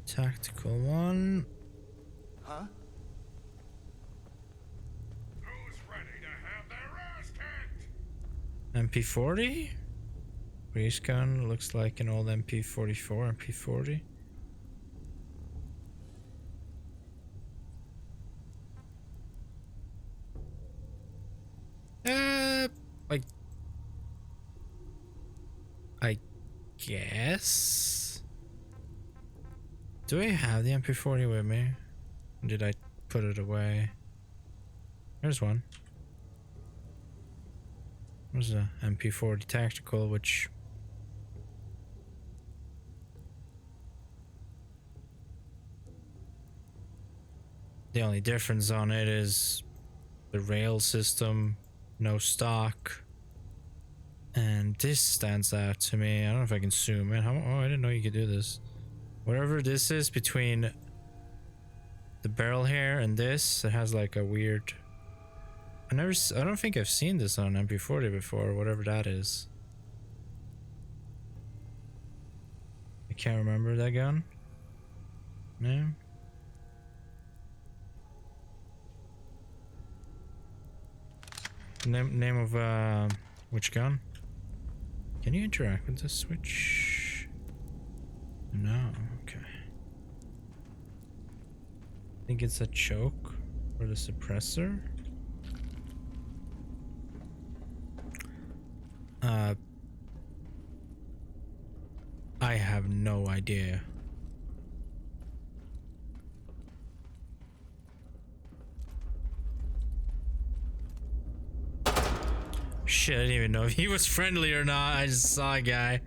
tactical one. Huh? MP40? Grease gun looks like an old MP44, MP40. Like, I guess. Do I have the MP40 with me? Or did I put it away? There's one. There's a MP40 tactical, which the only difference on it is the rail system, no stock, And this stands out to me. I don't know if I can zoom in. Oh, I didn't know you could do this. Whatever this is between the barrel here and this, it has like a weird... I don't think I've seen this on MP40 before, whatever that is. I can't remember that gun. No. Name of which gun? Can you interact with the switch? No, okay. I think it's a choke or the suppressor. I have no idea. Shit, I didn't even know if he was friendly or not. I just saw a guy.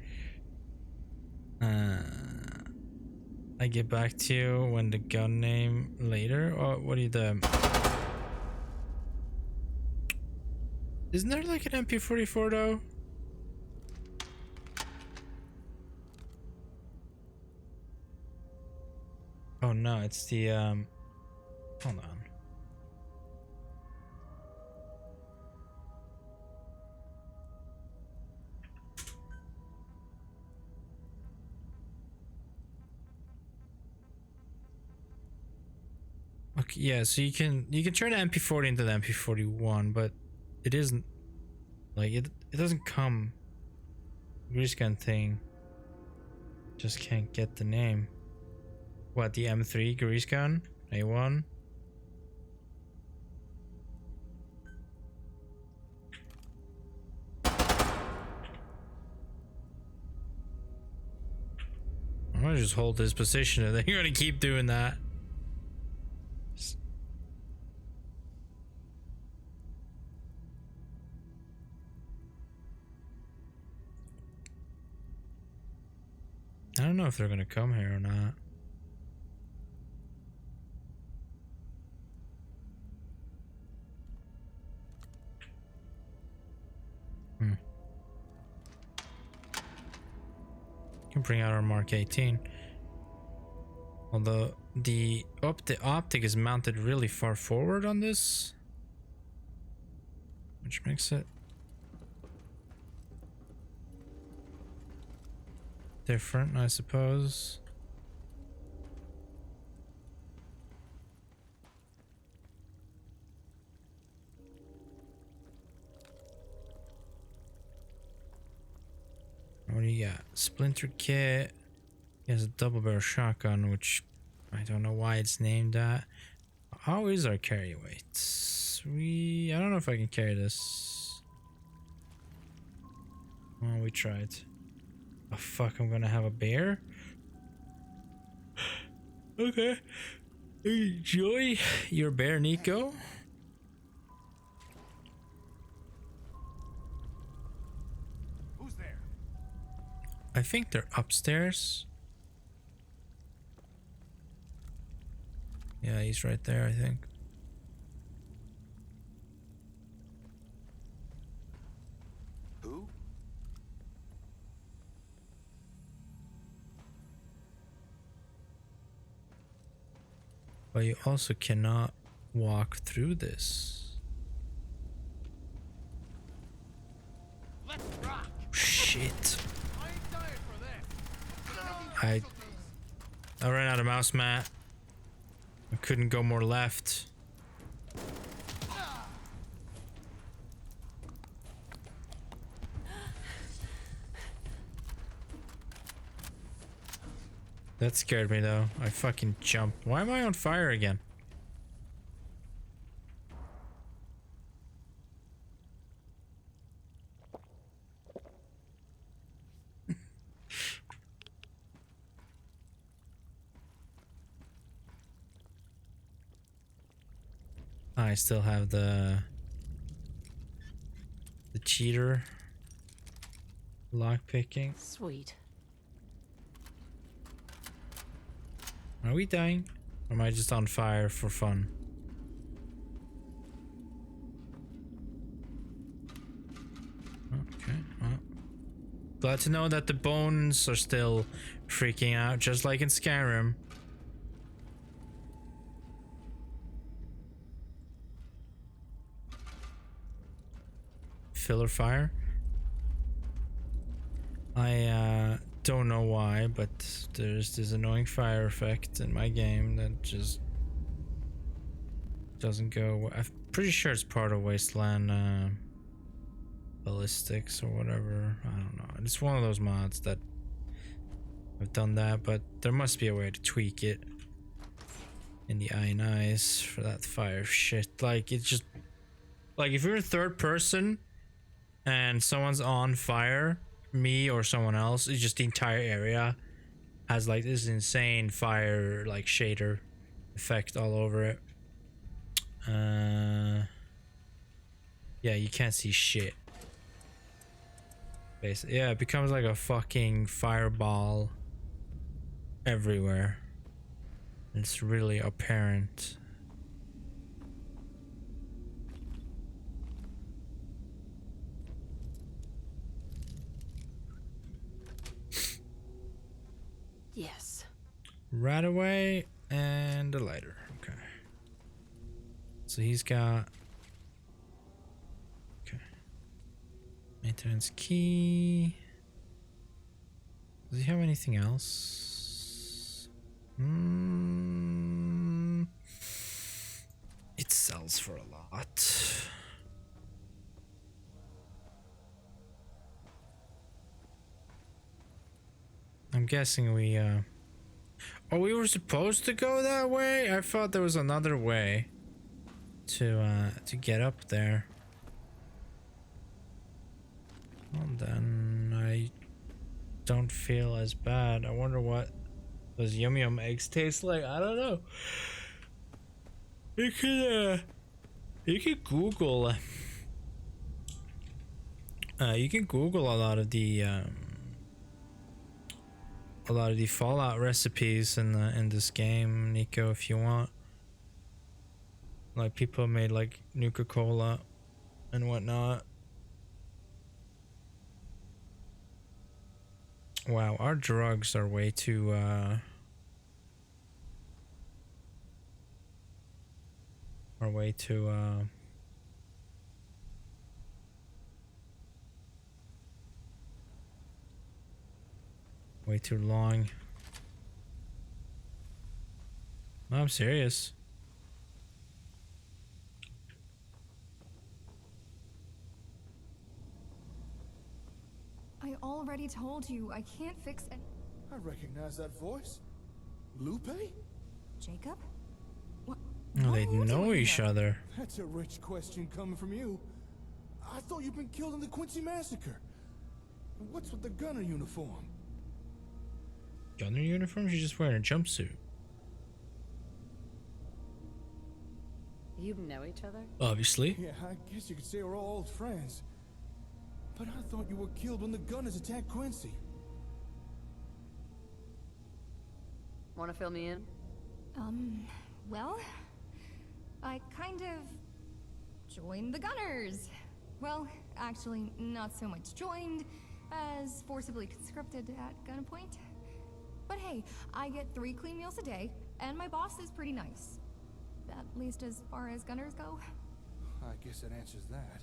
I get back to you when the gun name later. Or what do you do? Isn't there like an MP44 though? Oh no, it's the hold on. Okay, yeah, so you can turn the MP40 into the MP41, but it isn't like it doesn't come grease gun thing. Just can't get the name. What, the M3 grease gun? A1? I'm gonna just hold this position and then you're gonna keep doing that. I don't know if they're gonna come here or not. Can bring out our Mark 18. Although the optic is mounted really far forward on this, which makes it different, I suppose. What do you got? Splinter kit. He has a double barrel shotgun, which I don't know why it's named that. How is our carry weight? I don't know if I can carry this. Well, we tried. Oh fuck, I'm gonna have a bear? Okay. Enjoy your bear, Nico. Who's there? I think they're upstairs. Yeah, he's right there, I think. Who? But you also cannot walk through this. Let's rock. Shit. I ain't dying for that. I ran out of mouse mat. I couldn't go more left. That scared me though. I fucking jumped. Why am I on fire again? I still have the cheater lock picking. Sweet. Are we dying? Or am I just on fire for fun? Okay, well. Glad to know that the bones are still freaking out, just like in Skyrim. Filler fire. I don't know why, but there's this annoying fire effect in my game that just doesn't go. I'm pretty sure it's part of Wasteland ballistics or whatever. I don't know. It's one of those mods that I've done that, but there must be a way to tweak it in the ionized for that fire shit. Like, it's just like if you're in third person and someone's on fire, me or someone else, it's just the entire area has like this insane fire like shader effect all over it. Yeah, you can't see shit. Basically, yeah, it becomes like a fucking fireball everywhere. It's really apparent. Yes. Right away and a lighter. Okay. So he's got. Okay. Maintenance key. Does he have anything else? It sells for a lot. I'm guessing we oh, we were supposed to go that way? I thought there was another way to get up there. Well, then I don't feel as bad. I wonder what those yum yum eggs taste like. I don't know. You can Google you can Google a lot of the Fallout recipes in this game, Nico, if you want. Like, people made like Nuka-Cola and whatnot. Wow, our drugs are way too way too long. No, I'm serious. I already told you, I can't fix it. I recognize that voice. Lupe? Jacob? What? Oh, What they are you know doing each here? other. That's a rich question coming from you. I thought you'd been killed in the Quincy massacre. What's with the gunner uniform? Gunner uniform? She's just wearing a jumpsuit. You know each other? Obviously. Yeah, I guess you could say we're all old friends. But I thought you were killed when the gunners attacked Quincy. Want to fill me in? Well, I kind of joined the Gunners. Well, actually, not so much joined as forcibly conscripted at gunpoint. But hey, I get 3 clean meals a day, and my boss is pretty nice. At least as far as Gunners go. I guess that answers that.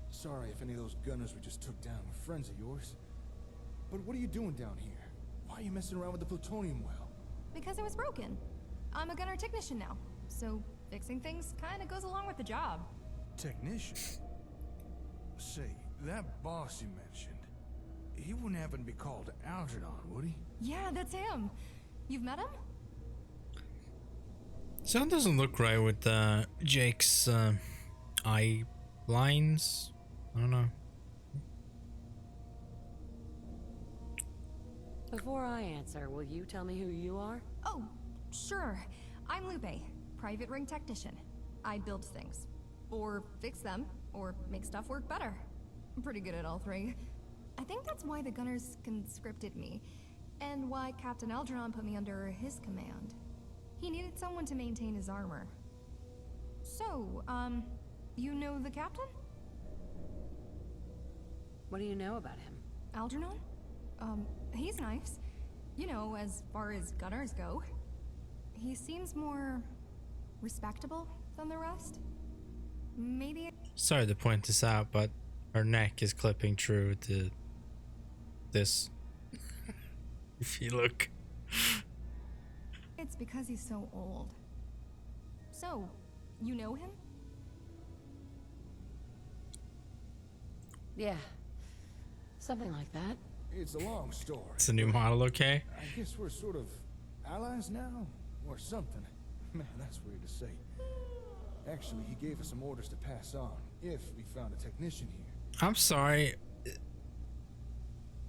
Sorry if any of those gunners we just took down were friends of yours. But what are you doing down here? Why are you messing around with the plutonium well? Because it was broken. I'm a gunner technician now, so fixing things kind of goes along with the job. Technician? Say, that boss you mentioned, he wouldn't happen to be called Algernon, would he? Yeah, that's him. You've met him? Sound doesn't look right with Jake's eye lines. I don't know. Before I answer, will you tell me who you are? Oh, sure. I'm Lupe, private ring technician. I build things. Or fix them, or make stuff work better. I'm pretty good at all 3. I think that's why the Gunners conscripted me, and why Captain Algernon put me under his command. He needed someone to maintain his armor. So, you know the captain? What do you know about him? Algernon? He's nice. You know, as far as gunners go. He seems more respectable than the rest. Maybe. Sorry to point this out, but her neck is clipping true to this. If you look. It's because he's so old. So, you know him? Yeah. Something like that. It's a long story. It's a new model, okay? I guess we're sort of allies now, or something. Man, that's weird to say. Actually, he gave us some orders to pass on, if we found a technician here. I'm sorry.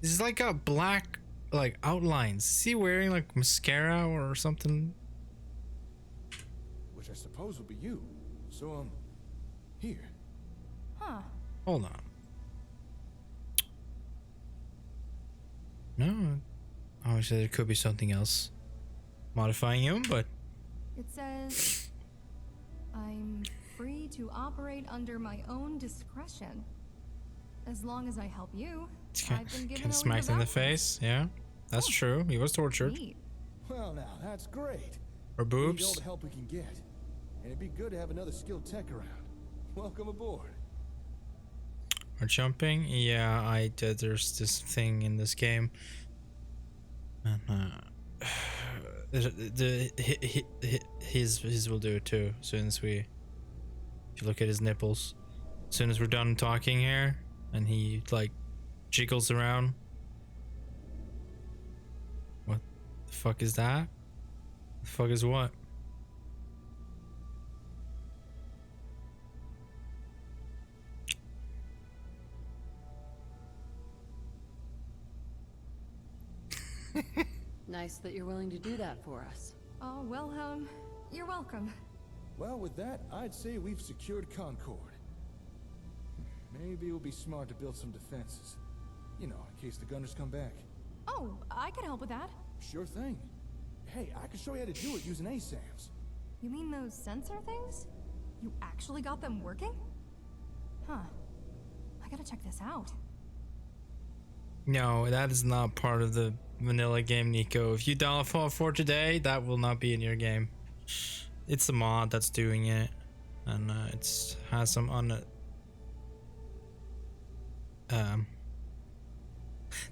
It's like a black, like, outlines. Is he wearing, like, mascara or something? Which I suppose will be you. So, here. Huh. Hold on. No. Obviously, there could be something else modifying him, but... It says, I'm free to operate under my own discretion. As long as I help you, I've been given Kind of smacked in the face, yeah. That's true. He was tortured. Neat. Well, now, that's great. Or We need all boobs. the help we can get. And it'd be good to have another skilled tech around. Welcome aboard. Or jumping. Yeah, I did. There's this thing in this game. And, his will do it too. As soon as we, if you look at his nipples, as soon as we're done talking here, and he like jiggles around. What the fuck is that? The fuck is what? Nice that you're willing to do that for us. Oh, well, you're welcome. Well, with that, I'd say we've secured Concord. Maybe it would be smart to build some defenses. You know, in case the gunners come back. Oh, I could help with that. Sure thing. Hey, I can show you how to do it using ASAMs. You mean those sensor things? You actually got them working? Huh. I gotta check this out. No, that is not part of the vanilla game, Nico. If you download Fallout 4 today, that will not be in your game. It's a mod that's doing it, and it's has some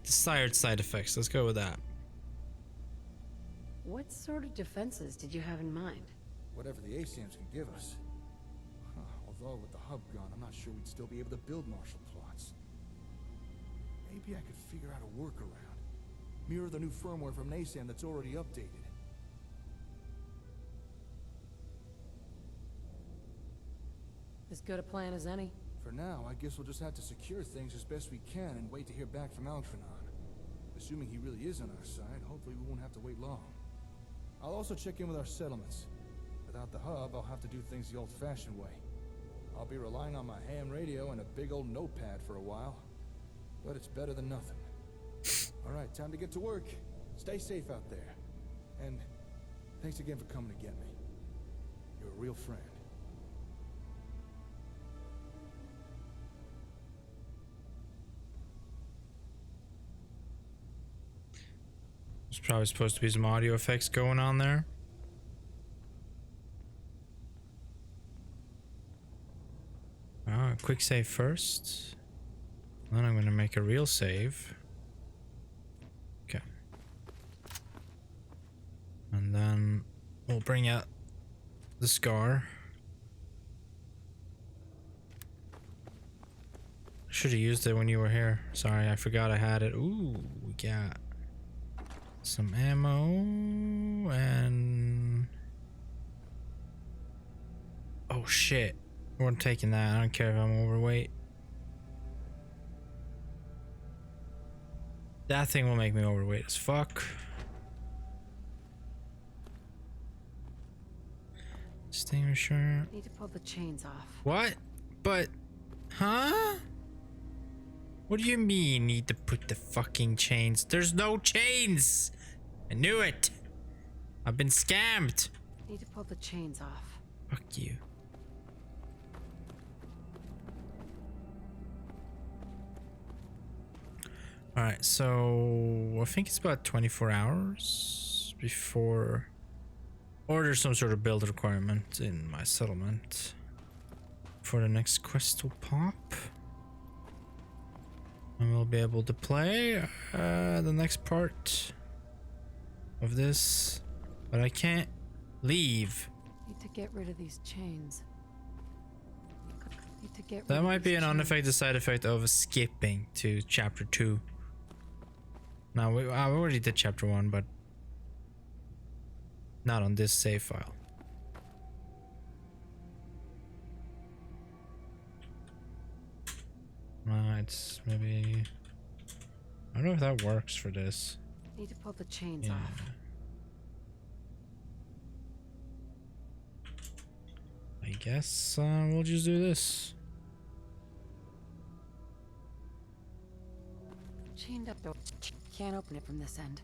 desired side effects. Let's go with that. What sort of defenses did you have in mind? Whatever the ASAMs can give us. Although with the hub gone, I'm not sure we'd still be able to build martial plots. Maybe I could figure out a workaround. Mirror the new firmware from an ASAM that's already updated. As good a plan as any. For now, I guess we'll just have to secure things as best we can and wait to hear back from Algernon. Assuming he really is on our side, hopefully we won't have to wait long. I'll also check in with our settlements. Without the hub, I'll have to do things the old-fashioned way. I'll be relying on my ham radio and a big old notepad for a while. But it's better than nothing. Alright, time to get to work. Stay safe out there. And thanks again for coming to get me. You're a real friend. There's probably supposed to be some audio effects going on there. Quick save first. Then I'm gonna make a real save. Okay. And then we'll bring out the scar. Should have used it when you were here. Sorry, I forgot I had it. Ooh, we got some ammo and... Oh shit. We're taking that. I don't care if I'm overweight. That thing will make me overweight as fuck. Extinguisher. Need to pull the chains off. What? But... Huh? What do you mean need to put the fucking chains? There's no chains! I knew it! I've been scammed! Need to pull the chains off. Fuck you. Alright, so I think it's about 24 hours before, or there's some sort of build requirement in my settlement for the next quest will pop. And we'll be able to play the next part of this, but I can't leave. Need to get rid of these chains. Need to get rid That of might be these an chains. unexpected side effect of skipping to chapter 2. Now, I already did chapter 1, but not on this save file. It's maybe... I don't know if that works for this. Need to pull the chains Yeah. off. I guess we'll just do this. Chained up door. Can't open it from this end.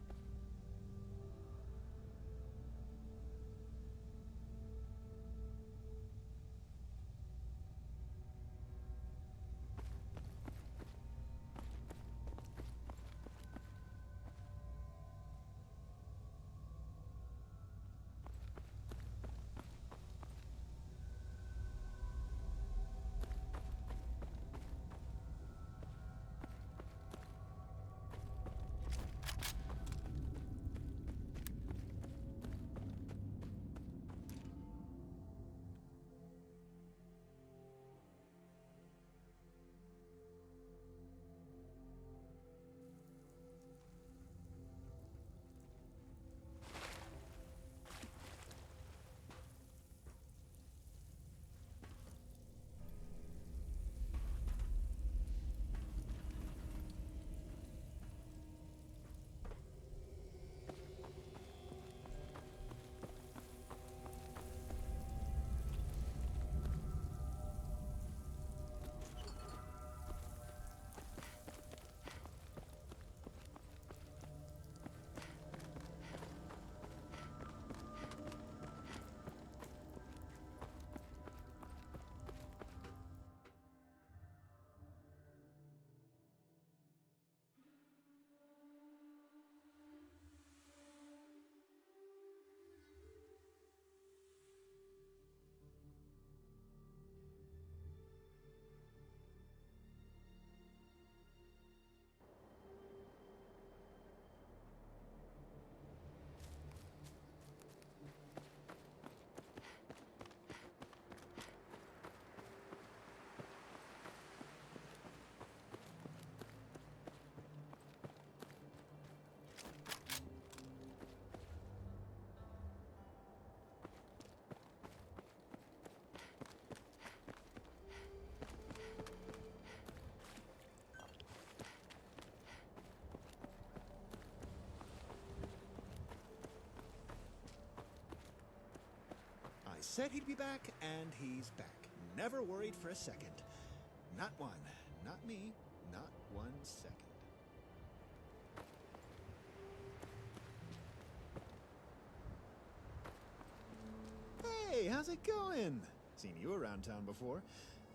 I said he'd be back, and he's back. Never worried for a second. Not one. Not me. Not 1 second. Hey, how's it going? Seen you around town before.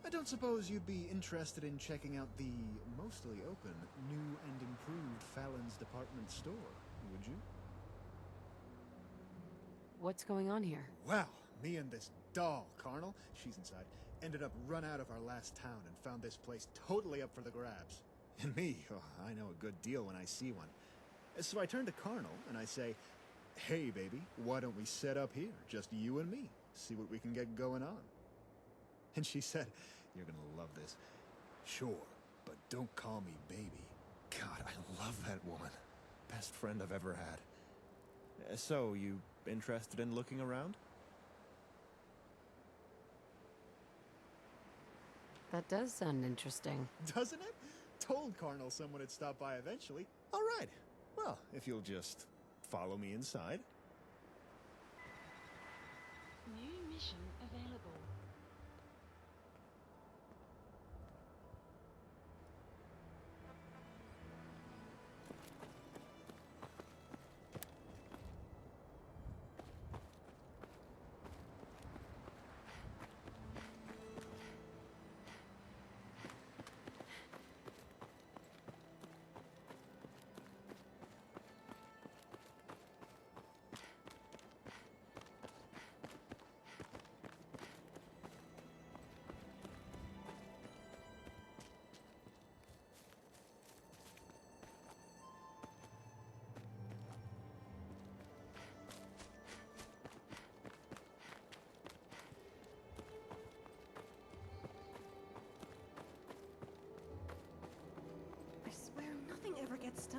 I don't suppose you'd be interested in checking out the mostly open, new and improved Fallon's department store, would you? What's going on here? Well, me and this doll, Carnal, she's inside, ended up run out of our last town and found this place totally up for the grabs. And me, oh, I know a good deal when I see one. So I turn to Carnal and I say, hey baby, why don't we set up here, just you and me, see what we can get going on. And she said, you're gonna love this. Sure, but don't call me baby. God, I love that woman. Best friend I've ever had. So, you interested in looking around? That does sound interesting. Doesn't it? Told Carnal someone would stop by eventually. All right. Well, if you'll just follow me inside. New mission available.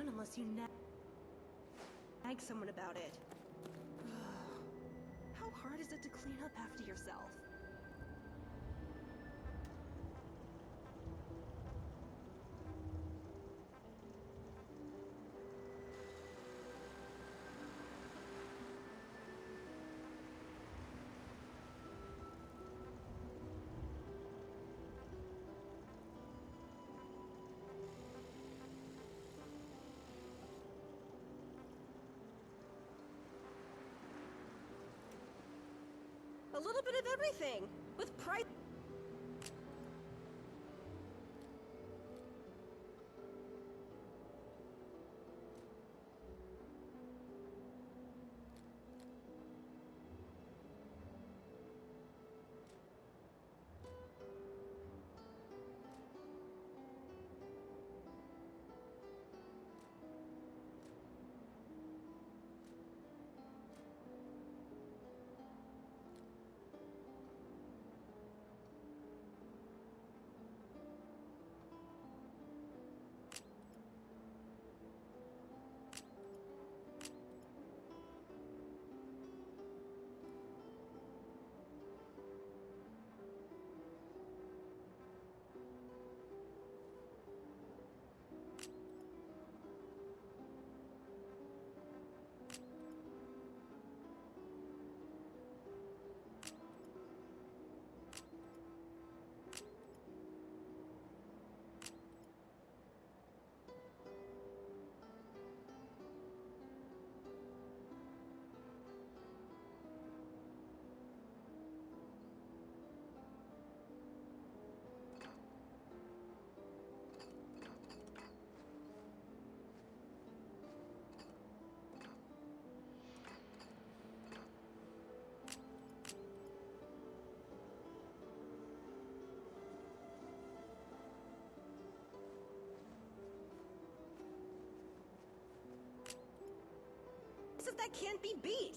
done unless you nag someone about it. How hard is it to clean up after yourself? A little bit of everything, with price. That can't be beat.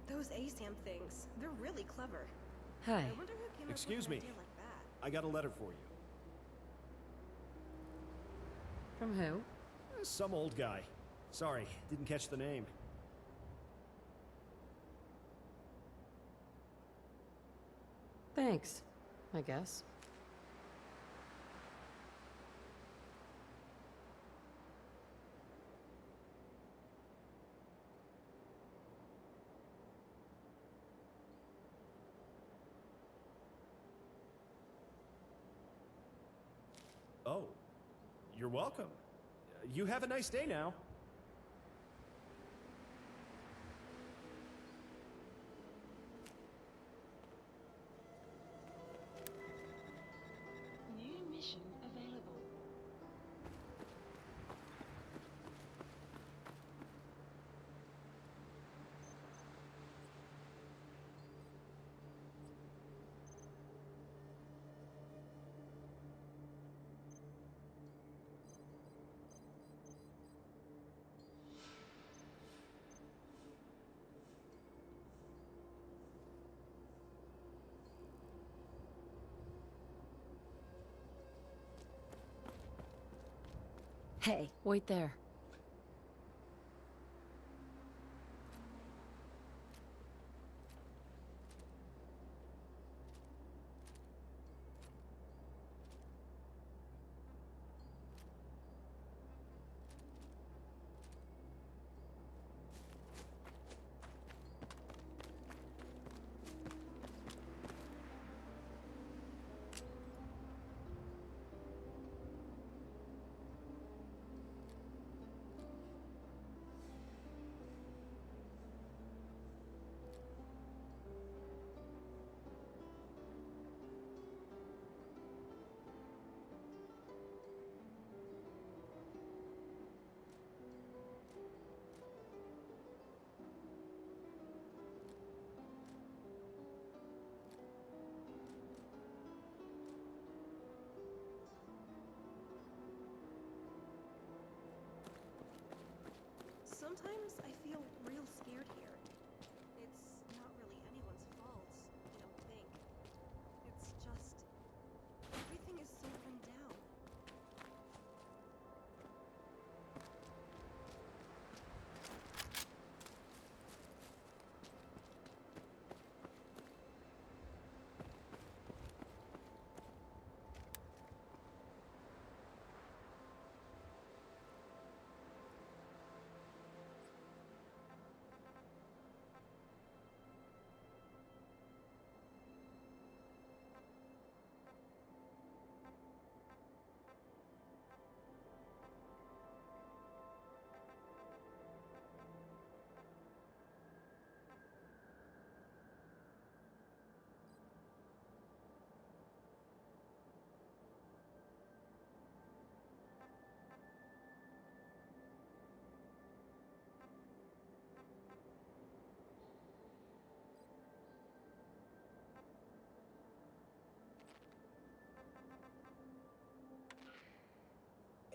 Those ASAM things, they're really clever. Hi. I wonder who came Excuse up me. with an idea like that. I got a letter for you. From who? Some old guy. Sorry, didn't catch the name. Thanks, I guess. Oh, you're welcome. You have a nice day now. New mission available. Hey, wait there. Sometimes I feel real scared here. It's not really anyone's fault, I don't think. It's just... everything is so run down.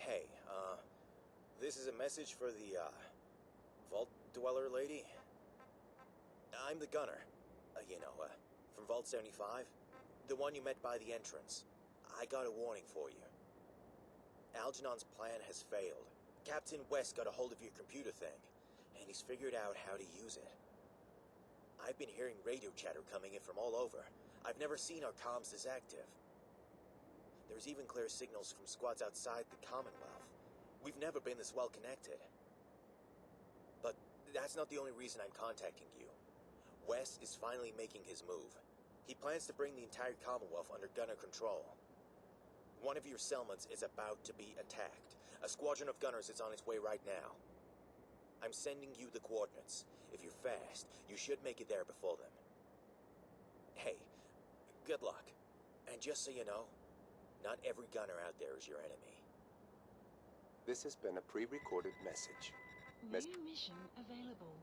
Hey, this is a message for the, Vault Dweller lady. I'm the gunner. From Vault 75. The one you met by the entrance. I got a warning for you. Algernon's plan has failed. Captain West got a hold of your computer thing, and he's figured out how to use it. I've been hearing radio chatter coming in from all over. I've never seen our comms this active. There's even clear signals from squads outside the Commonwealth. We've never been this well connected. But that's not the only reason I'm contacting you. Wes is finally making his move. He plans to bring the entire Commonwealth under gunner control. One of your settlements is about to be attacked. A squadron of gunners is on its way right now. I'm sending you the coordinates. If you're fast, you should make it there before them. Hey, good luck. And just so you know, not every gunner out there is your enemy. This has been a pre-recorded message. New mission available.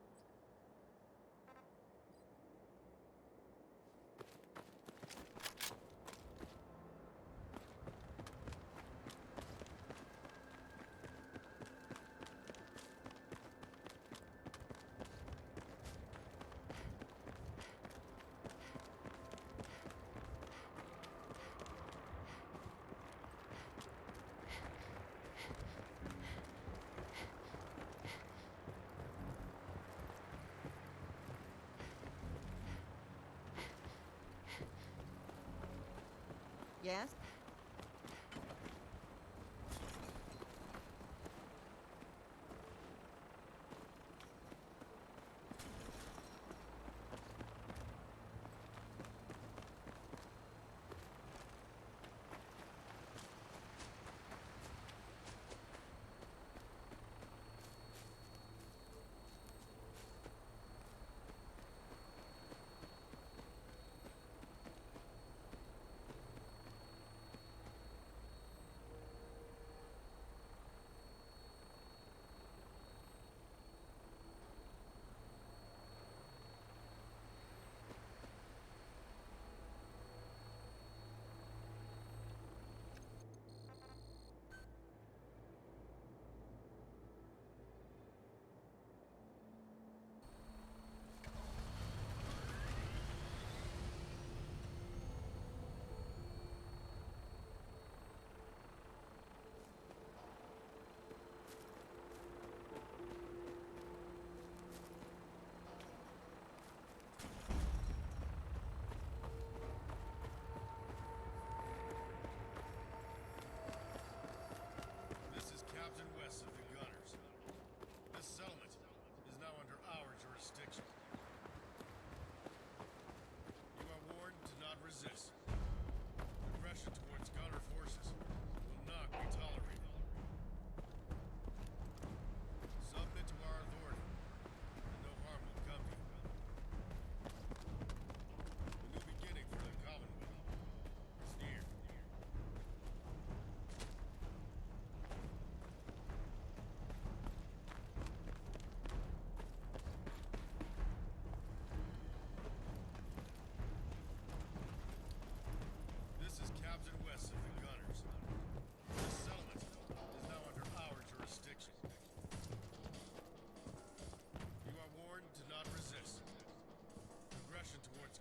Yes?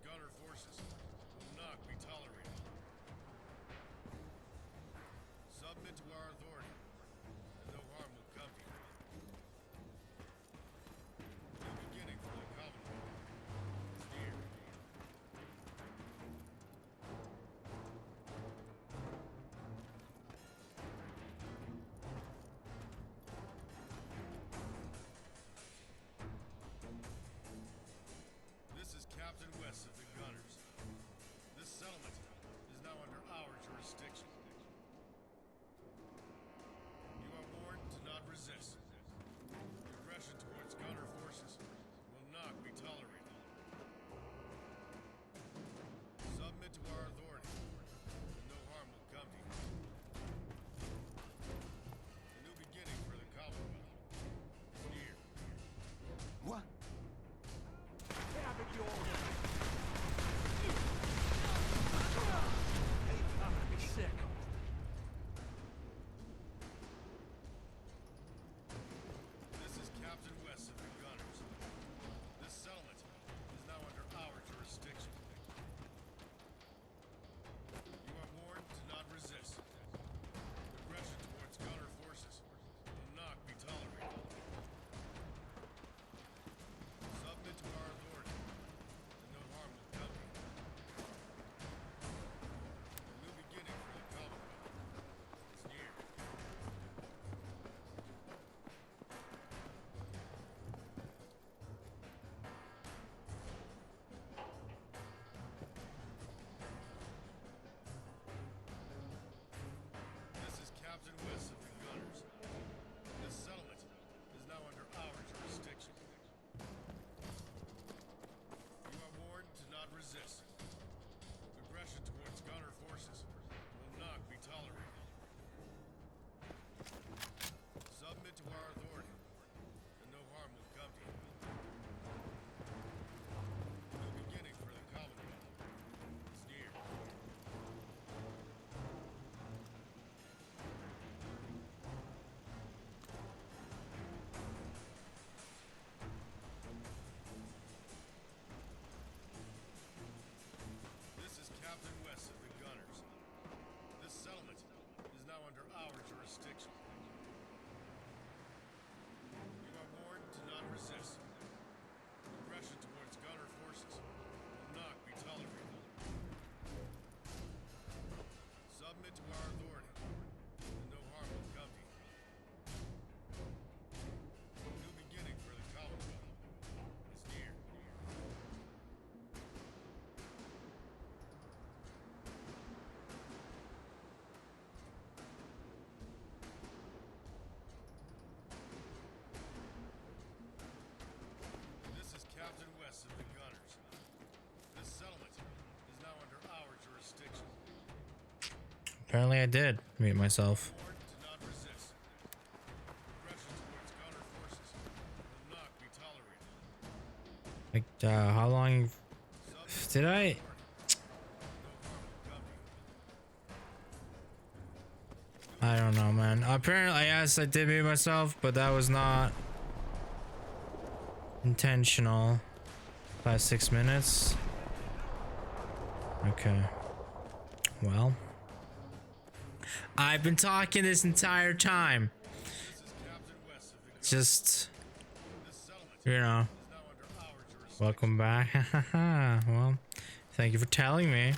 gunner forces will not be tolerated. Submit to our authority, and no harm will come to you. The beginning for the Commonwealth is near. This is Captain West of the Gunners. This settlement is now under our jurisdiction. You are warned to not resist. Aggression towards gunner forces will not be tolerated. Submit to our authority, and no harm will come to you. A new beginning for the Commonwealth is near. What? This is Captain West of the Gunners. This settlement is now under our jurisdiction. You are warned to not resist. Aggression towards gunner forces will not be tolerated. Submit to our authority, and no harm will come to you. A new beginning for the Commonwealth is near. This is Captain West of the Gunners. This settlement is now under our jurisdiction. You are warned to not resist. Aggression towards gunner forces will not be tolerated. Submit to our authority, and no harm will come to you. A new beginning for the Commonwealth is near. This is Captain West of the Gunners. This settlement is now under our jurisdiction. You are warned to not resist. Aggression towards gunner forces will not be tolerated. Submit to our authority, and no harm will come to you. A new beginning for the Commonwealth is near. This is Captain West of the Gunners. This settlement is now under our jurisdiction. Apparently I did mute myself. Warned to not resist. Aggression towards gunner forces will not be tolerated. Like, how long did I? I don't know, man. Apparently, yes, I did mute myself, but that was not intentional. 5-6 minutes. Okay. Well, I've been talking this entire time. Just, you know. Welcome back. Well, thank you for telling me.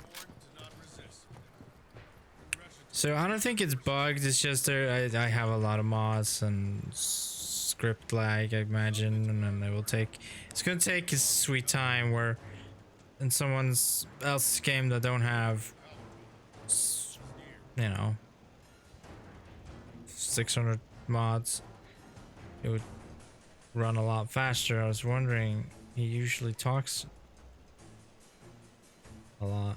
So I don't think it's bugged. It's just I have a lot of mods and script lag, I imagine, and then it's gonna take a sweet time where in someone else's game that don't have, you know, 600 mods, it would run a lot faster. I was wondering, he usually talks a lot.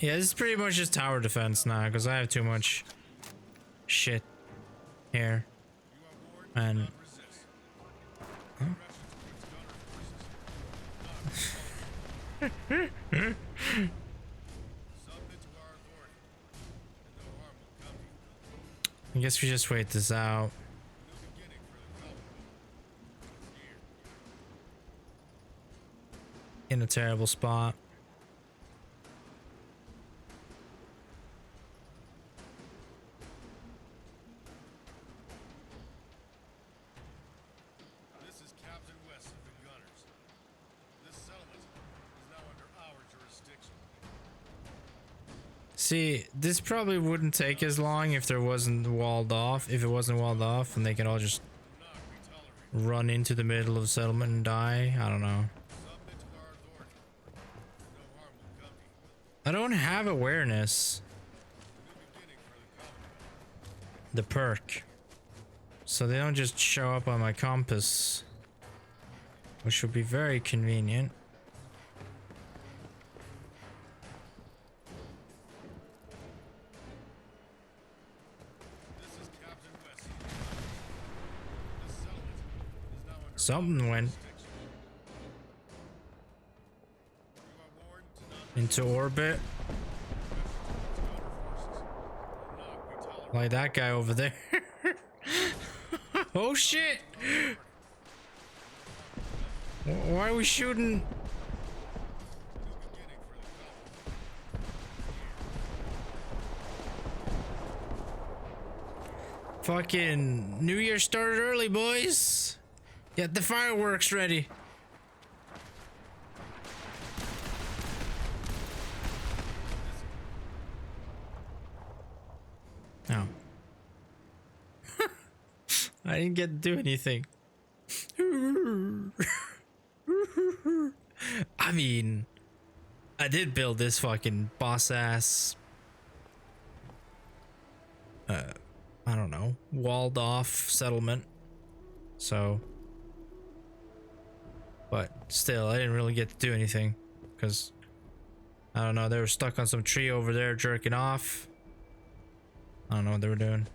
Yeah, this is pretty much just tower defense now because I have too much shit here. And I guess we just wait this out. in a terrible spot. This is Captain West of the Gunners. This settlement is now under our jurisdiction. See, this probably wouldn't take as long if there wasn't walled off. If it wasn't walled off, and they can all just run into the middle of the settlement and die. I don't know. I don't have awareness. The perk. So they don't just show up on my compass. Which would be very convenient. Something went into orbit. Like that guy over there. Oh shit! Why are we shooting? Fucking New Year started early, boys. Get the fireworks ready. Oh. I didn't get to do anything. I mean, I did build this fucking boss ass I don't know, walled off settlement. So, but still, I didn't really get to do anything because I don't know, they were stuck on some tree over there jerking off. I don't know what they were doing.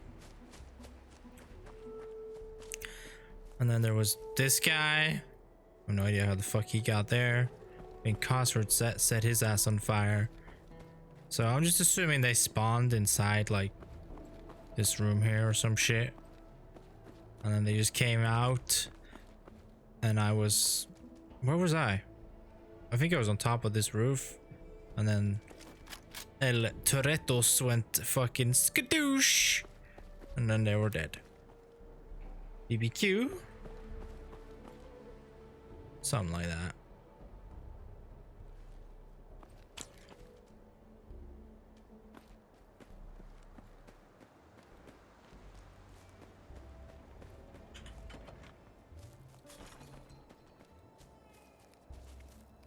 And then there was this guy. I have no idea how the fuck he got there. I mean, Cosworth set his ass on fire. So I'm just assuming they spawned inside like this room here or some shit. And then they just came out. And I was... Where was I? I think I was on top of this roof. And then El Torettos went fucking skadoosh. And then they were dead. BBQ? Something like that.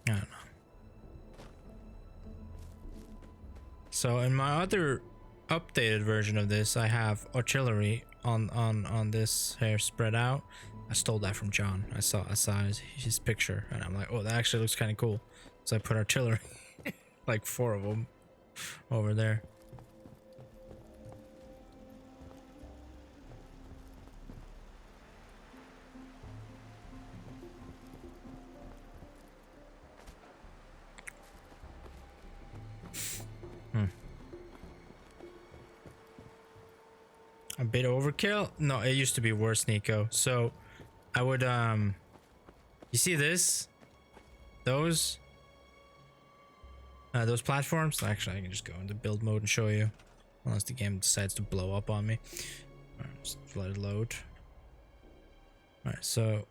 I don't know. So in my other updated version of this, I have artillery on this hair spread out. I stole that from John. I saw his picture and I'm like, oh, that actually looks kind of cool. So I put artillery, like 4 of them over there. A bit overkill? No, it used to be worse, Nico. So I would you see this? Those platforms? Actually, I can just go into build mode and show you. Unless the game decides to blow up on me. Alright, just let it load. Alright, so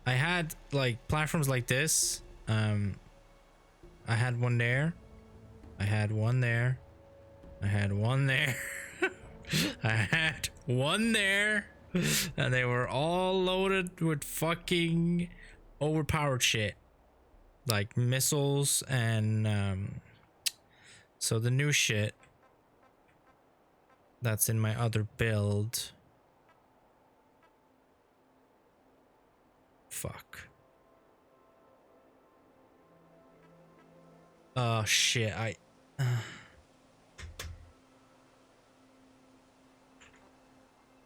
I had like platforms like this. I had one there. I had one there. I had one there. I had one there. And they were all loaded with fucking overpowered shit. Like missiles and so the new shit that's in my other build. Fuck. Oh shit,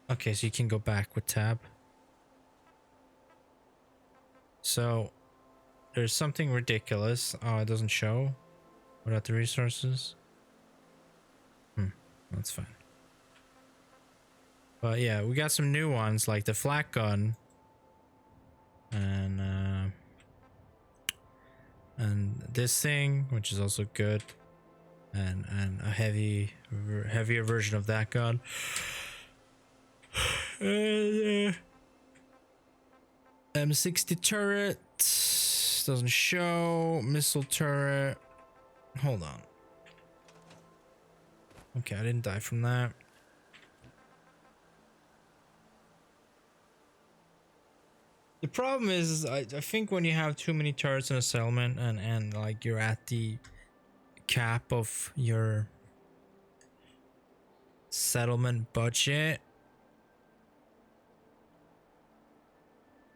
okay, so you can go back with tab. So there's something ridiculous. Oh, it doesn't show. What about the resources? That's fine. But yeah, we got some new ones like the flak gun. And and this thing, which is also good, and a heavier version of that gun. M60 turret doesn't show. Missile turret. Hold on. Okay, I didn't die from that. The problem is, I think when you have too many turrets in a settlement and like you're at the cap of your settlement budget,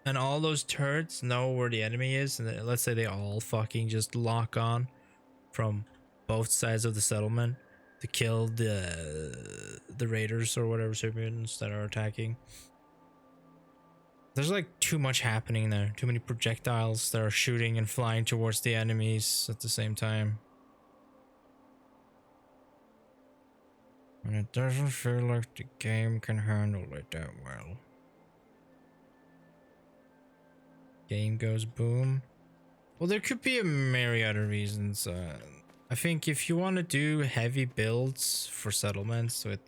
and all those turrets know where the enemy is, and let's say they all fucking just lock on from both sides of the settlement to kill the raiders or whatever civilians that are attacking. There's like too much happening there. Too many projectiles that are shooting and flying towards the enemies at the same time. And it doesn't feel like the game can handle it that well. Game goes boom. Well, there could be a myriad of reasons. I think if you want to do heavy builds for settlements with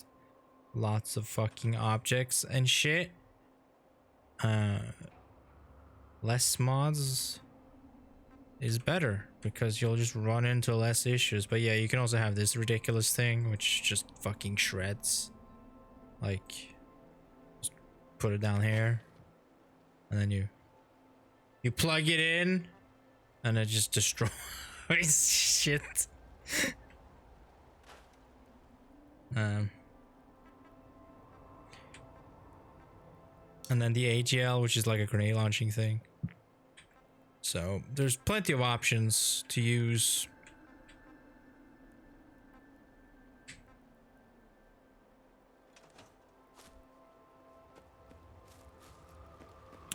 lots of fucking objects and shit, less mods is better because you'll just run into less issues. But yeah, you can also have this ridiculous thing which just fucking shreds. Like, just put it down here, and then you plug it in, and it just destroys shit. And then the AGL, which is like a grenade launching thing. So there's plenty of options to use.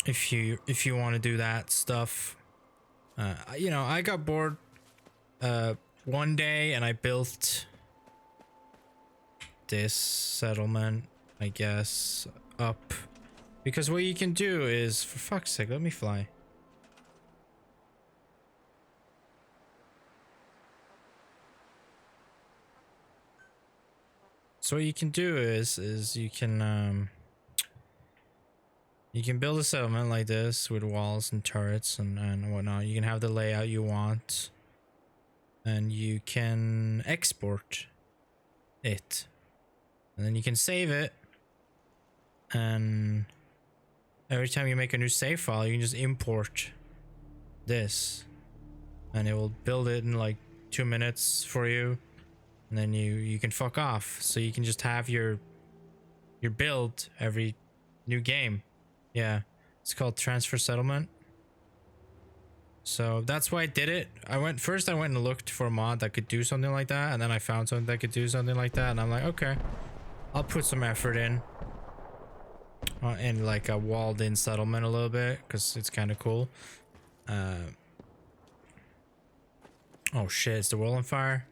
If you want to do that stuff. You know, I got bored one day and I built this settlement, I guess, up. Because what you can do is, for fuck's sake, let me fly. So what you can do is you can build a settlement like this with walls and turrets and whatnot. You can have the layout you want, and you can export it, and then you can save it, and every time you make a new save file, you can just import this, and it will build it in like 2 minutes for you, and then you can fuck off. So you can just have your build every new game. Yeah, it's called transfer settlement. So that's why I did it. I went and looked for a mod that could do something like that, and then I found something that could do something like that, and I'm like, okay, I'll put some effort in like a walled in settlement a little bit, because it's kind of cool. Oh shit, is the world on fire?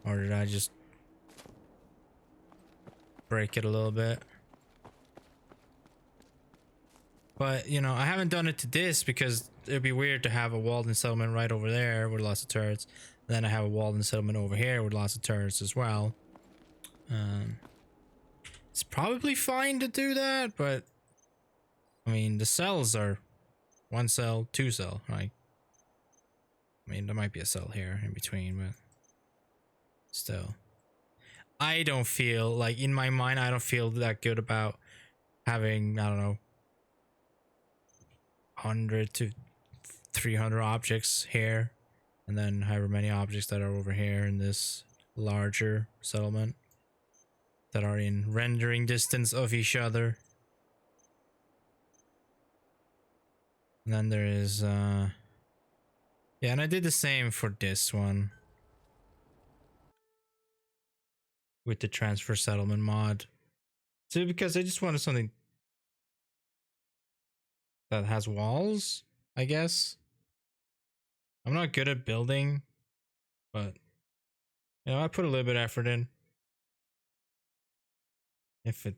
Or did I just break it a little bit? But, you know, I haven't done it to this because it'd be weird to have a walled in settlement right over there with lots of turrets. Then I have a walled in settlement over here with lots of turrets as well. It's probably fine to do that, but I mean, the cells are 1 cell, 2 cell, right? I mean, there might be a cell here in between, but still. I don't feel like, in my mind, I don't feel that good about having, I don't know, 100 to 300 objects here, and then however many objects that are over here in this larger settlement that are in rendering distance of each other. And then there is yeah, and I did the same for this one with the transfer settlement mod. So because I just wanted something that has walls, I guess. I'm not good at building, but you know, I put a little bit of effort in. If it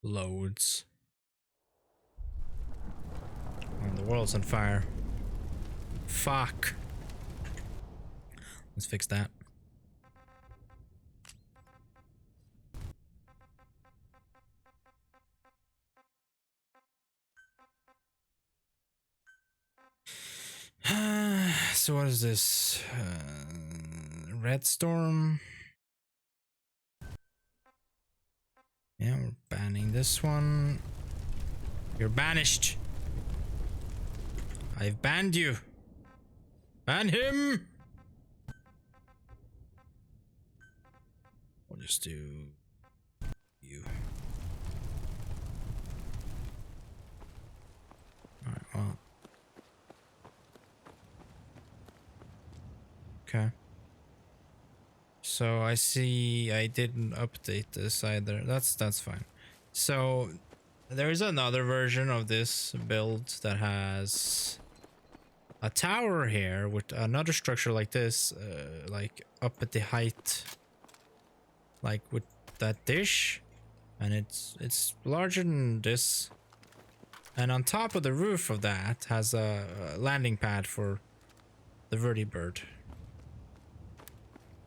loads. And the world's on fire. Fuck. Let's fix that. So what is this? Red Storm. Yeah, we're banning this one. You're banished. I've banned you. Ban him. We'll just do you. Alright, well. Okay. So I see I didn't update this either. That's fine. So there is another version of this build that has a tower here with another structure like this, like up at the height, like with that dish, and it's larger than this. And on top of the roof of that has a landing pad for the vertibird.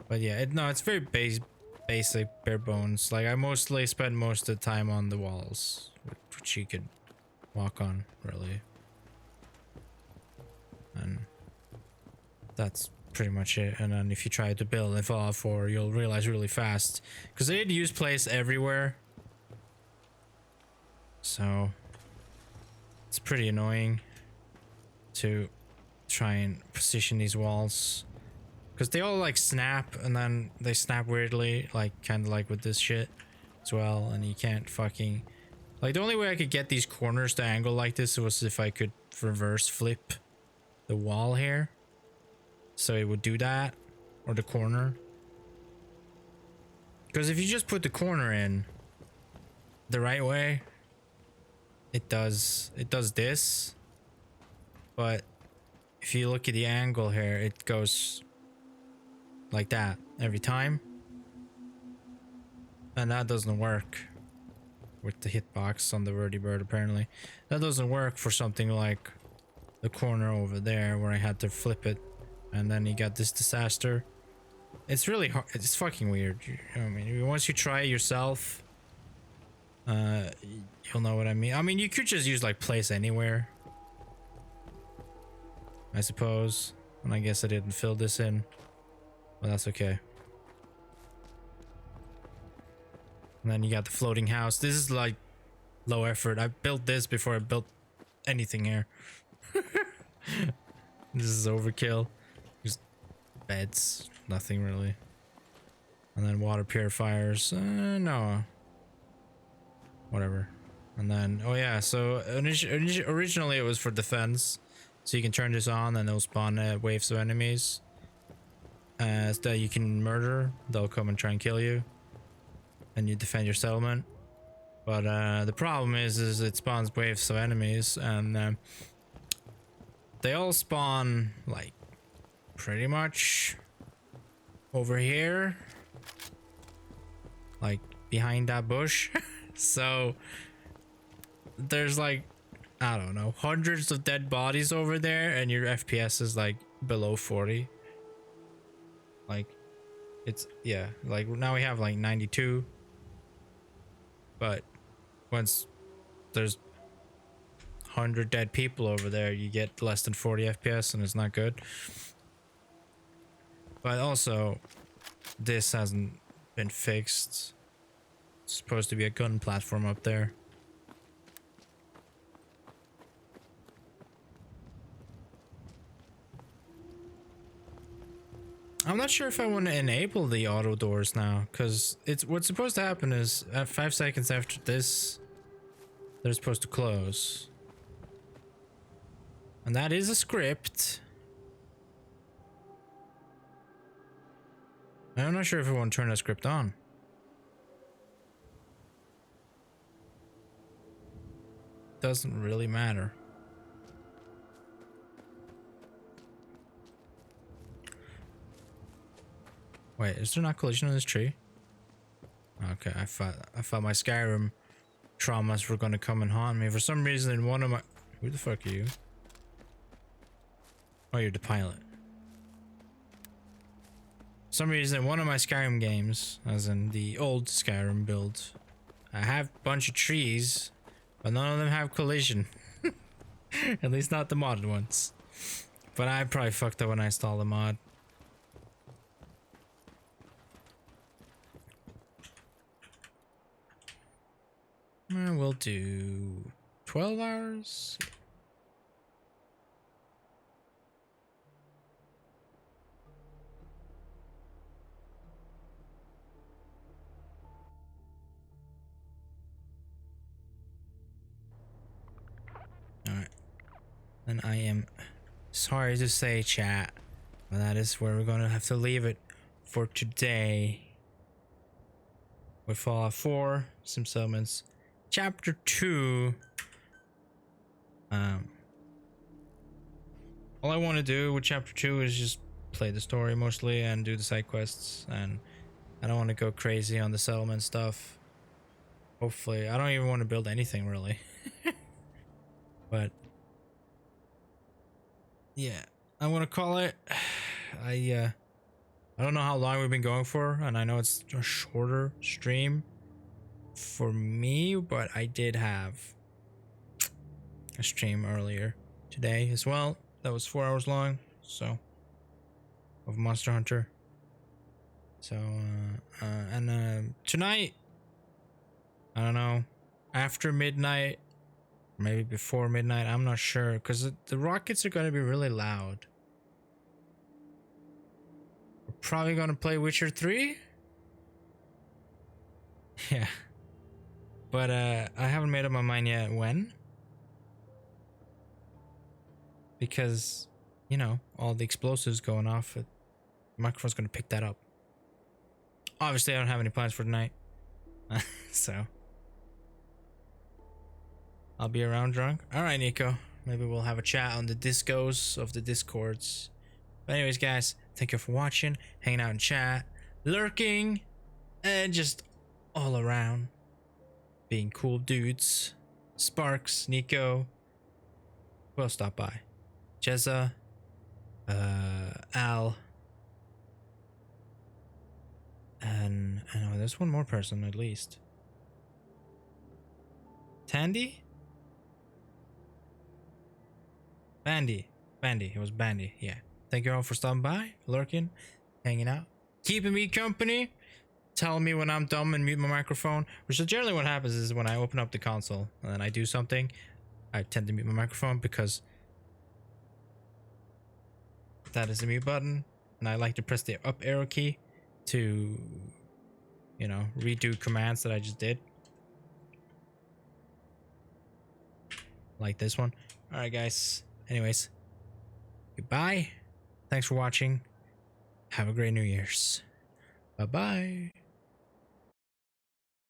But yeah, it's very basic, bare bones. Like I mostly spend most of the time on the walls, which you could walk on, really. And that's pretty much it. And then if you try to build in Fallout 4, you'll realize really fast, because they did use place everywhere. So it's pretty annoying to try and position these walls. Because they all like snap, and then they snap weirdly, like kind of like with this shit as well. And you can't fucking... Like the only way I could get these corners to angle like this was if I could reverse flip the wall here. So it would do that. Or the corner. Because if you just put the corner in the right way, it does this. But if you look at the angle here, it goes like that every time, and that doesn't work with the hitbox on the vertibird. Apparently that doesn't work for something like the corner over there where I had to flip it, and then you got this disaster. It's really hard. It's fucking weird. I mean, once you try it yourself, you'll know what I mean. I mean, you could just use like place anywhere, I suppose, and I guess I didn't fill this in. Well, that's okay. And then you got the floating house. This is like low effort. I built this before I built anything here. This is overkill. Just beds, nothing really. And then water purifiers. No. Whatever. And then, oh yeah, so originally it was for defense. So you can turn this on and it'll spawn waves of enemies that you can murder. They'll come and try and kill you, and you defend your settlement. But the problem is it spawns waves of enemies, and they all spawn like pretty much over here, like behind that bush. So there's like, I don't know, hundreds of dead bodies over there, and your FPS is like below 40. Like, it's, yeah, like now we have like 92, but once there's 100 dead people over there, you get less than 40 FPS, and it's not good. But also, this hasn't been fixed. It's supposed to be a gun platform up there. I'm not sure if I want to enable the auto doors now, because it's what's supposed to happen is at 5 seconds after this, they're supposed to close. And that is a script. I'm not sure if I want to turn that script on. Doesn't really matter. Wait, is there not collision on this tree? Okay, I thought my Skyrim traumas were gonna come and haunt me. For some reason in one of my... Who the fuck are you? Oh, you're the pilot. For some reason, one of my Skyrim games, as in the old Skyrim build, I have a bunch of trees, but none of them have collision. At least not the modded ones. But I probably fucked up when I installed the mod. We'll do 12 hours. Alright. And I am sorry to say, chat, but that is where we're gonna have to leave it for today. With Fallout 4, Sim Settlements, Chapter 2. All I want to do with Chapter 2 is just play the story mostly and do the side quests, and I don't want to go crazy on the settlement stuff. Hopefully, I don't even want to build anything really. But yeah, I'm gonna call it. I don't know how long we've been going for, and I know it's a shorter stream for me, but I did have a stream earlier today as well that was 4 hours long, so, of Monster Hunter. So and tonight, I don't know, after midnight, maybe before midnight, I'm not sure, because the rockets are going to be really loud. We're probably going to play Witcher 3. Yeah, but I haven't made up my mind yet when, because, you know, all the explosives going off, the microphone's going to pick that up. Obviously, I don't have any plans for tonight. So I'll be around drunk. All right, Nico. Maybe we'll have a chat on the discos of the discords. But anyways, guys, thank you for watching, hanging out in chat, lurking, and just all around being cool dudes. Sparks, Nico. Who else stopped by? Jezza, Al, and I know there's one more person at least. Tandy? Bandy. It was Bandy, yeah. Thank you all for stopping by, lurking, hanging out, keeping me company, telling me when I'm dumb and mute my microphone, which is generally what happens is when I open up the console and then I do something, I tend to mute my microphone because that is the mute button, and I like to press the up arrow key to, you know, redo commands that I just did. Like this one. Alright, guys. Anyways, goodbye. Thanks for watching. Have a great New Year's. Bye-bye.